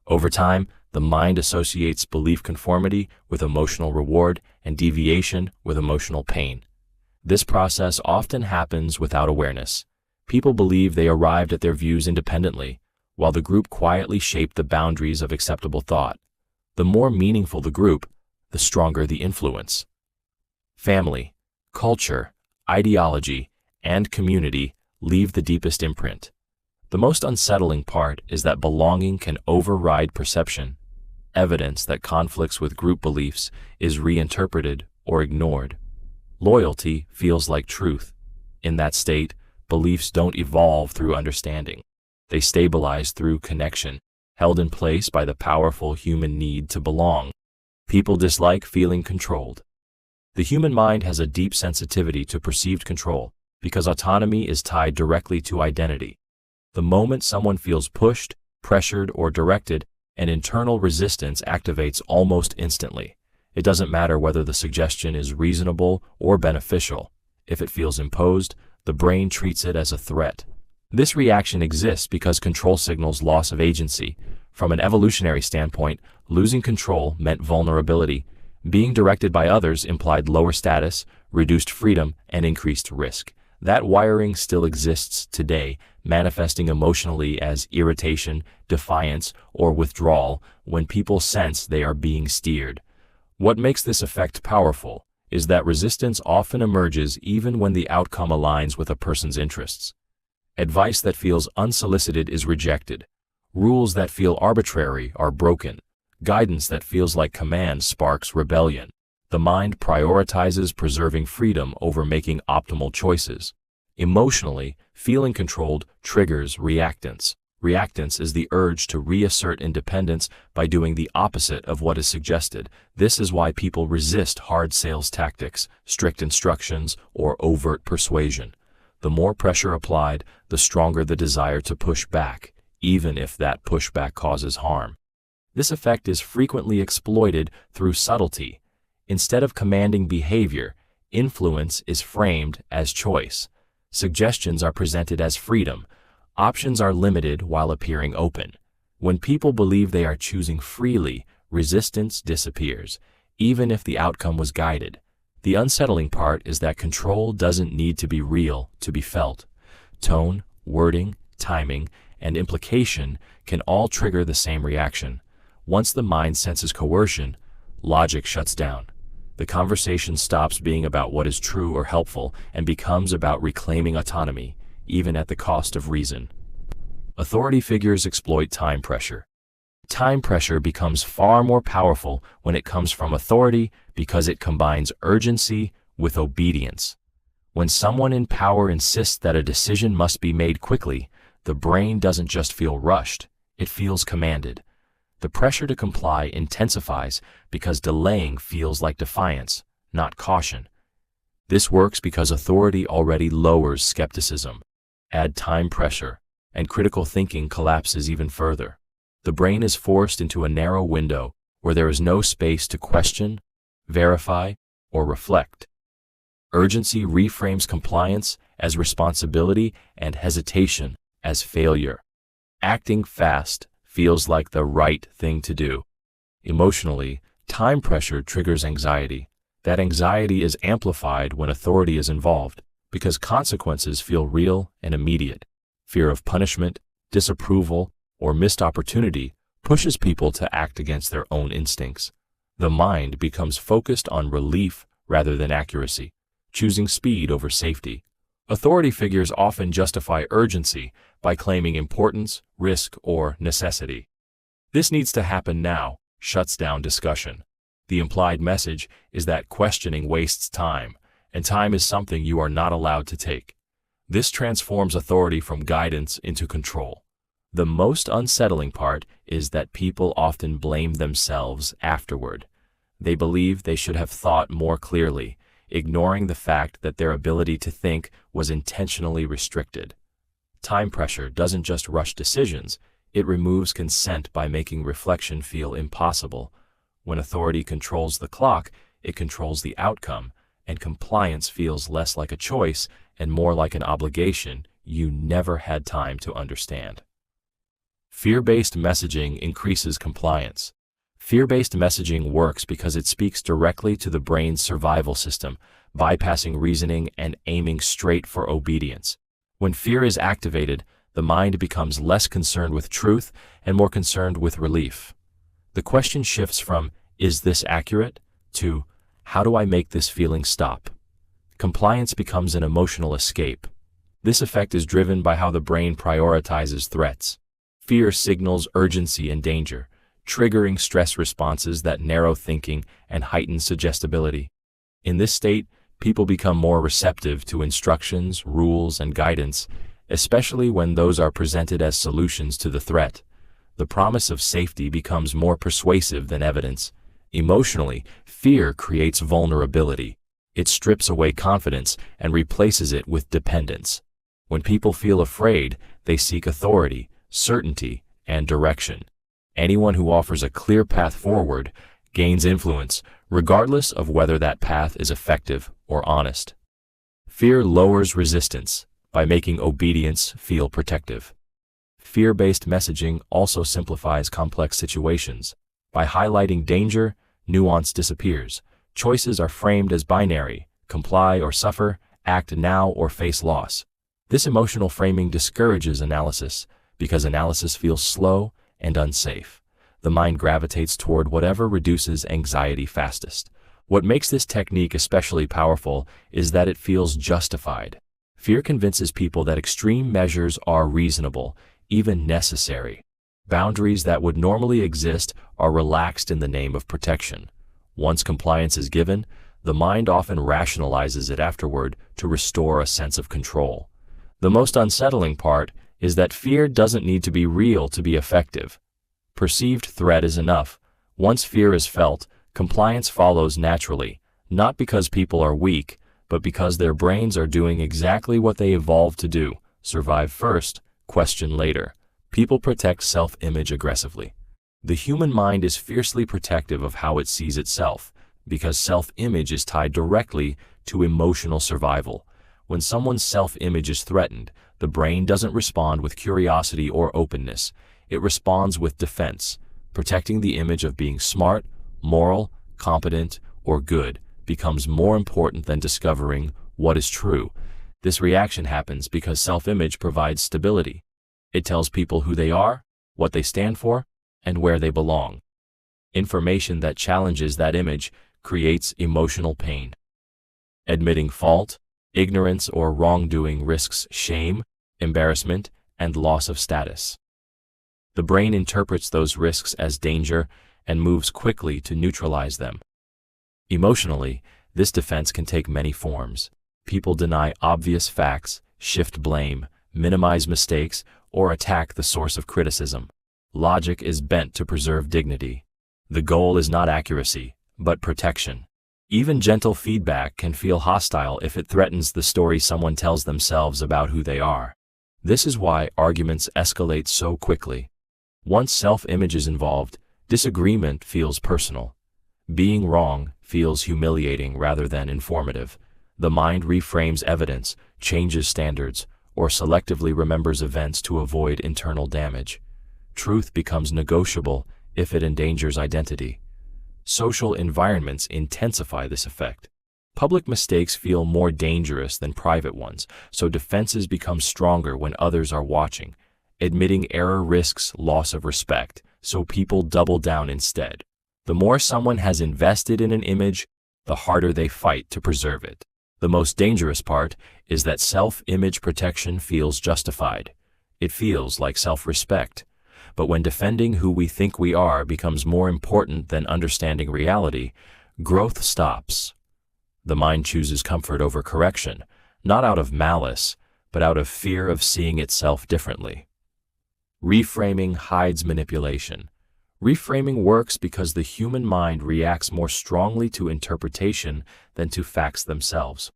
Over time, the mind associates belief conformity with emotional reward and deviation with emotional pain. This process often happens without awareness. People believe they arrived at their views independently, while the group quietly shaped the boundaries of acceptable thought. The more meaningful the group, the stronger the influence. Family, culture, ideology, and community leave the deepest imprint. The most unsettling part is that belonging can override perception. Evidence that conflicts with group beliefs is reinterpreted or ignored. Loyalty feels like truth. In that state, beliefs don't evolve through understanding. They stabilize through connection, held in place by the powerful human need to belong. People dislike feeling controlled. The human mind has a deep sensitivity to perceived control because autonomy is tied directly to identity. The moment someone feels pushed, pressured, or directed, an internal resistance activates almost instantly. It doesn't matter whether the suggestion is reasonable or beneficial. If it feels imposed, the brain treats it as a threat. This reaction exists because control signals loss of agency. From an evolutionary standpoint, losing control meant vulnerability. Being directed by others implied lower status, reduced freedom, and increased risk. That wiring still exists today, manifesting emotionally as irritation, defiance, or withdrawal when people sense they are being steered. What makes this effect powerful is that resistance often emerges even when the outcome aligns with a person's interests. Advice that feels unsolicited is rejected. Rules that feel arbitrary are broken. Guidance that feels like command sparks rebellion. The mind prioritizes preserving freedom over making optimal choices. Emotionally, feeling controlled triggers reactance. Reactance is the urge to reassert independence by doing the opposite of what is suggested. This is why people resist hard sales tactics, strict instructions, or overt persuasion. The more pressure applied, the stronger the desire to push back, even if that pushback causes harm. This effect is frequently exploited through subtlety. Instead of commanding behavior, influence is framed as choice. Suggestions are presented as freedom. Options are limited while appearing open. When people believe they are choosing freely, resistance disappears, even if the outcome was guided. The unsettling part is that control doesn't need to be real to be felt. Tone, wording, timing, and implication can all trigger the same reaction. Once the mind senses coercion, logic shuts down. The conversation stops being about what is true or helpful and becomes about reclaiming autonomy, even at the cost of reason. Authority figures exploit time pressure. Time pressure becomes far more powerful when it comes from authority because it combines urgency with obedience. When someone in power insists that a decision must be made quickly, the brain doesn't just feel rushed, it feels commanded. The pressure to comply intensifies because delaying feels like defiance, not caution. This works because authority already lowers skepticism. Add time pressure, and critical thinking collapses even further. The brain is forced into a narrow window where there is no space to question, verify, or reflect. Urgency reframes compliance as responsibility and hesitation as failure. Acting fast feels like the right thing to do. Emotionally, time pressure triggers anxiety. That anxiety is amplified when authority is involved because consequences feel real and immediate. Fear of punishment, disapproval, or missed opportunity pushes people to act against their own instincts. The mind becomes focused on relief rather than accuracy, choosing speed over safety. Authority figures often justify urgency by claiming importance, risk, or necessity. This needs to happen now shuts down discussion. The implied message is that questioning wastes time, and time is something you are not allowed to take. This transforms authority from guidance into control. The most unsettling part is that people often blame themselves afterward. They believe they should have thought more clearly, ignoring the fact that their ability to think was intentionally restricted. Time pressure doesn't just rush decisions, it removes consent by making reflection feel impossible. When authority controls the clock, it controls the outcome, and compliance feels less like a choice and more like an obligation you never had time to understand. Fear-based messaging increases compliance. Fear-based messaging works because it speaks directly to the brain's survival system, bypassing reasoning and aiming straight for obedience. When fear is activated, the mind becomes less concerned with truth and more concerned with relief. The question shifts from, "Is this accurate?" to, "How do I make this feeling stop?" Compliance becomes an emotional escape. This effect is driven by how the brain prioritizes threats. Fear signals urgency and danger, triggering stress responses that narrow thinking and heighten suggestibility. In this state, people become more receptive to instructions, rules, and guidance, especially when those are presented as solutions to the threat. The promise of safety becomes more persuasive than evidence. Emotionally, fear creates vulnerability. It strips away confidence and replaces it with dependence. When people feel afraid, they seek authority, certainty, and direction. Anyone who offers a clear path forward gains influence, regardless of whether that path is effective or honest. Fear lowers resistance by making obedience feel protective. Fear-based messaging also simplifies complex situations. By highlighting danger, nuance disappears. Choices are framed as binary: comply or suffer, act now or face loss. This emotional framing discourages analysis because analysis feels slow and unsafe. The mind gravitates toward whatever reduces anxiety fastest. What makes this technique especially powerful is that it feels justified. Fear convinces people that extreme measures are reasonable, even necessary. Boundaries that would normally exist are relaxed in the name of protection. Once compliance is given, the mind often rationalizes it afterward to restore a sense of control. The most unsettling part is that fear doesn't need to be real to be effective. Perceived threat is enough. Once fear is felt, compliance follows naturally, not because people are weak, but because their brains are doing exactly what they evolved to do: survive first, question later. People protect self-image aggressively. The human mind is fiercely protective of how it sees itself, because self-image is tied directly to emotional survival. When someone's self-image is threatened, the brain doesn't respond with curiosity or openness. It responds with defense. Protecting the image of being smart, moral, competent, or good becomes more important than discovering what is true. This reaction happens because self-image provides stability. It tells people who they are, what they stand for, and where they belong. Information that challenges that image creates emotional pain. Admitting fault, ignorance, or wrongdoing risks shame, embarrassment, and loss of status. The brain interprets those risks as danger and moves quickly to neutralize them. Emotionally, this defense can take many forms. People deny obvious facts, shift blame, minimize mistakes, or attack the source of criticism. Logic is bent to preserve dignity. The goal is not accuracy, but protection. Even gentle feedback can feel hostile if it threatens the story someone tells themselves about who they are. This is why arguments escalate so quickly. Once self-image is involved, disagreement feels personal. Being wrong feels humiliating rather than informative. The mind reframes evidence, changes standards, or selectively remembers events to avoid internal damage. Truth becomes negotiable if it endangers identity. Social environments intensify this effect. Public mistakes feel more dangerous than private ones, so defenses become stronger when others are watching. Admitting error risks loss of respect, so people double down instead. The more someone has invested in an image, the harder they fight to preserve it. The most dangerous part is that self-image protection feels justified. It feels like self-respect. But when defending who we think we are becomes more important than understanding reality, growth stops. The mind chooses comfort over correction, not out of malice, but out of fear of seeing itself differently. Reframing hides manipulation. Reframing works because the human mind reacts more strongly to interpretation than to facts themselves.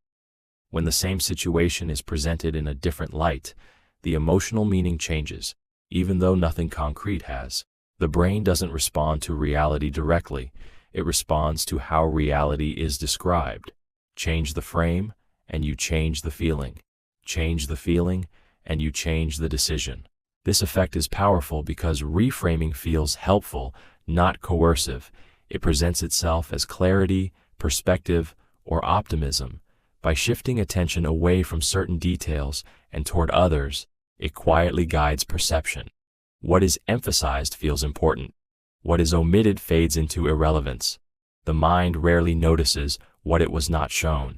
When the same situation is presented in a different light, the emotional meaning changes, even though nothing concrete has. The brain doesn't respond to reality directly, it responds to how reality is described. Change the frame, and you change the feeling. Change the feeling, and you change the decision. This effect is powerful because reframing feels helpful, not coercive. It presents itself as clarity, perspective, or optimism. By shifting attention away from certain details and toward others, it quietly guides perception. What is emphasized feels important. What is omitted fades into irrelevance. The mind rarely notices what it was not shown.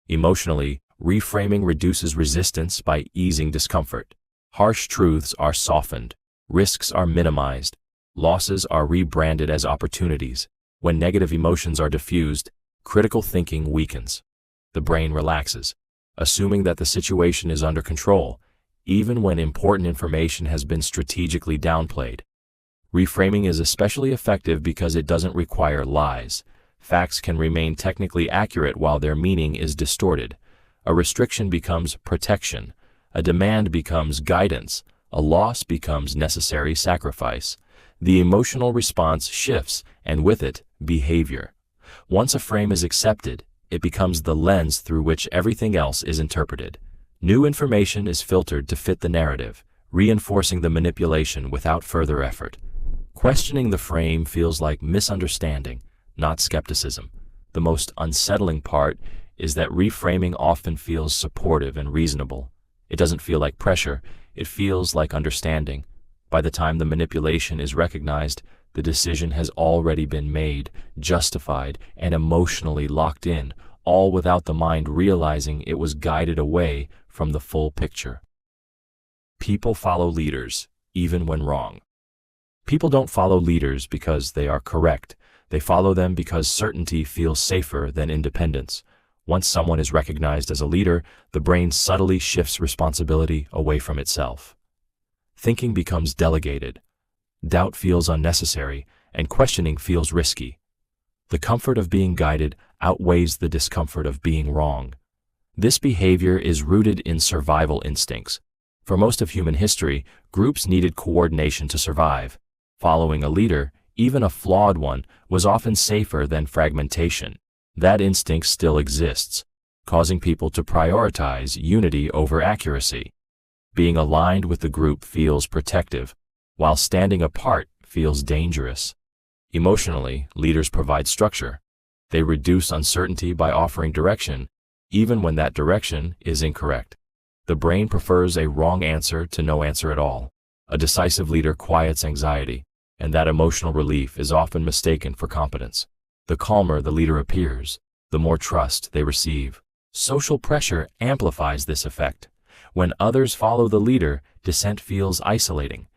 Emotionally, reframing reduces resistance by easing discomfort. Harsh truths are softened, risks are minimized, losses are rebranded as opportunities. When negative emotions are diffused, critical thinking weakens. The brain relaxes, assuming that the situation is under control, even when important information has been strategically downplayed. Reframing is especially effective because it doesn't require lies. Facts can remain technically accurate while their meaning is distorted. A restriction becomes protection. A demand becomes guidance, a loss becomes necessary sacrifice. The emotional response shifts, and with it, behavior. Once a frame is accepted, it becomes the lens through which everything else is interpreted. New information is filtered to fit the narrative, reinforcing the manipulation without further effort. Questioning the frame feels like misunderstanding, not skepticism. The most unsettling part is that reframing often feels supportive and reasonable. It doesn't feel like pressure, it feels like understanding. By the time the manipulation is recognized, the decision has already been made, justified, and emotionally locked in, all without the mind realizing it was guided away from the full picture. People follow leaders, even when wrong. People don't follow leaders because they are correct. They follow them because certainty feels safer than independence. Once someone is recognized as a leader, the brain subtly shifts responsibility away from itself. Thinking becomes delegated. Doubt feels unnecessary, and questioning feels risky. The comfort of being guided outweighs the discomfort of being wrong. This behavior is rooted in survival instincts. For most of human history, groups needed coordination to survive. Following a leader, even a flawed one, was often safer than fragmentation. That instinct still exists, causing people to prioritize unity over accuracy. Being aligned with the group feels protective, while standing apart feels dangerous. Emotionally, leaders provide structure. They reduce uncertainty by offering direction, even when that direction is incorrect. The brain prefers a wrong answer to no answer at all. A decisive leader quiets anxiety, and that emotional relief is often mistaken for competence. The calmer the leader appears, the more trust they receive. Social pressure amplifies this effect. When others follow the leader, dissent feels isolating.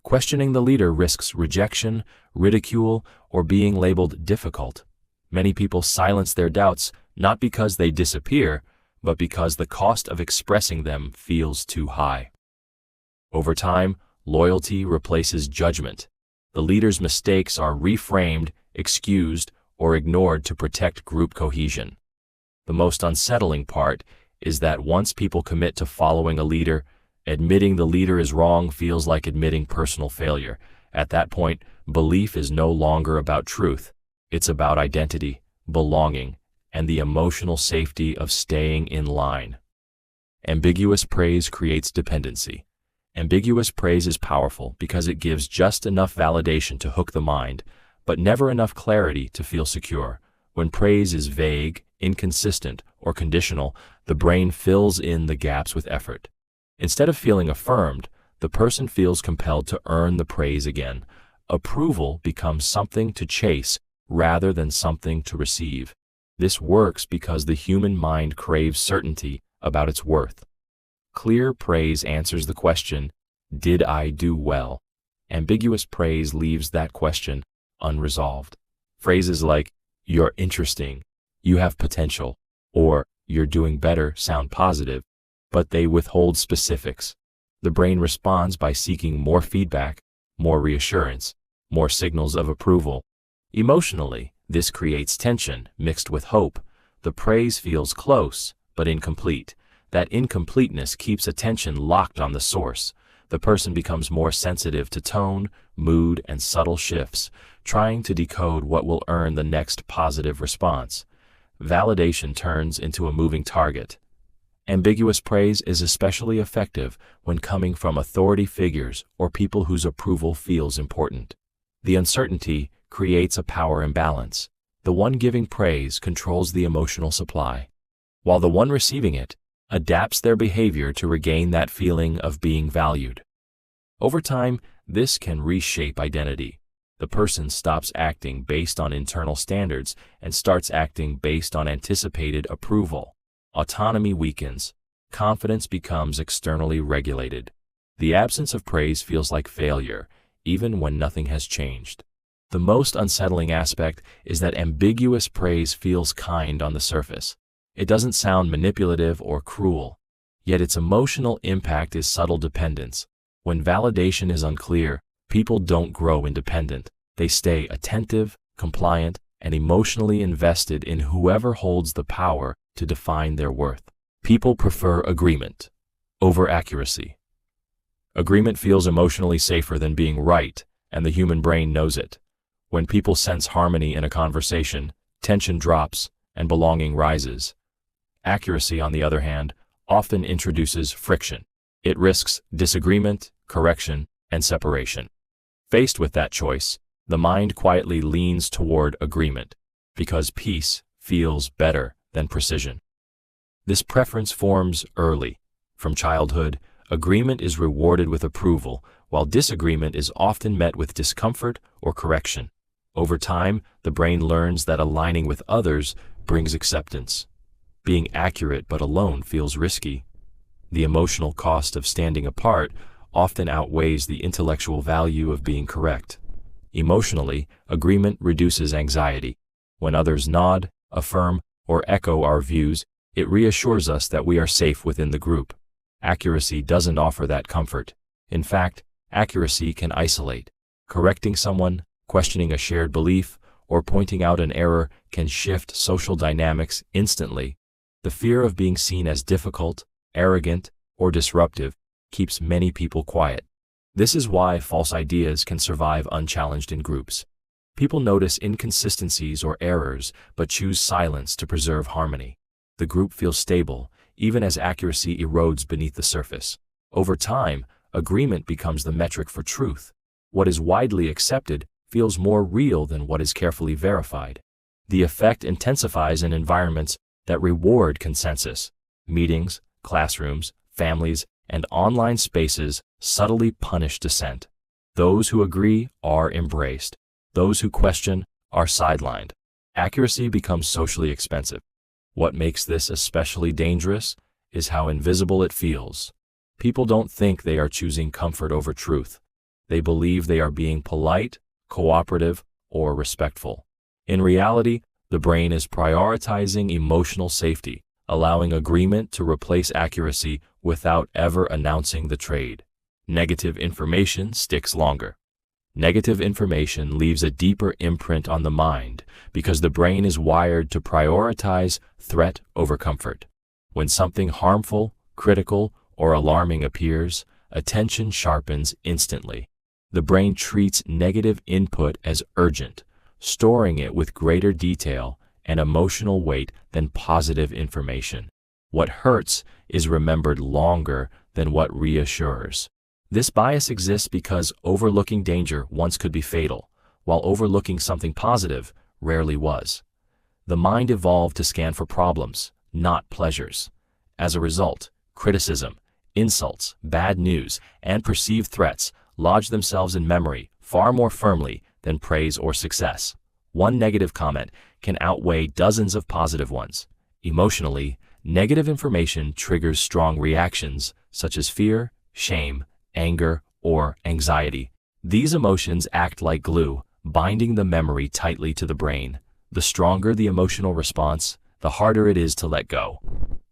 Questioning the leader risks rejection, ridicule, or being labeled difficult. Many people silence their doubts not because they disappear, but because the cost of expressing them feels too high. Over time, loyalty replaces judgment. The leader's mistakes are reframed, excused, or ignored to protect group cohesion. The most unsettling part is that once people commit to following a leader, admitting the leader is wrong feels like admitting personal failure. At that point, belief is no longer about truth. It's about identity, belonging, and the emotional safety of staying in line. Ambiguous praise creates dependency. Ambiguous praise is powerful because it gives just enough validation to hook the mind, but never enough clarity to feel secure. When praise is vague, inconsistent, or conditional, the brain fills in the gaps with effort. Instead of feeling affirmed, the person feels compelled to earn the praise again. Approval becomes something to chase rather than something to receive. This works because the human mind craves certainty about its worth. Clear praise answers the question, "Did I do well?" Ambiguous praise leaves that question unresolved. Phrases like, "You're interesting," "You have potential," or "You're doing better" sound positive, but they withhold specifics. The brain responds by seeking more feedback, more reassurance, more signals of approval. Emotionally, this creates tension mixed with hope. The praise feels close, but incomplete. That incompleteness keeps attention locked on the source. The person becomes more sensitive to tone, mood, and subtle shifts, trying to decode what will earn the next positive response. Validation turns into a moving target. Ambiguous praise is especially effective when coming from authority figures or people whose approval feels important. The uncertainty creates a power imbalance. The one giving praise controls the emotional supply, while the one receiving it adapts their behavior to regain that feeling of being valued. Over time, this can reshape identity. The person stops acting based on internal standards and starts acting based on anticipated approval. Autonomy weakens. Confidence becomes externally regulated. The absence of praise feels like failure, even when nothing has changed. The most unsettling aspect is that ambiguous praise feels kind on the surface. It doesn't sound manipulative or cruel, yet its emotional impact is subtle dependence. When validation is unclear, people don't grow independent. They stay attentive, compliant, and emotionally invested in whoever holds the power to define their worth. People prefer agreement over accuracy. Agreement feels emotionally safer than being right, and the human brain knows it. When people sense harmony in a conversation, tension drops and belonging rises. Accuracy, on the other hand, often introduces friction. It risks disagreement, correction, and separation. Faced with that choice, the mind quietly leans toward agreement, because peace feels better than precision. This preference forms early. From childhood, agreement is rewarded with approval, while disagreement is often met with discomfort or correction. Over time, the brain learns that aligning with others brings acceptance. Being accurate but alone feels risky. The emotional cost of standing apart often outweighs the intellectual value of being correct. Emotionally, agreement reduces anxiety. When others nod, affirm, or echo our views, it reassures us that we are safe within the group. Accuracy doesn't offer that comfort. In fact, accuracy can isolate. Correcting someone, questioning a shared belief, or pointing out an error can shift social dynamics instantly. The fear of being seen as difficult, arrogant, or disruptive keeps many people quiet. This is why false ideas can survive unchallenged in groups. People notice inconsistencies or errors, but choose silence to preserve harmony. The group feels stable, even as accuracy erodes beneath the surface. Over time, agreement becomes the metric for truth. What is widely accepted feels more real than what is carefully verified. The effect intensifies in environments that reward consensus. Meetings, classrooms, families, and online spaces subtly punish dissent. Those who agree are embraced. Those who question are sidelined. Accuracy becomes socially expensive. What makes this especially dangerous is how invisible it feels. People don't think they are choosing comfort over truth. They believe they are being polite, cooperative, or respectful. In reality, the brain is prioritizing emotional safety, allowing agreement to replace accuracy without ever announcing the trade. Negative information sticks longer. Negative information leaves a deeper imprint on the mind because the brain is wired to prioritize threat over comfort. When something harmful, critical, or alarming appears, attention sharpens instantly. The brain treats negative input as urgent, storing it with greater detail and emotional weight than positive information. What hurts is remembered longer than what reassures. This bias exists because overlooking danger once could be fatal, while overlooking something positive rarely was. The mind evolved to scan for problems, not pleasures. As a result, criticism, insults, bad news, and perceived threats lodge themselves in memory far more firmly than praise or success. One negative comment can outweigh dozens of positive ones. Emotionally, negative information triggers strong reactions such as fear, shame, anger, or anxiety. These emotions act like glue, binding the memory tightly to the brain. The stronger the emotional response, the harder it is to let go.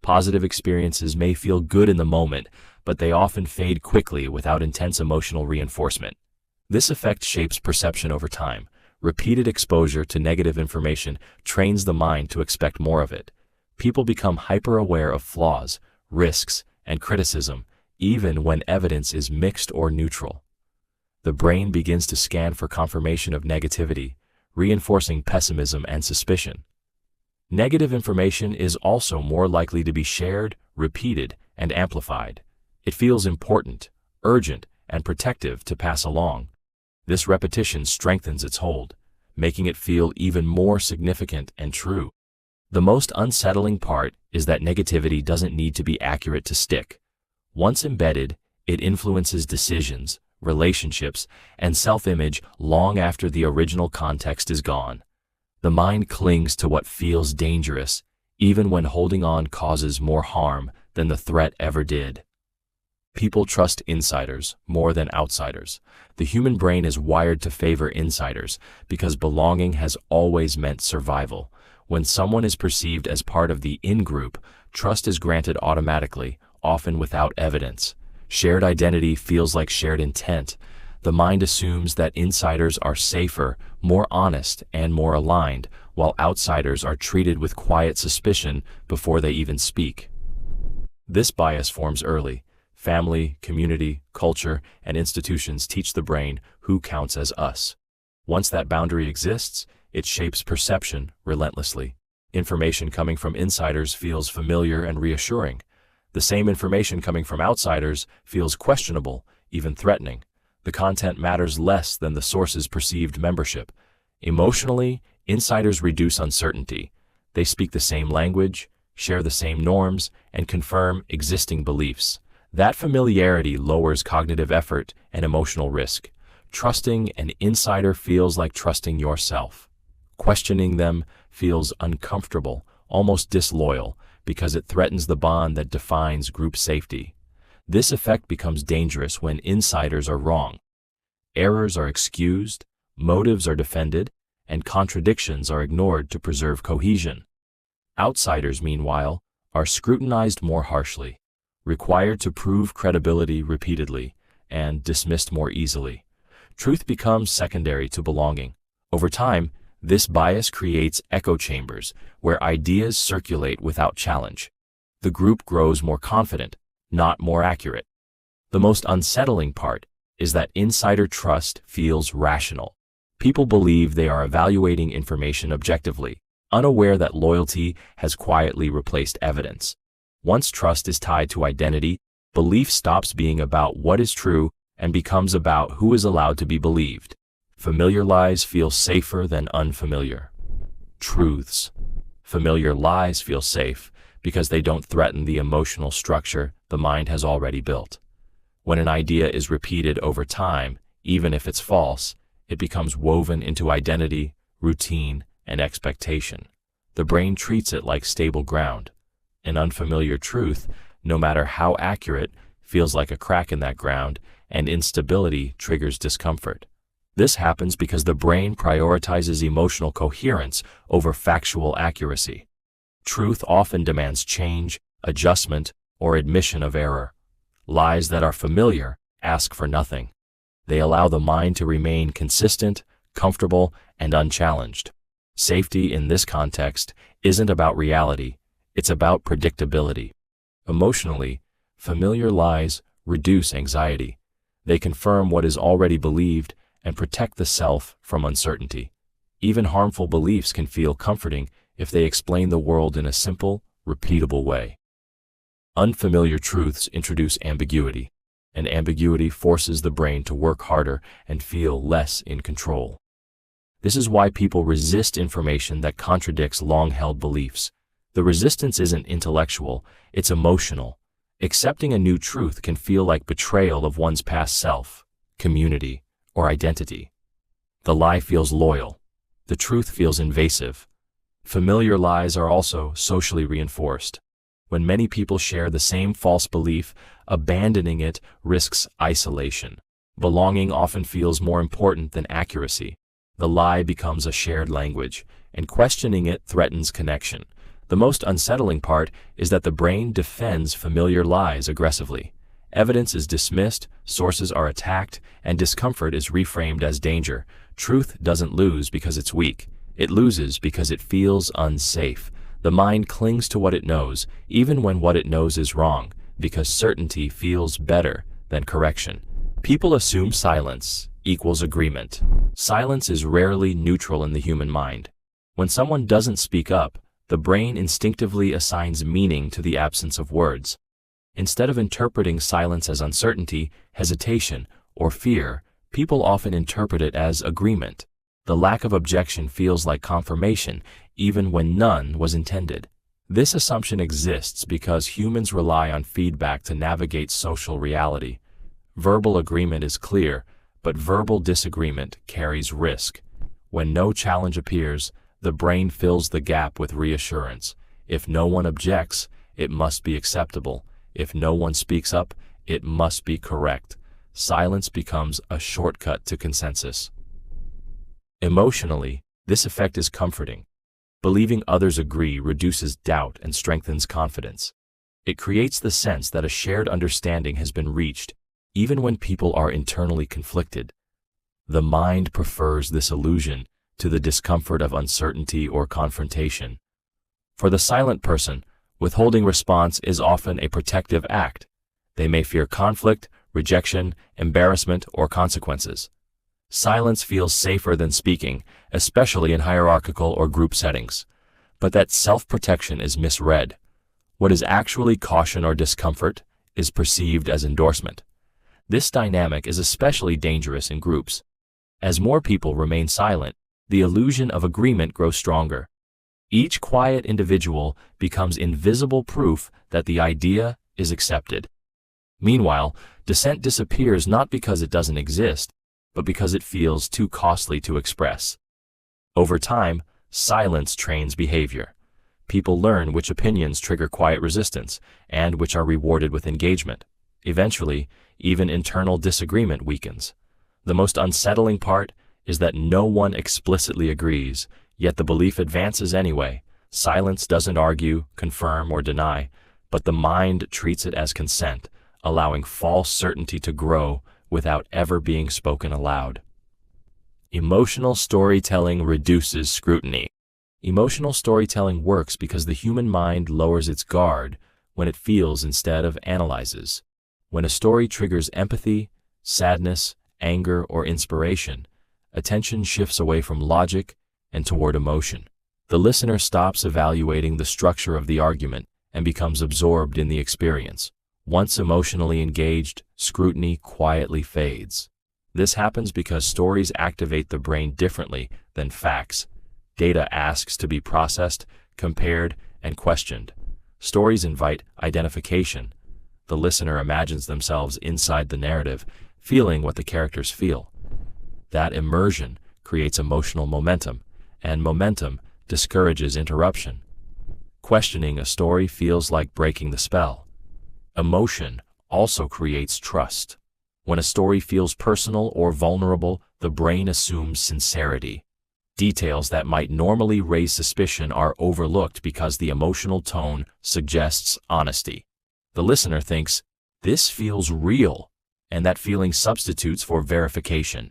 Positive experiences may feel good in the moment, but they often fade quickly without intense emotional reinforcement. This effect shapes perception over time. Repeated exposure to negative information trains the mind to expect more of it. People become hyper-aware of flaws, risks, and criticism, even when evidence is mixed or neutral. The brain begins to scan for confirmation of negativity, reinforcing pessimism and suspicion. Negative information is also more likely to be shared, repeated, and amplified. It feels important, urgent, and protective to pass along. This repetition strengthens its hold, making it feel even more significant and true. The most unsettling part is that negativity doesn't need to be accurate to stick. Once embedded, it influences decisions, relationships, and self-image long after the original context is gone. The mind clings to what feels dangerous, even when holding on causes more harm than the threat ever did. People trust insiders more than outsiders. The human brain is wired to favor insiders because belonging has always meant survival. When someone is perceived as part of the in-group, trust is granted automatically, often without evidence. Shared identity feels like shared intent. The mind assumes that insiders are safer, more honest, and more aligned, while outsiders are treated with quiet suspicion before they even speak. This bias forms early. Family, community, culture, and institutions teach the brain who counts as us. Once that boundary exists, it shapes perception relentlessly. Information coming from insiders feels familiar and reassuring. The same information coming from outsiders feels questionable, even threatening. The content matters less than the source's perceived membership. Emotionally, insiders reduce uncertainty. They speak the same language, share the same norms, and confirm existing beliefs. That familiarity lowers cognitive effort and emotional risk. Trusting an insider feels like trusting yourself. Questioning them feels uncomfortable, almost disloyal, because it threatens the bond that defines group safety. This effect becomes dangerous when insiders are wrong. Errors are excused, motives are defended, and contradictions are ignored to preserve cohesion. Outsiders, meanwhile, are scrutinized more harshly, required to prove credibility repeatedly, and dismissed more easily. Truth becomes secondary to belonging. Over time, this bias creates echo chambers where ideas circulate without challenge. The group grows more confident, not more accurate. The most unsettling part is that insider trust feels rational. People believe they are evaluating information objectively, unaware that loyalty has quietly replaced evidence. Once trust is tied to identity, belief stops being about what is true and becomes about who is allowed to be believed. Familiar lies feel safer than unfamiliar truths. Familiar lies feel safe because they don't threaten the emotional structure the mind has already built. When an idea is repeated over time, even if it's false, it becomes woven into identity, routine, and expectation. The brain treats it like stable ground. An unfamiliar truth, no matter how accurate, feels like a crack in that ground, and instability triggers discomfort. This happens because the brain prioritizes emotional coherence over factual accuracy. Truth often demands change, adjustment, or admission of error. Lies that are familiar ask for nothing. They allow the mind to remain consistent, comfortable, and unchallenged. Safety in this context isn't about reality, it's about predictability. Emotionally, familiar lies reduce anxiety. They confirm what is already believed and protect the self from uncertainty. Even harmful beliefs can feel comforting if they explain the world in a simple, repeatable way. Unfamiliar truths introduce ambiguity, and ambiguity forces the brain to work harder and feel less in control. This is why people resist information that contradicts long-held beliefs. The resistance isn't intellectual, it's emotional. Accepting a new truth can feel like betrayal of one's past self, community, or identity. The lie feels loyal. The truth feels invasive. Familiar lies are also socially reinforced. When many people share the same false belief, abandoning it risks isolation. Belonging often feels more important than accuracy. The lie becomes a shared language, and questioning it threatens connection. The most unsettling part is that the brain defends familiar lies aggressively. Evidence is dismissed, sources are attacked, and discomfort is reframed as danger. Truth doesn't lose because it's weak. It loses because it feels unsafe. The mind clings to what it knows, even when what it knows is wrong, because certainty feels better than correction. People assume silence equals agreement. Silence is rarely neutral in the human mind. When someone doesn't speak up, the brain instinctively assigns meaning to the absence of words. Instead of interpreting silence as uncertainty, hesitation, or fear, people often interpret it as agreement. The lack of objection feels like confirmation, even when none was intended. This assumption exists because humans rely on feedback to navigate social reality. Verbal agreement is clear, but verbal disagreement carries risk. When no challenge appears, the brain fills the gap with reassurance. If no one objects, it must be acceptable. If no one speaks up, it must be correct. Silence becomes a shortcut to consensus. Emotionally, this effect is comforting. Believing others agree reduces doubt and strengthens confidence. It creates the sense that a shared understanding has been reached, even when people are internally conflicted. The mind prefers this illusion to the discomfort of uncertainty or confrontation. For the silent person, withholding response is often a protective act. They may fear conflict, rejection, embarrassment, or consequences. Silence feels safer than speaking, especially in hierarchical or group settings. But that self-protection is misread. What is actually caution or discomfort is perceived as endorsement. This dynamic is especially dangerous in groups. As more people remain silent, the illusion of agreement grows stronger. Each quiet individual becomes invisible proof that the idea is accepted. Meanwhile, dissent disappears not because it doesn't exist, but because it feels too costly to express. Over time, silence trains behavior. People learn which opinions trigger quiet resistance and which are rewarded with engagement. Eventually, even internal disagreement weakens. The most unsettling part is that no one explicitly agrees, yet the belief advances anyway. Silence doesn't argue, confirm, or deny, but the mind treats it as consent, allowing false certainty to grow without ever being spoken aloud. Emotional storytelling reduces scrutiny. Emotional storytelling works because the human mind lowers its guard when it feels instead of analyzes. When a story triggers empathy, sadness, anger, or inspiration, attention shifts away from logic and toward emotion. The listener stops evaluating the structure of the argument and becomes absorbed in the experience. Once emotionally engaged, scrutiny quietly fades. This happens because stories activate the brain differently than facts. Data asks to be processed, compared, and questioned. Stories invite identification. The listener imagines themselves inside the narrative, feeling what the characters feel. That immersion creates emotional momentum, and momentum discourages interruption. Questioning a story feels like breaking the spell. Emotion also creates trust. When a story feels personal or vulnerable, the brain assumes sincerity. Details that might normally raise suspicion are overlooked because the emotional tone suggests honesty. The listener thinks, "This feels real," and that feeling substitutes for verification.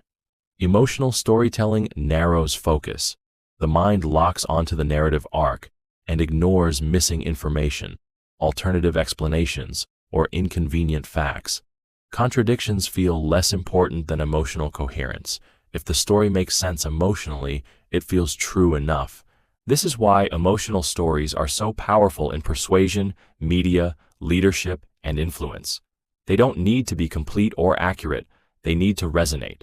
Emotional storytelling narrows focus. The mind locks onto the narrative arc and ignores missing information, alternative explanations, or inconvenient facts. Contradictions feel less important than emotional coherence. If the story makes sense emotionally, it feels true enough. This is why emotional stories are so powerful in persuasion, media, leadership, and influence. They don't need to be complete or accurate, they need to resonate.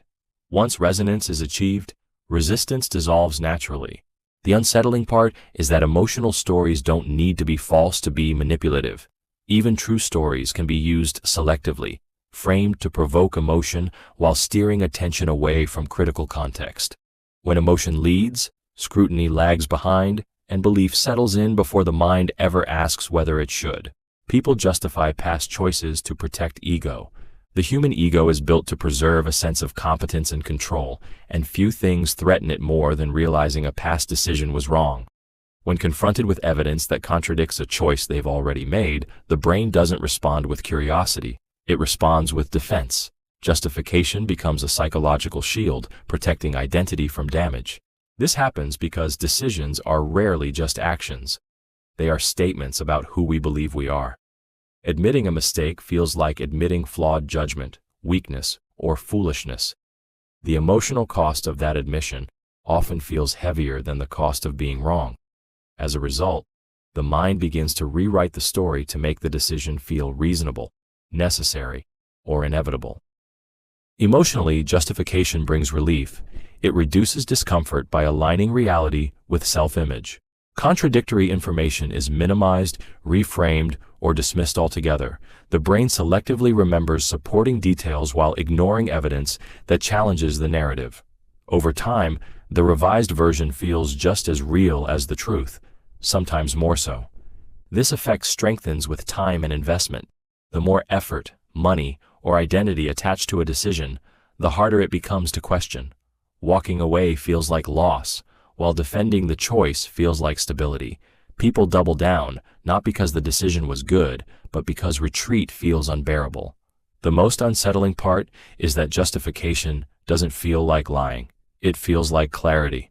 Once resonance is achieved, resistance dissolves naturally. The unsettling part is that emotional stories don't need to be false to be manipulative. Even true stories can be used selectively, framed to provoke emotion while steering attention away from critical context. When emotion leads, scrutiny lags behind, and belief settles in before the mind ever asks whether it should. People justify past choices to protect ego. The human ego is built to preserve a sense of competence and control, and few things threaten it more than realizing a past decision was wrong. When confronted with evidence that contradicts a choice they've already made, the brain doesn't respond with curiosity. It responds with defense. Justification becomes a psychological shield, protecting identity from damage. This happens because decisions are rarely just actions. They are statements about who we believe we are. Admitting a mistake feels like admitting flawed judgment, weakness, or foolishness. The emotional cost of that admission often feels heavier than the cost of being wrong. As a result, the mind begins to rewrite the story to make the decision feel reasonable, necessary, or inevitable. Emotionally, justification brings relief. It reduces discomfort by aligning reality with self-image. Contradictory information is minimized, reframed, or dismissed altogether. The brain selectively remembers supporting details while ignoring evidence that challenges the narrative. Over time, the revised version feels just as real as the truth, sometimes more so. This effect strengthens with time and investment. The more effort, money, or identity attached to a decision, the harder it becomes to question. Walking away feels like loss, while defending the choice feels like stability. People double down, not because the decision was good, but because retreat feels unbearable. The most unsettling part is that justification doesn't feel like lying. It feels like clarity.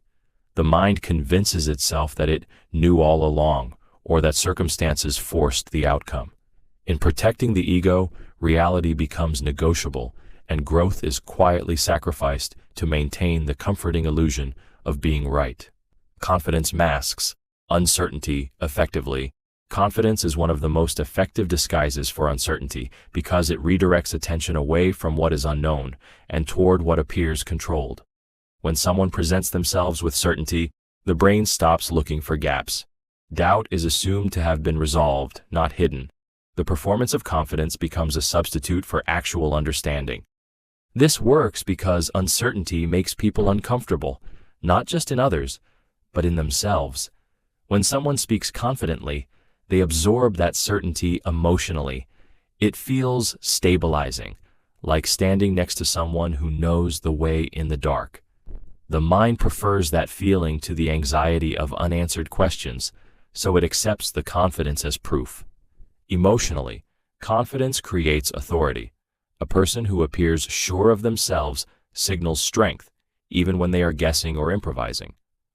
The mind convinces itself that it knew all along, or that circumstances forced the outcome. In protecting the ego, reality becomes negotiable, and growth is quietly sacrificed to maintain the comforting illusion of being right. Confidence masks uncertainty effectively. Confidence is one of the most effective disguises for uncertainty because it redirects attention away from what is unknown and toward what appears controlled. When someone presents themselves with certainty, the brain stops looking for gaps. Doubt is assumed to have been resolved, not hidden. The performance of confidence becomes a substitute for actual understanding. This works because uncertainty makes people uncomfortable, not just in others, but in themselves. When someone speaks confidently, they absorb that certainty emotionally. It feels stabilizing, like standing next to someone who knows the way in the dark. The mind prefers that feeling to the anxiety of unanswered questions, so it accepts the confidence as proof. Emotionally, confidence creates authority. A person who appears sure of themselves signals strength, even when they are guessing or improvising.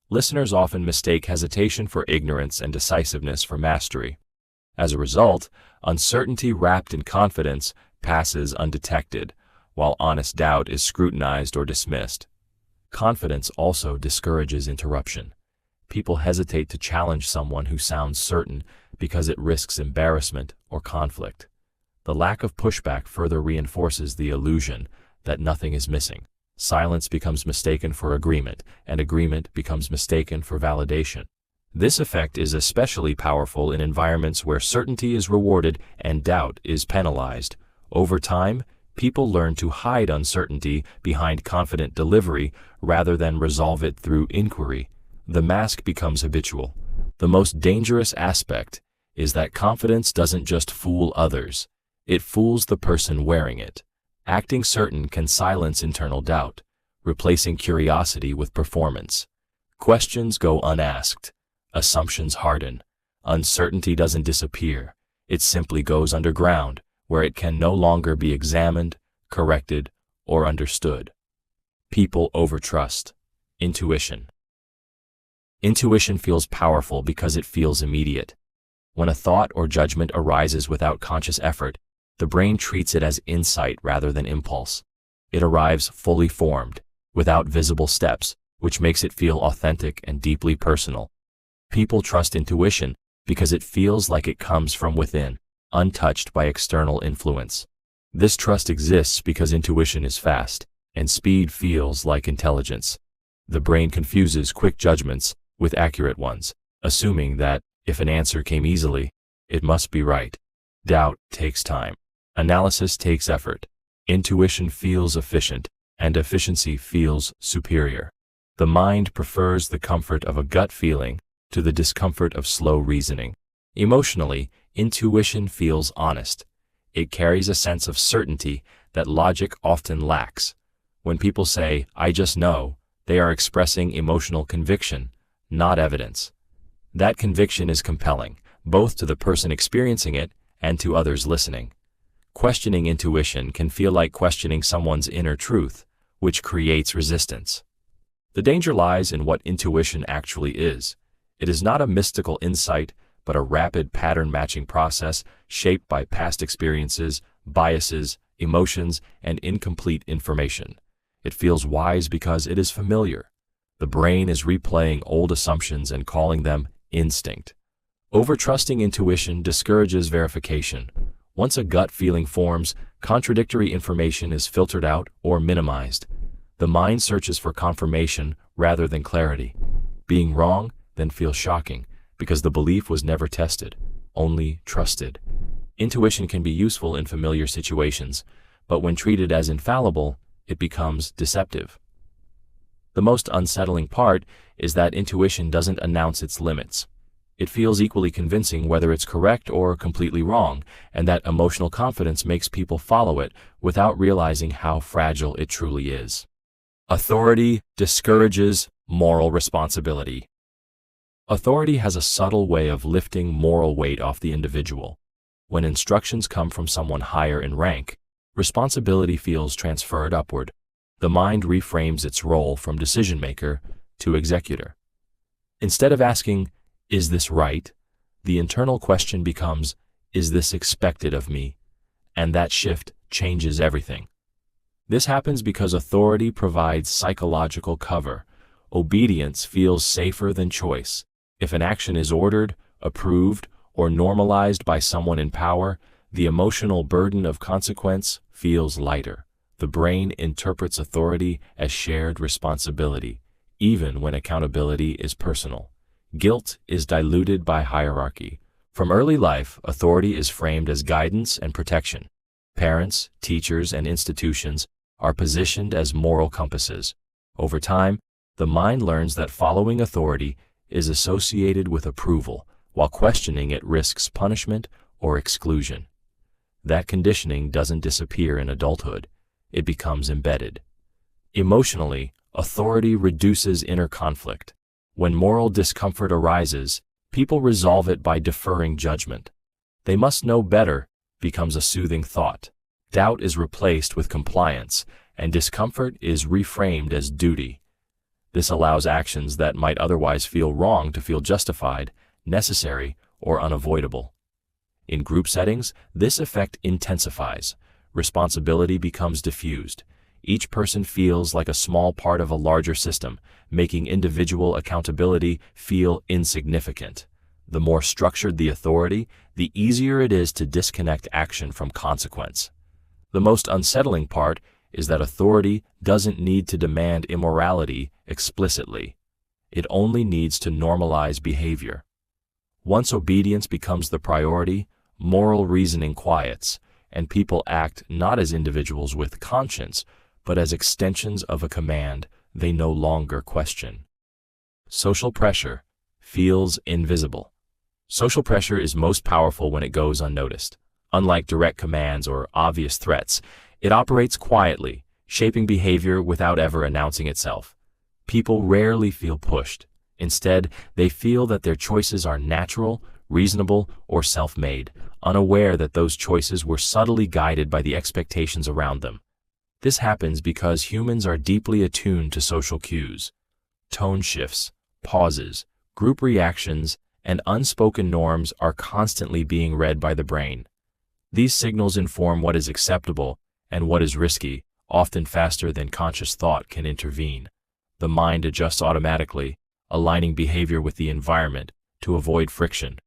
Listeners often mistake hesitation for ignorance and decisiveness for mastery. As a result, uncertainty wrapped in confidence passes undetected, while honest doubt is scrutinized or dismissed. Confidence also discourages interruption. People hesitate to challenge someone who sounds certain because it risks embarrassment or conflict. The lack of pushback further reinforces the illusion that nothing is missing. Silence becomes mistaken for agreement, and agreement becomes mistaken for validation. This effect is especially powerful in environments where certainty is rewarded and doubt is penalized. Over time, people learn to hide uncertainty behind confident delivery rather than resolve it through inquiry. The mask becomes habitual. The most dangerous aspect is that confidence doesn't just fool others, it fools the person wearing it. Acting certain can silence internal doubt, replacing curiosity with performance. Questions go unasked. Assumptions harden. Uncertainty doesn't disappear. It simply goes underground, where it can no longer be examined, corrected, or understood. People overtrust. Intuition. Intuition feels powerful because it feels immediate. When a thought or judgment arises without conscious effort, the brain treats it as insight rather than impulse. It arrives fully formed, without visible steps, which makes it feel authentic and deeply personal. People trust intuition because it feels like it comes from within, untouched by external influence. This trust exists because intuition is fast, and speed feels like intelligence. The brain confuses quick judgments with accurate ones, assuming that, if an answer came easily, it must be right. Doubt takes time. Analysis takes effort. Intuition feels efficient, and efficiency feels superior. The mind prefers the comfort of a gut feeling to the discomfort of slow reasoning. Emotionally, intuition feels honest. It carries a sense of certainty that logic often lacks. When people say, "I just know," they are expressing emotional conviction, not evidence. That conviction is compelling, both to the person experiencing it and to others listening. Questioning intuition can feel like questioning someone's inner truth, which creates resistance. The danger lies in what intuition actually is. It is not a mystical insight, but a rapid pattern-matching process shaped by past experiences, biases, emotions, and incomplete information. It feels wise because it is familiar. The brain is replaying old assumptions and calling them instinct. Overtrusting intuition discourages verification. Once a gut feeling forms, contradictory information is filtered out or minimized. The mind searches for confirmation rather than clarity. Being wrong then feels shocking because the belief was never tested, only trusted. Intuition can be useful in familiar situations, but when treated as infallible, it becomes deceptive. The most unsettling part is that intuition doesn't announce its limits. It feels equally convincing whether it's correct or completely wrong, and that emotional confidence makes people follow it without realizing how fragile it truly is. Authority discourages moral responsibility. Authority has a subtle way of lifting moral weight off the individual. When instructions come from someone higher in rank, responsibility feels transferred upward. The mind reframes its role from decision-maker to executor. Instead of asking, "Is this right?" the internal question becomes, "Is this expected of me?" And that shift changes everything. This happens because authority provides psychological cover. Obedience feels safer than choice. If an action is ordered, approved, or normalized by someone in power, the emotional burden of consequence feels lighter. The brain interprets authority as shared responsibility, even when accountability is personal. Guilt is diluted by hierarchy. From early life, authority is framed as guidance and protection. Parents, teachers, and institutions are positioned as moral compasses. Over time, the mind learns that following authority is associated with approval, while questioning it risks punishment or exclusion. That conditioning doesn't disappear in adulthood. It becomes embedded. Emotionally, authority reduces inner conflict. When moral discomfort arises, people resolve it by deferring judgment. "They must know better" becomes a soothing thought. Doubt is replaced with compliance, and discomfort is reframed as duty. This allows actions that might otherwise feel wrong to feel justified, necessary, or unavoidable. In group settings, this effect intensifies. Responsibility becomes diffused. Each person feels like a small part of a larger system, making individual accountability feel insignificant. The more structured the authority, the easier it is to disconnect action from consequence. The most unsettling part is that authority doesn't need to demand immorality explicitly. It only needs to normalize behavior. Once obedience becomes the priority, moral reasoning quiets, and people act not as individuals with conscience, but as extensions of a command they no longer question. Social pressure feels invisible. Social pressure is most powerful when it goes unnoticed. Unlike direct commands or obvious threats, it operates quietly, shaping behavior without ever announcing itself. People rarely feel pushed. Instead, they feel that their choices are natural, reasonable, or self-made, unaware that those choices were subtly guided by the expectations around them. This happens because humans are deeply attuned to social cues. Tone shifts, pauses, group reactions, and unspoken norms are constantly being read by the brain. These signals inform what is acceptable and what is risky, often faster than conscious thought can intervene. The mind adjusts automatically, aligning behavior with the environment to avoid friction.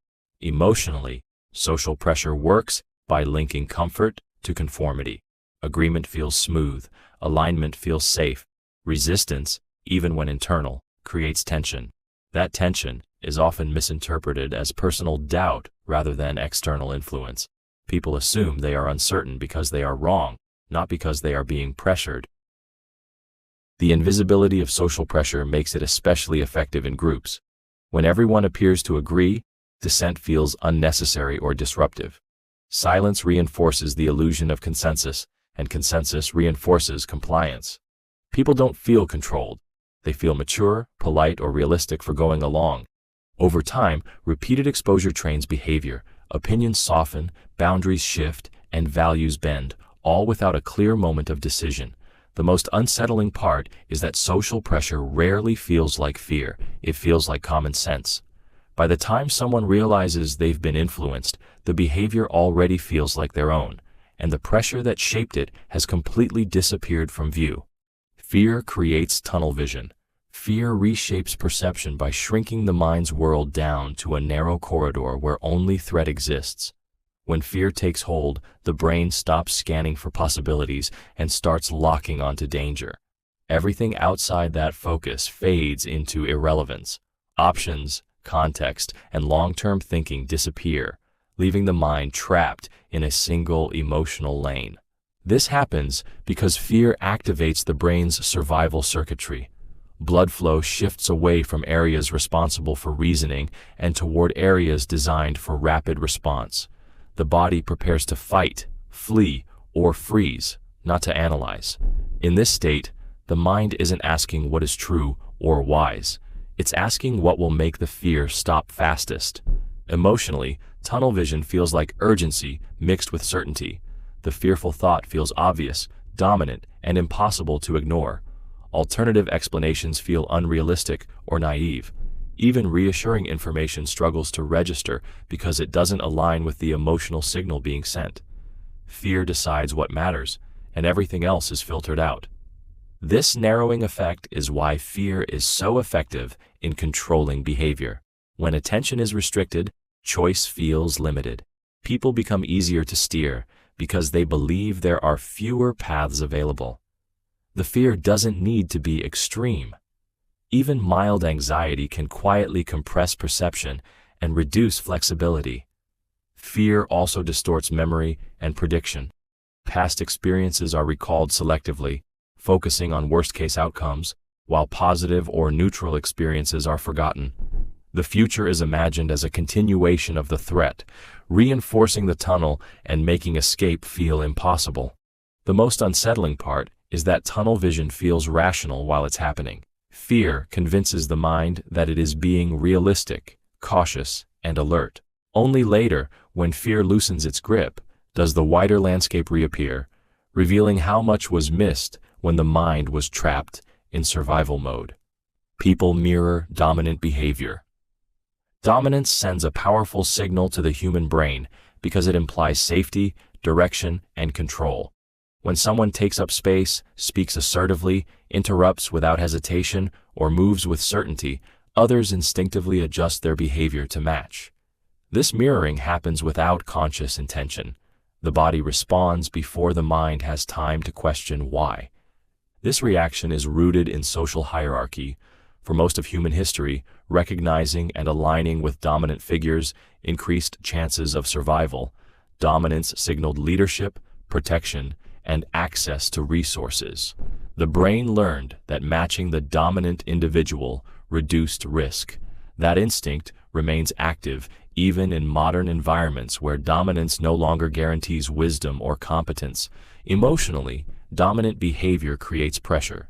Emotionally, social pressure works by linking comfort to conformity. Agreement feels smooth, alignment feels safe. Resistance, even when internal, creates tension. That tension is often misinterpreted as personal doubt rather than external influence. People assume they are uncertain because they are wrong, not because they are being pressured. The invisibility of social pressure makes it especially effective in groups. When everyone appears to agree, dissent feels unnecessary or disruptive. Silence reinforces the illusion of consensus, and consensus reinforces compliance. People don't feel controlled. They feel mature, polite, or realistic for going along. Over time, repeated exposure trains behavior. Opinions soften, boundaries shift, and values bend, all without a clear moment of decision. The most unsettling part is that social pressure rarely feels like fear, it feels like common sense. By the time someone realizes they've been influenced, the behavior already feels like their own, and the pressure that shaped it has completely disappeared from view. Fear creates tunnel vision. Fear reshapes perception by shrinking the mind's world down to a narrow corridor where only threat exists. When fear takes hold, the brain stops scanning for possibilities and starts locking onto danger. Everything outside that focus fades into irrelevance. Options, context, and long-term thinking disappear, leaving the mind trapped in a single emotional lane. This happens because fear activates the brain's survival circuitry. Blood flow shifts away from areas responsible for reasoning and toward areas designed for rapid response. The body prepares to fight, flee, or freeze, not to analyze. In this state, the mind isn't asking what is true or wise. It's asking what will make the fear stop fastest. Emotionally, tunnel vision feels like urgency mixed with certainty. The fearful thought feels obvious, dominant, and impossible to ignore. Alternative explanations feel unrealistic or naive. Even reassuring information struggles to register because it doesn't align with the emotional signal being sent. Fear decides what matters, and everything else is filtered out. This narrowing effect is why fear is so effective in controlling behavior. When attention is restricted, choice feels limited. People become easier to steer because they believe there are fewer paths available. The fear doesn't need to be extreme. Even mild anxiety can quietly compress perception and reduce flexibility. Fear also distorts memory and prediction. Past experiences are recalled selectively, focusing on worst-case outcomes, while positive or neutral experiences are forgotten. The future is imagined as a continuation of the threat, reinforcing the tunnel and making escape feel impossible. The most unsettling part is that tunnel vision feels rational while it's happening. Fear convinces the mind that it is being realistic, cautious, and alert. Only later, when fear loosens its grip, does the wider landscape reappear, revealing how much was missed when the mind was trapped in survival mode. People mirror dominant behavior. Dominance sends a powerful signal to the human brain because it implies safety, direction, and control. When someone takes up space, speaks assertively, interrupts without hesitation, or moves with certainty, others instinctively adjust their behavior to match. This mirroring happens without conscious intention. The body responds before the mind has time to question why. This reaction is rooted in social hierarchy. For most of human history, recognizing and aligning with dominant figures increased chances of survival. Dominance signaled leadership, protection, and access to resources. The brain learned that matching the dominant individual reduced risk. That instinct remains active even in modern environments where dominance no longer guarantees wisdom or competence. Emotionally, dominant behavior creates pressure.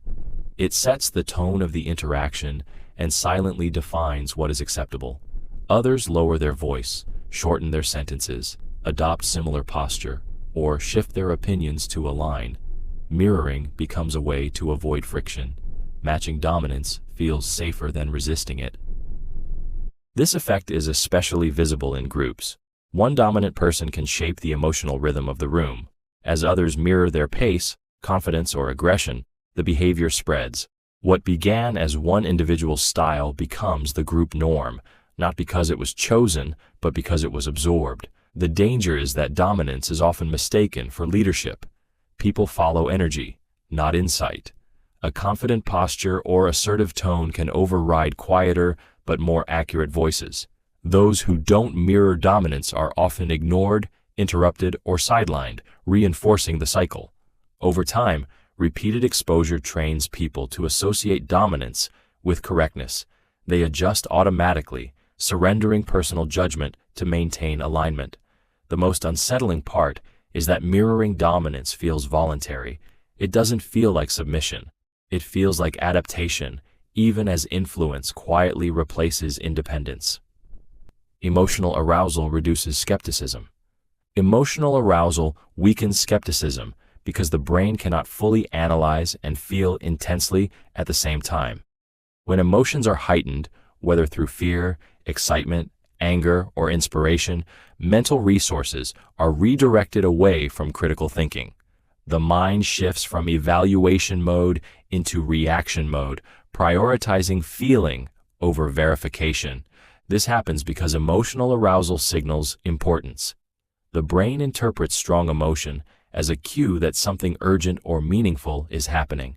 It sets the tone of the interaction and silently defines what is acceptable. Others lower their voice, shorten their sentences, adopt similar posture, or shift their opinions to align. Mirroring becomes a way to avoid friction. Matching dominance feels safer than resisting it. This effect is especially visible in groups. One dominant person can shape the emotional rhythm of the room. As others mirror their pace, confidence, or aggression, the behavior spreads. What began as one individual's style becomes the group norm, not because it was chosen, but because it was absorbed. The danger is that dominance is often mistaken for leadership. People follow energy, not insight. A confident posture or assertive tone can override quieter but more accurate voices. Those who don't mirror dominance are often ignored, interrupted, or sidelined, reinforcing the cycle. Over time, repeated exposure trains people to associate dominance with correctness. They adjust automatically, surrendering personal judgment to maintain alignment. The most unsettling part is that mirroring dominance feels voluntary. It doesn't feel like submission. It feels like adaptation, even as influence quietly replaces independence. Emotional arousal reduces skepticism. Emotional arousal weakens skepticism because the brain cannot fully analyze and feel intensely at the same time. When emotions are heightened, whether through fear, excitement, anger, or inspiration, mental resources are redirected away from critical thinking. The mind shifts from evaluation mode into reaction mode, prioritizing feeling over verification. This happens because emotional arousal signals importance. The brain interprets strong emotion as a cue that something urgent or meaningful is happening.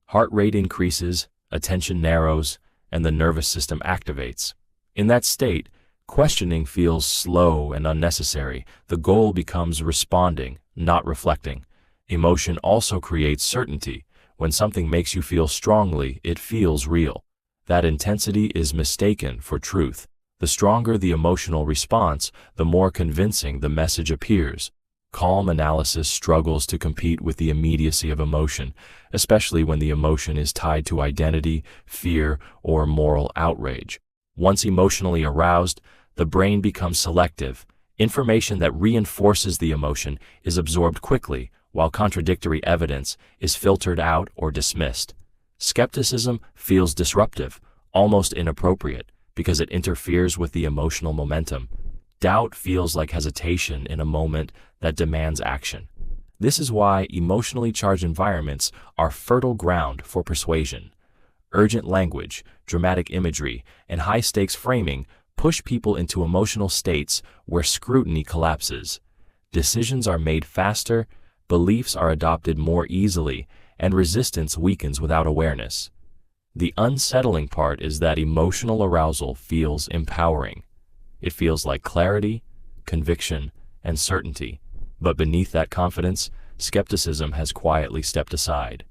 Heart rate increases, attention narrows, and the nervous system activates. In that state, questioning feels slow and unnecessary. The goal becomes responding, not reflecting. Emotion also creates certainty. When something makes you feel strongly, it feels real. That intensity is mistaken for truth. The stronger the emotional response, the more convincing the message appears. Calm analysis struggles to compete with the immediacy of emotion, especially when the emotion is tied to identity, fear, or moral outrage. Once emotionally aroused, the brain becomes selective. Information that reinforces the emotion is absorbed quickly, while contradictory evidence is filtered out or dismissed. Skepticism feels disruptive, almost inappropriate, because it interferes with the emotional momentum. Doubt feels like hesitation in a moment that demands action. This is why emotionally charged environments are fertile ground for persuasion. Urgent language, dramatic imagery, and high-stakes framing push people into emotional states where scrutiny collapses. Decisions are made faster, beliefs are adopted more easily, and resistance weakens without awareness. The unsettling part is that emotional arousal feels empowering. It feels like clarity, conviction, and certainty. But beneath that confidence, skepticism has quietly stepped aside.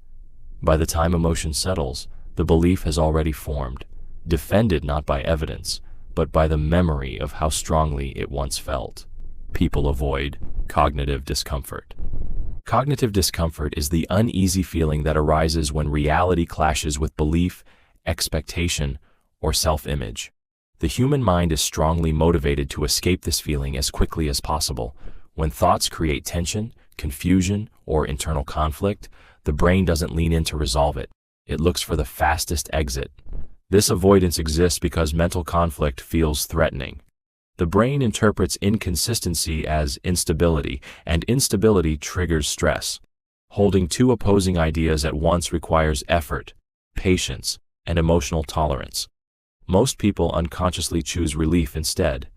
By the time emotion settles, the belief has already formed, defended not by evidence, but by the memory of how strongly it once felt. People avoid cognitive discomfort. Cognitive discomfort is the uneasy feeling that arises when reality clashes with belief, expectation, or self-image. The human mind is strongly motivated to escape this feeling as quickly as possible. When thoughts create tension, confusion, or internal conflict, the brain doesn't lean in to resolve it. It looks for the fastest exit. This avoidance exists because mental conflict feels threatening. The brain interprets inconsistency as instability, and instability triggers stress. Holding two opposing ideas at once requires effort, patience, and emotional tolerance. Most people unconsciously choose relief instead.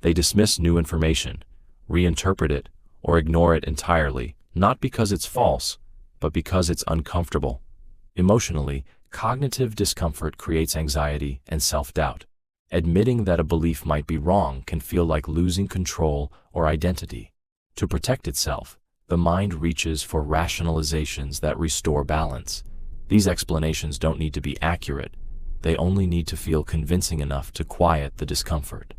They dismiss new information, reinterpret it, or ignore it entirely, not because it's false, but because it's uncomfortable. Emotionally, cognitive discomfort creates anxiety and self-doubt. Admitting that a belief might be wrong can feel like losing control or identity. To protect itself, the mind reaches for rationalizations that restore balance. These explanations don't need to be accurate. They only need to feel convincing enough to quiet the discomfort.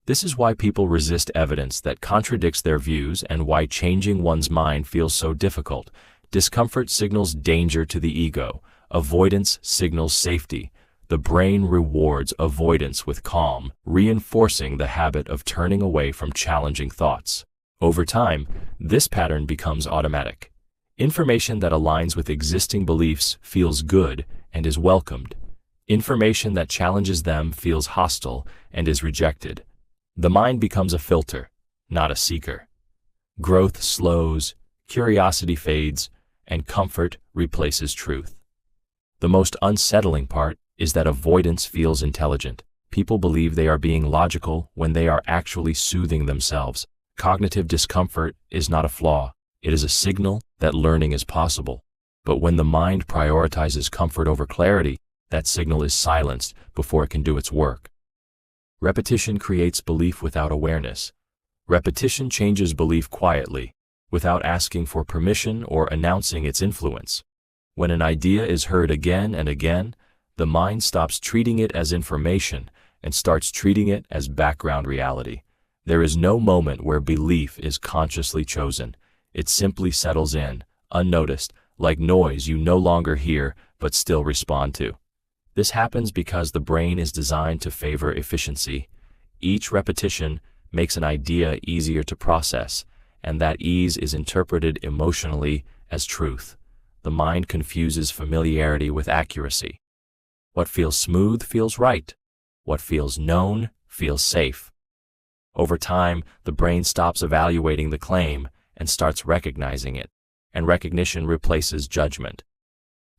This is why people resist evidence that contradicts their views and why changing one's mind feels so difficult. Discomfort signals danger to the ego. Avoidance signals safety. The brain rewards avoidance with calm, reinforcing the habit of turning away from challenging thoughts. Over time, this pattern becomes automatic. Information that aligns with existing beliefs feels good and is welcomed. Information that challenges them feels hostile and is rejected. The mind becomes a filter, not a seeker. Growth slows, curiosity fades, and comfort replaces truth. The most unsettling part is that avoidance feels intelligent. People believe they are being logical when they are actually soothing themselves. Cognitive discomfort is not a flaw. It is a signal that learning is possible. But when the mind prioritizes comfort over clarity, that signal is silenced before it can do its work. Repetition creates belief without awareness. Repetition changes belief quietly, without asking for permission or announcing its influence. When an idea is heard again and again, the mind stops treating it as information and starts treating it as background reality. There is no moment where belief is consciously chosen. It simply settles in, unnoticed, like noise you no longer hear but still respond to. This happens because the brain is designed to favor efficiency. Each repetition makes an idea easier to process, and that ease is interpreted emotionally as truth. The mind confuses familiarity with accuracy. What feels smooth feels right. What feels known feels safe. Over time, the brain stops evaluating the claim and starts recognizing it, and recognition replaces judgment.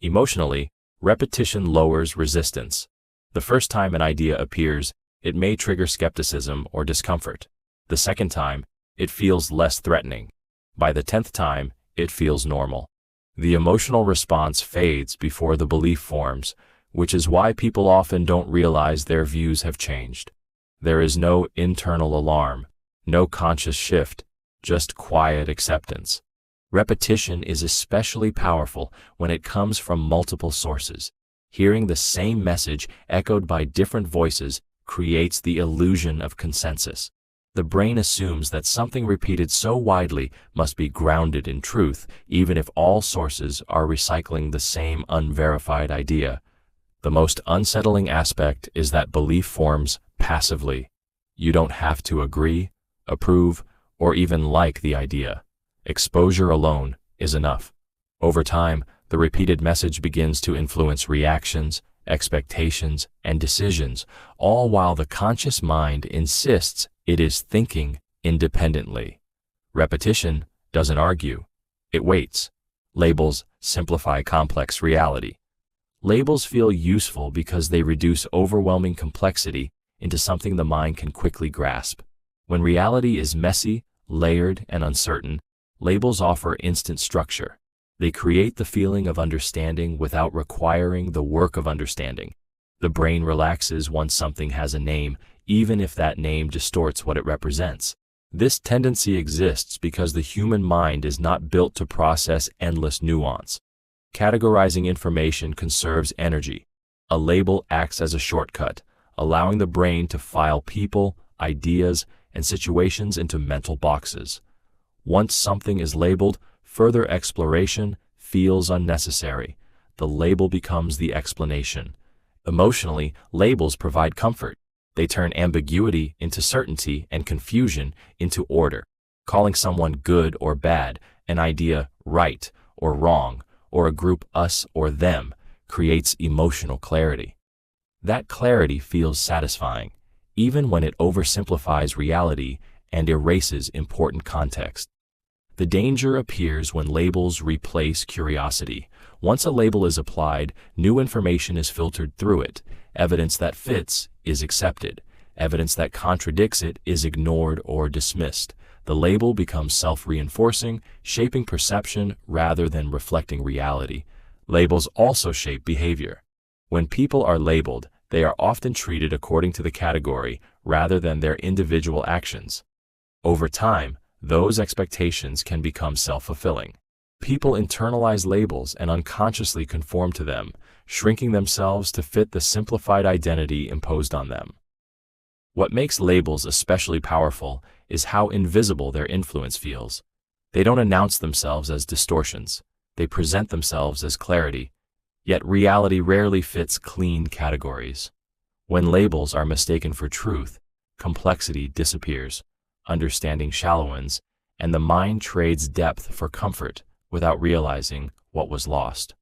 Emotionally, repetition lowers resistance. The first time an idea appears, it may trigger skepticism or discomfort. The second time, it feels less threatening. By the 10th time, it feels normal. The emotional response fades before the belief forms, which is why people often don't realize their views have changed. There is no internal alarm, no conscious shift, just quiet acceptance. Repetition is especially powerful when it comes from multiple sources. Hearing the same message echoed by different voices creates the illusion of consensus. The brain assumes that something repeated so widely must be grounded in truth, even if all sources are recycling the same unverified idea. The most unsettling aspect is that belief forms passively. You don't have to agree, approve, or even like the idea. Exposure alone is enough. Over time, the repeated message begins to influence reactions, expectations, and decisions, all while the conscious mind insists it is thinking independently. Repetition doesn't argue. It waits. Labels simplify complex reality. Labels feel useful because they reduce overwhelming complexity into something the mind can quickly grasp. When reality is messy, layered, and uncertain, labels offer instant structure. They create the feeling of understanding without requiring the work of understanding. The brain relaxes once something has a name, even if that name distorts what it represents. This tendency exists because the human mind is not built to process endless nuance. Categorizing information conserves energy. A label acts as a shortcut, allowing the brain to file people, ideas, and situations into mental boxes. Once something is labeled, further exploration feels unnecessary. The label becomes the explanation. Emotionally, labels provide comfort. They turn ambiguity into certainty and confusion into order. Calling someone good or bad, an idea right or wrong, or a group us or them creates emotional clarity. That clarity feels satisfying, even when it oversimplifies reality and erases important context. The danger appears when labels replace curiosity. Once a label is applied, new information is filtered through it. Evidence that fits is accepted. Evidence that contradicts it is ignored or dismissed. The label becomes self-reinforcing, shaping perception rather than reflecting reality. Labels also shape behavior. When people are labeled, they are often treated according to the category rather than their individual actions. Over time, those expectations can become self-fulfilling. People internalize labels and unconsciously conform to them, shrinking themselves to fit the simplified identity imposed on them. What makes labels especially powerful is how invisible their influence feels. They don't announce themselves as distortions. They present themselves as clarity. Yet reality rarely fits clean categories. When labels are mistaken for truth, complexity disappears, understanding shallows, and the mind trades depth for comfort without realizing what was lost.